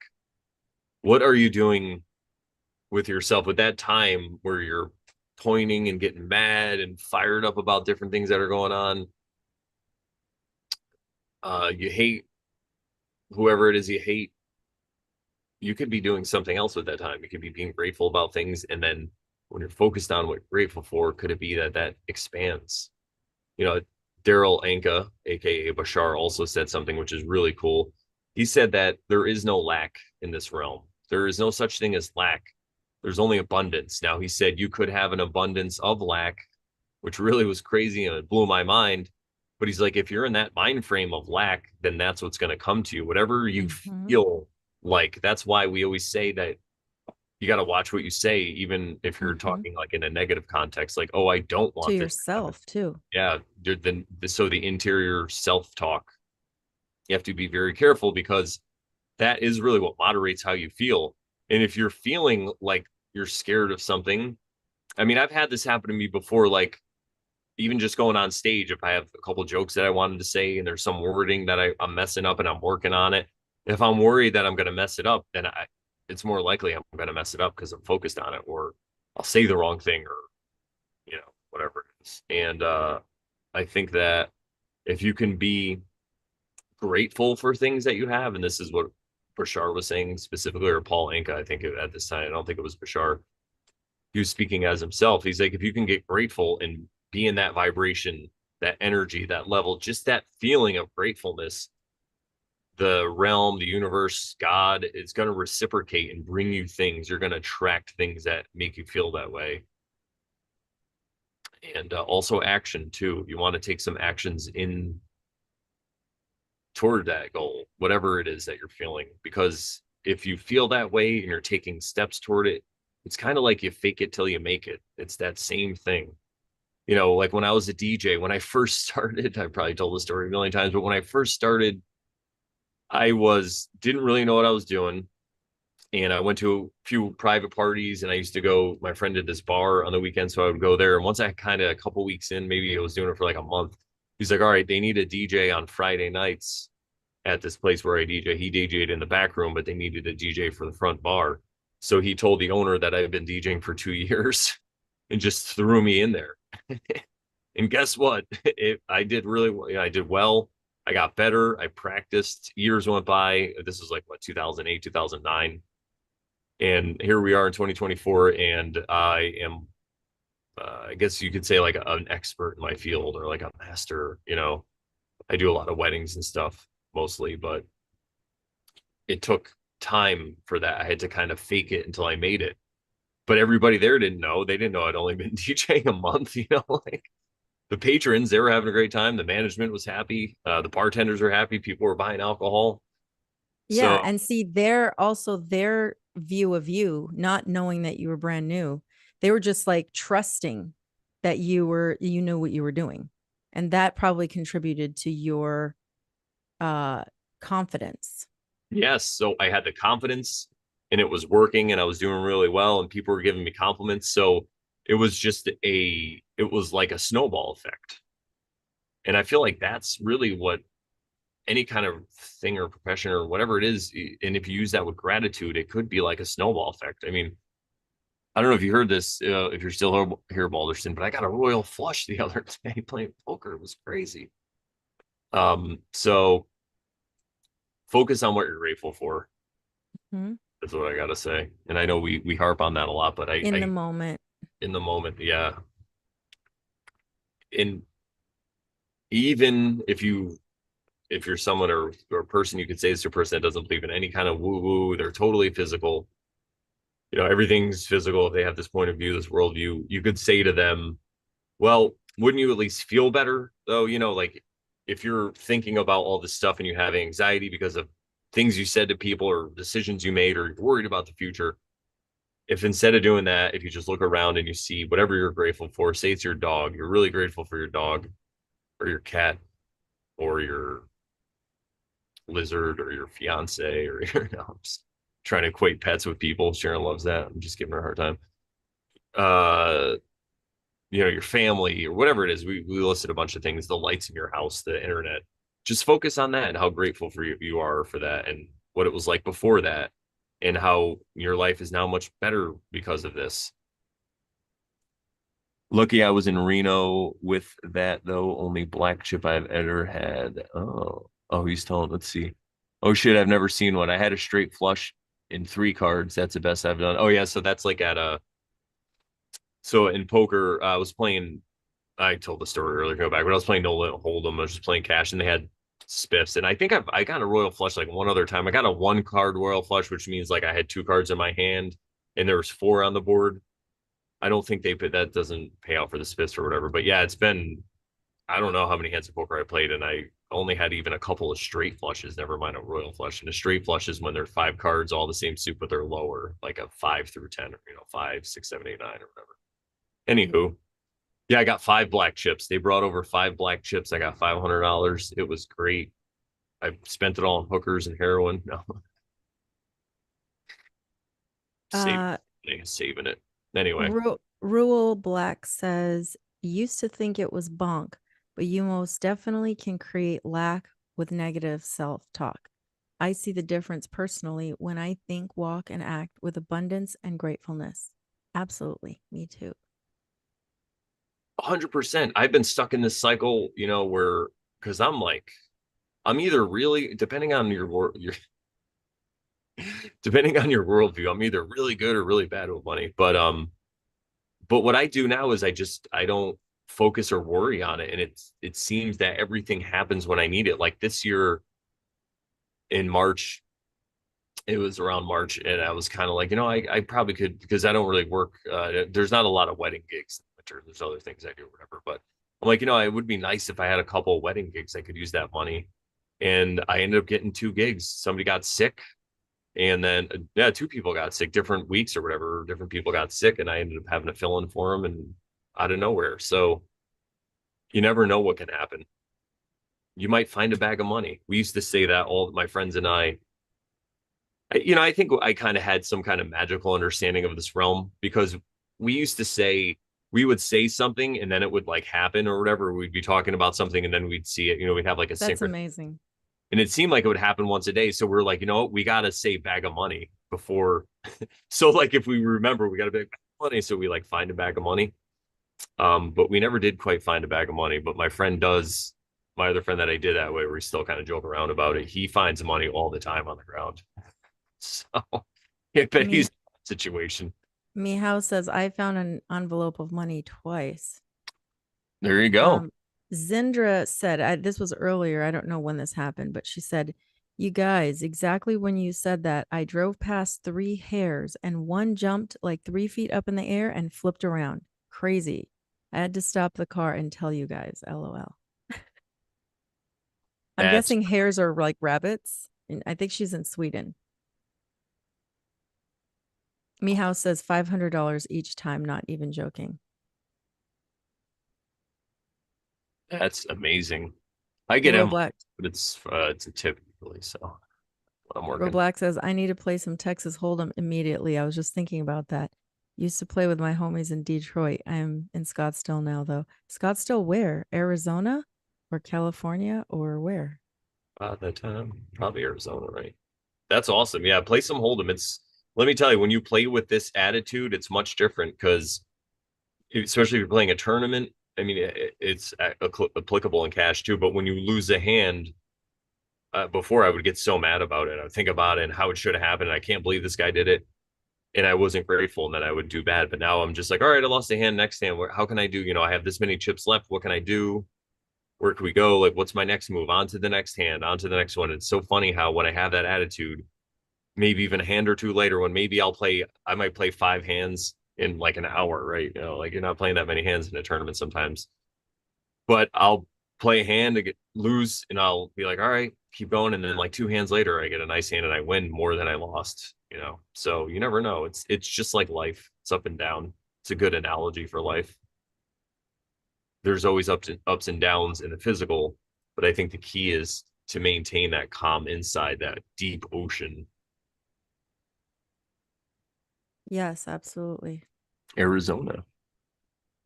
What are you doing with yourself with that time where you're pointing and getting mad and fired up about different things that are going on? You hate whoever it is you hate. You could be doing something else with that time. You could be being grateful about things, and then when you're focused on what you're grateful for, could it be that that expands? you know, Daryl Anka, aka Bashar, also said something which is really cool. He said that there is no lack in this realm. There is no such thing as lack. There's only abundance. Now, he said you could have an abundance of lack, which really was crazy and it blew my mind. But he's like, if you're in that mind frame of lack, then that's what's going to come to you. Whatever you Mm-hmm. feel like, that's why we always say that you got to watch what you say, even if you're Mm-hmm. talking like in a negative context, like, oh, I don't To want this to happen. yourself too. Yeah, so the interior self-talk, you have to be very careful because that is really what moderates how you feel. And if you're feeling like you're scared of something, I mean, I've had this happen to me before, like even just going on stage, if I have a couple jokes that I wanted to say and there's some wording that I'm messing up and I'm working on it, if I'm worried that I'm going to mess it up, then it's more likely I'm going to mess it up because I'm focused on it, or I'll say the wrong thing, or whatever it is. And I think that if you can be grateful for things that you have, and this is what Bashar was saying specifically, or Paul Anka, I think at this time, I don't think it was Bashar. He was speaking as himself. He's like, if you can get grateful and be in that vibration, that energy, that level, just that feeling of gratefulness, the realm, the universe, God is going to reciprocate and bring you things. You're going to attract things that make you feel that way. And also action too. You want to take some actions in toward that goal, whatever it is that you're feeling. Because if you feel that way and you're taking steps toward it, it's kind of like you fake it till you make it. It's that same thing. Like when I was a DJ, when I first started, I probably told the story a million times, but when I first started, didn't really know what I was doing. And I went to a few private parties and I used to go, my friend did this bar on the weekend. So I would go there. And once I kind of a couple weeks in, maybe I was doing it for like a month. He's like, all right, they need a DJ on Friday nights at this place where I DJ. He DJ'd in the back room, but they needed a DJ for the front bar. So he told the owner that I've been DJing for 2 years and just threw me in there. And guess what? I did really well. I did well. I got better. I practiced. Years went by. This is like what, 2008, 2009. And here we are in 2024, and I am I guess you could say like an expert in my field or like a master. I do a lot of weddings and stuff mostly, but it took time for that. I had to kind of fake it until I made it. But everybody there didn't know. They didn't know I'd only been DJing a month, like the patrons, they were having a great time. The management was happy. The bartenders were happy. People were buying alcohol. Yeah, So and see, they're also their view of you, not knowing that you were brand new. They were just like trusting that you knew what you were doing. And that probably contributed to your uh confidence. yes, so I had the confidence and it was working and I was doing really well and people were giving me compliments. So it was like a snowball effect. And I feel like that's really what any kind of thing or profession or whatever it is. And if you use that with gratitude, it could be like a snowball effect. I mean, I don't know if you heard this, if you're still here, Balderston, but I got a royal flush the other day playing poker. It was crazy. So focus on what you're grateful for. Mhm. That's what I gotta say. And I know we harp on that a lot, but In the I moment. in the moment, yeah. And even if you're someone or a person, you could say this to a person that doesn't believe in any kind of woo woo, they're totally physical. Everything's physical. If they have this point of view, this worldview, you could say to them, well, wouldn't you at least feel better though? Like if you're thinking about all this stuff and you have anxiety because of things you said to people or decisions you made or you're worried about the future, if instead of doing that, if you just look around and you see whatever you're grateful for, say it's your dog, you're really grateful for your dog or your cat or your lizard or your fiance or I'm just trying to equate pets with people. Sharon loves that. I'm just giving her a hard time. Uh, your family or whatever it is. We listed a bunch of things, the lights in your house, the internet. Just focus on that and how grateful for you are for that and what it was like before that and how your life is now much better because of this. Lucky I was in Reno with that though. Only black chip I've ever had. Oh, he's telling. Let's see. Oh shit, I've never seen one. I had a straight flush in 3 cards. That's the best I've done. Oh yeah, so that's like at a. So in poker, I was playing. I told the story earlier. Go back, but I was playing no limit hold'em. I was just playing cash, and they had spiffs. And I think I got a royal flush like one other time. I got a 1 card royal flush, which means like I had 2 cards in my hand, and there was 4 on the board. I don't think they put that doesn't pay out for the spiffs or whatever. But yeah, it's been I don't know how many hands of poker I played, and I only had even a couple of straight flushes, never mind a royal flush. And a straight flush is when they're 5 cards, all the same suit, but they're lower, like a 5 through 10, or 5, 6, 7, 8, 9, or whatever. Anywho, yeah, I got 5 black chips. They brought over 5 black chips. I got $500. It was great. I spent it all on hookers and heroin. No, saving, Uh saving it. Anyway, Rural Black says, used to think it was bonk, but you most definitely can create lack with negative self-talk. I see the difference personally when I think, walk, and act with abundance and gratefulness. Absolutely. Me too. 100%. I've been stuck in this cycle, where because I'm either really depending on your depending on your worldview, I'm either really good or really bad with money. But what I do now is I don't focus or worry on it, and it seems that everything happens when I need it. Like this year in March, it was around March, and I was kind of like, I probably could because I don't really work. There's not a lot of wedding gigs in the winter. There's other things I do, or whatever. But I'm like, it would be nice if I had a couple of wedding gigs. I could use that money, and I ended up getting 2 gigs. Somebody got sick, and then yeah, 2 people got sick, different weeks or whatever. Different people got sick, and I ended up having to fill in for them, and out of nowhere. So you never know what can happen. You might find a bag of money. We used to say that all my friends and I think I kind of had some kind of magical understanding of this realm because we used to say we would say something and then it would like happen or whatever. We'd be talking about something and then we'd see it. We'd have like a That's synchron, amazing. and it seemed like it would happen once a day. So we're like, what? We got to say bag of money before. So like if we remember, we got to bag of money. So we like find a bag of money. But we never did quite find a bag of money. But my friend does. My other friend that I did that way, we still kind of joke around about it. He finds money all the time on the ground. So I I bet he's mean, in that situation. Meow says I found an envelope of money twice. There you go. Um, Zindra said, this was earlier. I don't know when this happened, but she said, "You guys, exactly when you said that, I drove past three hares and one jumped like 3 feet up in the air and flipped around. Crazy. I had to stop the car and tell you guys. LOL." I'm That's guessing hares are like rabbits. And I think she's in Sweden. Meow says $500 each time, not even joking. that's amazing. I get envelopes, Roblox but it's a tip usually, so when I'm working. Roblox says, I need to play some Texas Hold'em immediately. I was just thinking about that. Used to play with my homies in Detroit. I am in Scottsdale now, though. Scottsdale, where? Arizona or California or where? That time, probably Arizona, right? That's awesome. Yeah, play some Hold'em. Let me tell you, when you play with this attitude, it's much different because, especially if you're playing a tournament, I mean, it's applicable in cash too. But when you lose a hand, before I would get so mad about it. I would think about it and how it should have happened. And I can't believe this guy did it. And I wasn't grateful and that I would do bad. But now I'm just like, all right, I lost a hand. Next hand, how can I do? I have this many chips left. What can I do? Where can we go? Like, what's my next move? On to the next hand, on to the next one. It's so funny how when I have that attitude, maybe even a hand or two later, when maybe I might play 5 hands in like an hour, right? Like you're not playing that many hands in a tournament sometimes. But I'll play a hand to lose, and I'll be like, all right, keep going. And then like 2 hands later, I get a nice hand and I win more than I lost. So you never know. It's just like life. It's up and down. It's a good analogy for life. There's always ups and downs in the physical, but I think the key is to maintain that calm inside that deep ocean. Yes, absolutely. Arizona.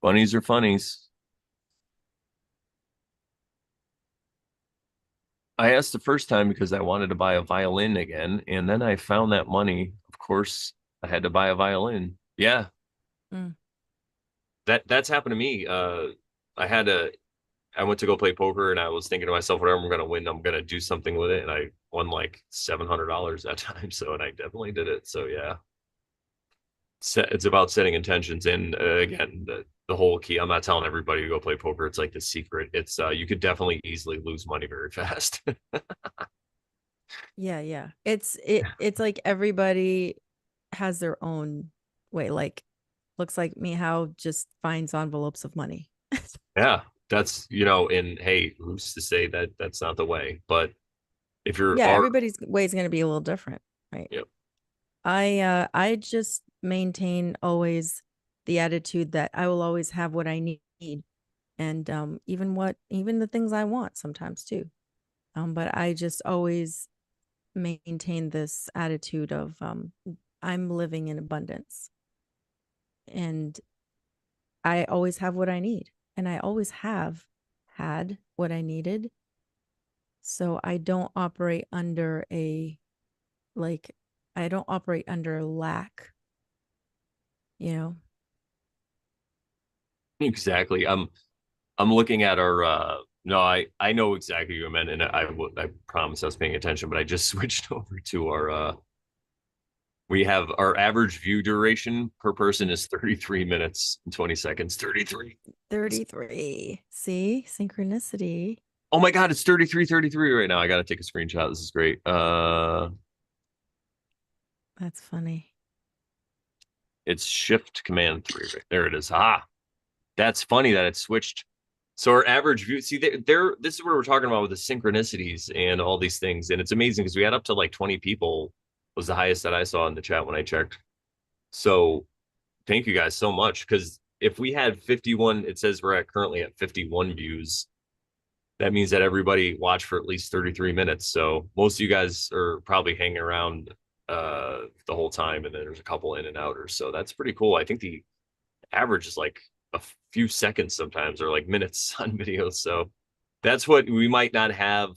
Bunnies are funnies. I asked the first time because I wanted to buy a violin again, and then I found that money. Of course, I had to buy a violin. Yeah, Mm. that's happened to me. I had to. I went to go play poker, and I was thinking to myself, whatever I'm going to win, I'm going to do something with it, and I won like $700 that time. So, and I definitely did it. So, yeah, it's about setting intentions, and again, the whole key. I'm not telling everybody to go play poker. It's like the secret. It's you could definitely easily lose money very fast. Yeah, yeah. It's like everybody has their own way. Like, looks like Meow just finds envelopes of money. Yeah, that's and hey, who's to say that that's not the way? But if you're Yeah, are, everybody's way is going to be a little different, right? yep, I just maintain always the attitude that I will always have what I need, and even the things I want sometimes too. But I just always maintain this attitude of I'm living in abundance, and I always have what I need, and I always have had what I needed. So I don't operate under like I don't operate under lack, you know. exactly. I'm looking at our no, I know exactly what you meant, and I promise I was paying attention, but I just switched over to our we have our average view duration per person is 33 minutes and 20 seconds. 33. 33. See? Synchronicity. Oh my god, it's 33 right now. I gotta take a screenshot. This is great. That's funny. It's shift command 3 right there. It is. That's funny that it switched. So our average view, see, this is what we're talking about with the synchronicities and all these things, and it's amazing because we had up to like 20 people was the highest that I saw in the chat when I checked. So thank you guys so much, because if we had 51, it says we're currently at 51 views. That means that everybody watched for at least 33 minutes. So most of you guys are probably hanging around the whole time, and then there's a couple in and outers. So that's pretty cool. I think the average is like a few seconds sometimes, or like minutes on videos. So that's what we might not have.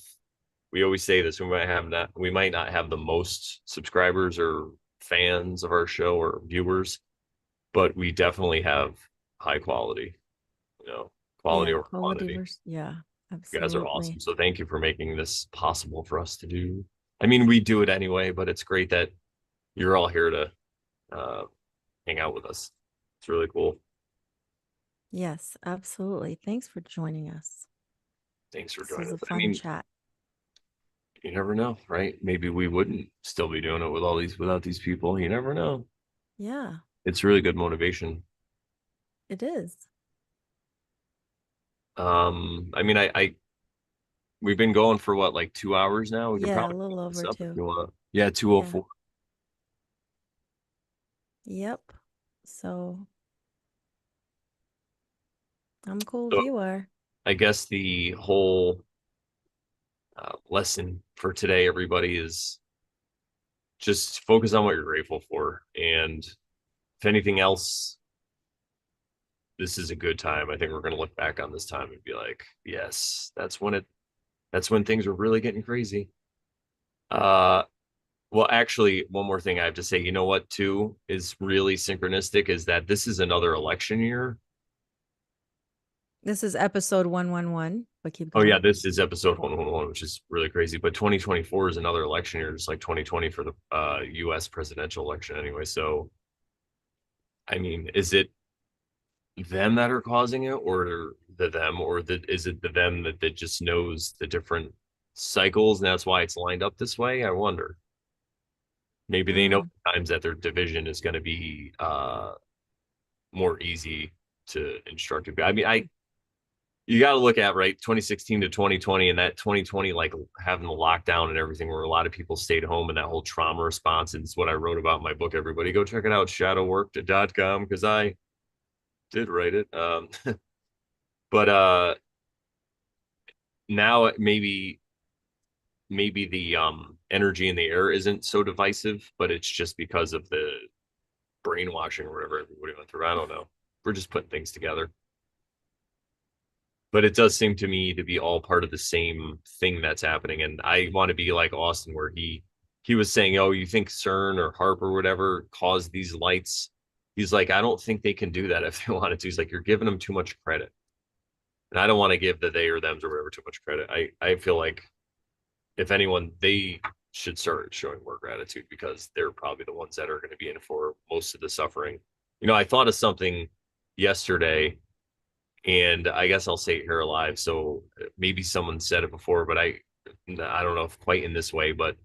We always say this, we might not have the most subscribers or fans of our show or viewers, but we definitely have high quality, you know, quality Yeah, over quality quantity. versus yeah, You guys are awesome. absolutely. So thank you for making this possible for us to do. I mean, we do it anyway, but it's great that you're all here to uh, hang out with us. It's really cool. Yes, absolutely. Thanks for joining us. Thanks for This joining was us. a I fun mean, chat. you never know, right? Maybe we wouldn't still be doing it with all these without these people. You never know. Yeah, It's really good motivation. it is. I mean, I we've been going for what, like 2 hours now. We can Yeah, a probably little keep this over up if two. you want. Yeah, Yeah. 204. Yep. So I'm cool if So you are. I guess the whole lesson for today, everybody, is just focus on what you're grateful for. And if anything else, this is a good time. I think we're going to look back on this time and be like, yes, that's when things were really getting crazy. Uh, well, actually, one more thing I have to say, you know what, too, is really synchronistic is that this is another election year. This is episode 111, but keep Oh, yeah, going. this is episode 111, which is really crazy. But 2024 is another election year, just like 2020 for the US presidential election anyway. So, I mean, is it them that are causing it, or is it the them that just knows the different cycles and that's why it's lined up this way? I wonder. Maybe they know Mm, times that their division is going to be more easy to instruct. I mean, I you got to look at right 2016 to 2020 and that 2020 like having the lockdown and everything where a lot of people stayed home and that whole trauma response, and it's what I wrote about in my book. Everybody go check it out, shadowwork.com, because I did write it. But now maybe the energy in the air isn't so divisive, but it's just because of the brainwashing or whatever everybody went through. I don't know. We're just putting things together. But it does seem to me to be all part of the same thing that's happening. And I want to be like Austin, where he was saying, "Oh, you think CERN or HARP or whatever caused these lights?" He's like, "I don't think they can do that if they wanted to." He's like, "You're giving them too much credit." And I don't want to give the they or thems or whatever too much credit. I feel like if anyone, they should start showing more gratitude because they're probably the ones that are going to be in for most of the suffering. You know, I thought of something yesterday, and I guess I'll say it here alive. So maybe someone said it before, but I don't know if quite in this way, but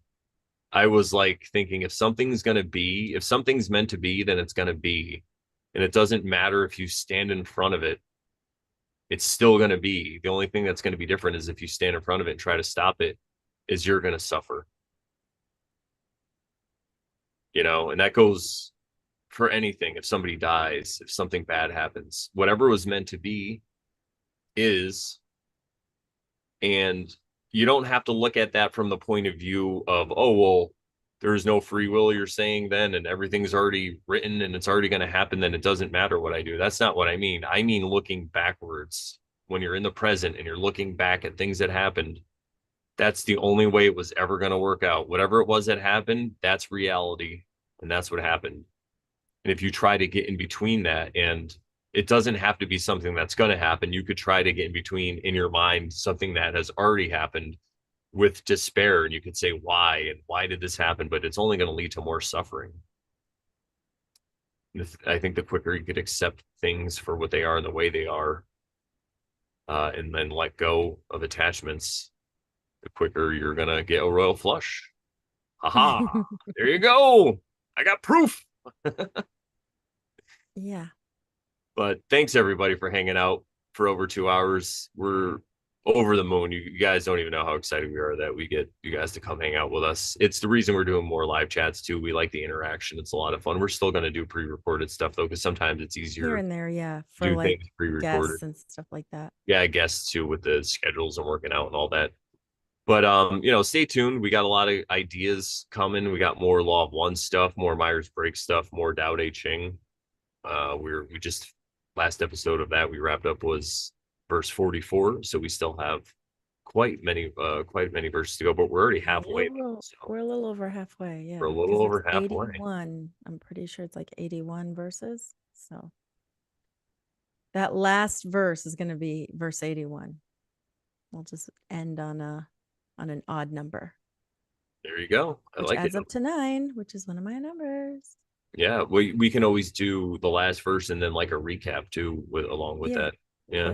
I was like thinking if something's meant to be, then it's going to be. And it doesn't matter if you stand in front of it, it's still going to be. The only thing that's going to be different is if you stand in front of it and try to stop it, is you're going to suffer, you know, and that goes for anything. If somebody dies, if something bad happens, whatever was meant to be is. And you don't have to look at that from the point of view of, oh, well, there's no free will, you're saying then, and everything's already written and it's already going to happen, then it doesn't matter what I do. That's not what I mean. I mean, looking backwards when you're in the present and you're looking back at things that happened. That's the only way it was ever going to work out. Whatever it was that happened, that's reality. And that's what happened. And if you try to get in between that, and it doesn't have to be something that's going to happen, you could try to get in between in your mind something that has already happened with despair. And you could say, why? And why did this happen? But it's only going to lead to more suffering. I think the quicker you could accept things for what they are and the way they are, and then let go of attachments, the quicker you're going to get a royal flush. Haha, there you go. I got proof. yeah. But thanks everybody for hanging out for over 2 hours. We're over the moon. You guys don't even know how excited we are that we get you guys to come hang out with us. It's the reason we're doing more live chats too. We like the interaction. It's a lot of fun. We're still going to do pre-recorded stuff though, because sometimes it's Here easier and there, yeah, to for do things like pre-recorded. guests and stuff like that. Yeah, I guess too with the schedules and working out and all that. But you know, stay tuned. We got a lot of ideas coming. We got more Law of One stuff, more Myers Briggs stuff, more Tao Te Ching. We just last episode of that we wrapped up was verse 44, so we still have quite many verses to go, but we're already halfway though, so We're a little over halfway, we're a yeah, little because it's over halfway. 81. I'm pretty sure it's like 81 verses. So that last verse is going to be verse 81. We'll just end on an odd number, There you go. I which like it. adds up to 9, which is one of my numbers. Yeah, we can always do the last verse and then like a recap too with along with Yeah. that. Yeah.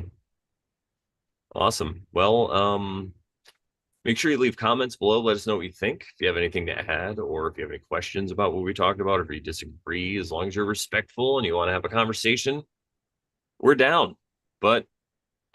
Awesome. Well, make sure you leave comments below. Let us know what you think. If you have anything to add or if you have any questions about what we talked about, or if you disagree, as long as you're respectful and you want to have a conversation, we're down. But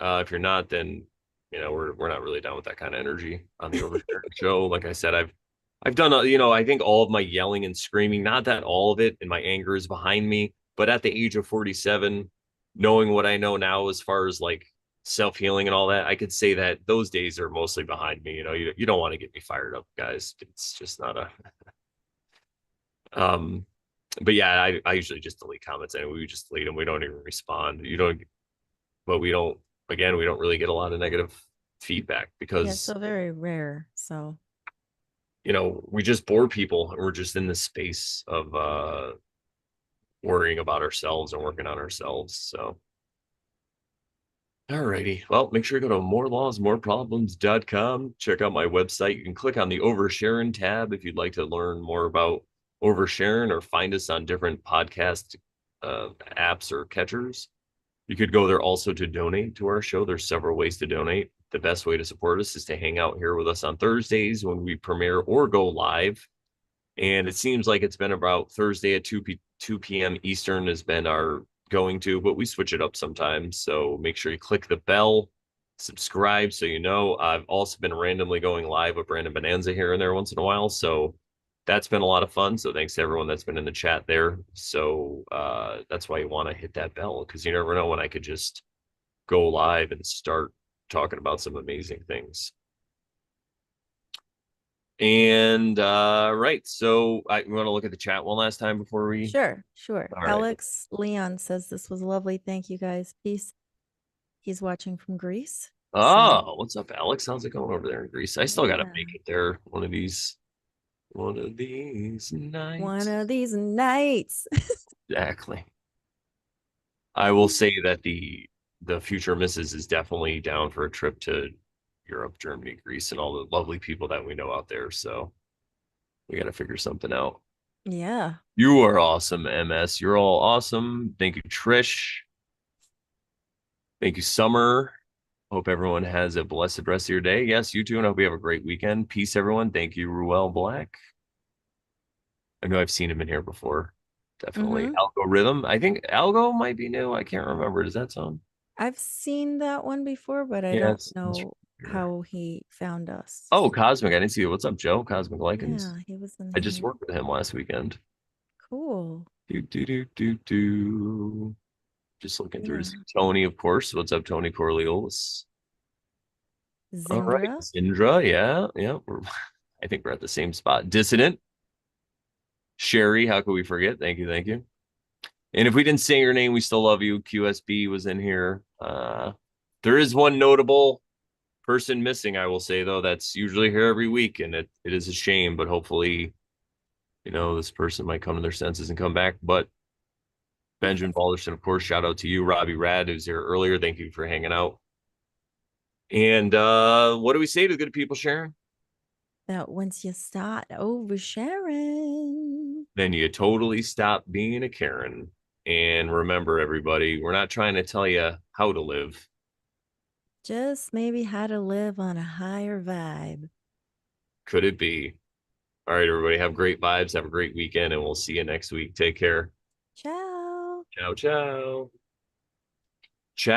if you're not, then we're not really down with that kind of energy on the Oversharing show. Like I said, I've done I think all of my yelling and screaming, not that all of it and my anger is behind me, but at the age of 47, knowing what I know now as far as like self-healing and all that, I could say that those days are mostly behind me. You don't want to get me fired up, guys. It's just not a um but yeah, I usually just delete comments and we just delete them. We don't even respond. You don't but we don't again we don't really get a lot of negative feedback Yeah, because so very rare. So we just bore people and we're just in the space of worrying about ourselves and working on ourselves. So alrighty, well, make sure you go to morelawsmoreproblems.com. Check out my website. You can click on the Oversharing tab if you'd like to learn more about Oversharing or find us on different podcast apps or catchers. You could go there also to donate to our show. There's several ways to donate. The best way to support us is to hang out here with us on Thursdays when we premiere or go live. And it seems like it's been about Thursday at 2 p.m. Eastern has been our going to, but we switch it up sometimes. So make sure you click the bell, subscribe so you know. I've also been randomly going live with Brandon Bonanza here and there once in a while. So that's been a lot of fun. So thanks to everyone that's been in the chat there. So that's why you want to hit that bell because you never know when I could just go live and start talking about some amazing things. And right, so I want to look at the chat one last time before we. sure, sure. All right. Alex Leon says this was lovely. Thank you guys. Peace. He's watching from Greece. So Oh, what's up, Alex? How's it going over there in Greece? I still got to yeah. make it there one of these One nights. of these nights. Exactly. I will say that the future missus is definitely down for a trip to Europe, Germany, Greece, and all the lovely people that we know out there. So we got to figure something out. Yeah. You are awesome, MS. You're all awesome. Thank you, Trish. Thank you, Summer. Hope everyone has a blessed rest of your day. Yes, you too, and I hope you have a great weekend. Peace, everyone. Thank you, Ruel Black. I know I've seen him in here before. Definitely. Mm-hmm. Algorithm. I think Algo might be new. I can't remember. Does that sound? I've seen that one before, but I Yeah, don't it's know how he found us. oh, Cosmic. I didn't see it. What's up, Joe? Cosmic Lichens. Yeah, he was in I just here. worked with him last weekend. Cool. Do do do do do. Just looking through to Yeah. see Tony, of course. What's up, Tony Corleolis? All right, Zindra. Zindra. Yeah, yeah. I think we're at the same spot. Dissident. Sherry, how could we forget? Thank you, thank you. And if we didn't say your name, we still love you. QSB was in here. There is one notable person missing, I will say, though. That's usually here every week, and it is a shame, but hopefully, this person might come to their senses and come back. But Benjamin Balderson, of course, shout out to you. Robbie Rad, who's here earlier. Thank you for hanging out. And what do we say to the good people, Sharon? That once you start oversharing, Then you totally stop being a Karen. And remember, everybody, we're not trying to tell you how to live. just maybe how to live on a higher vibe. Could it be? All right, everybody, have great vibes. Have a great weekend, and we'll see you next week. Take care. Ciao. Ciao, ciao. Ciao.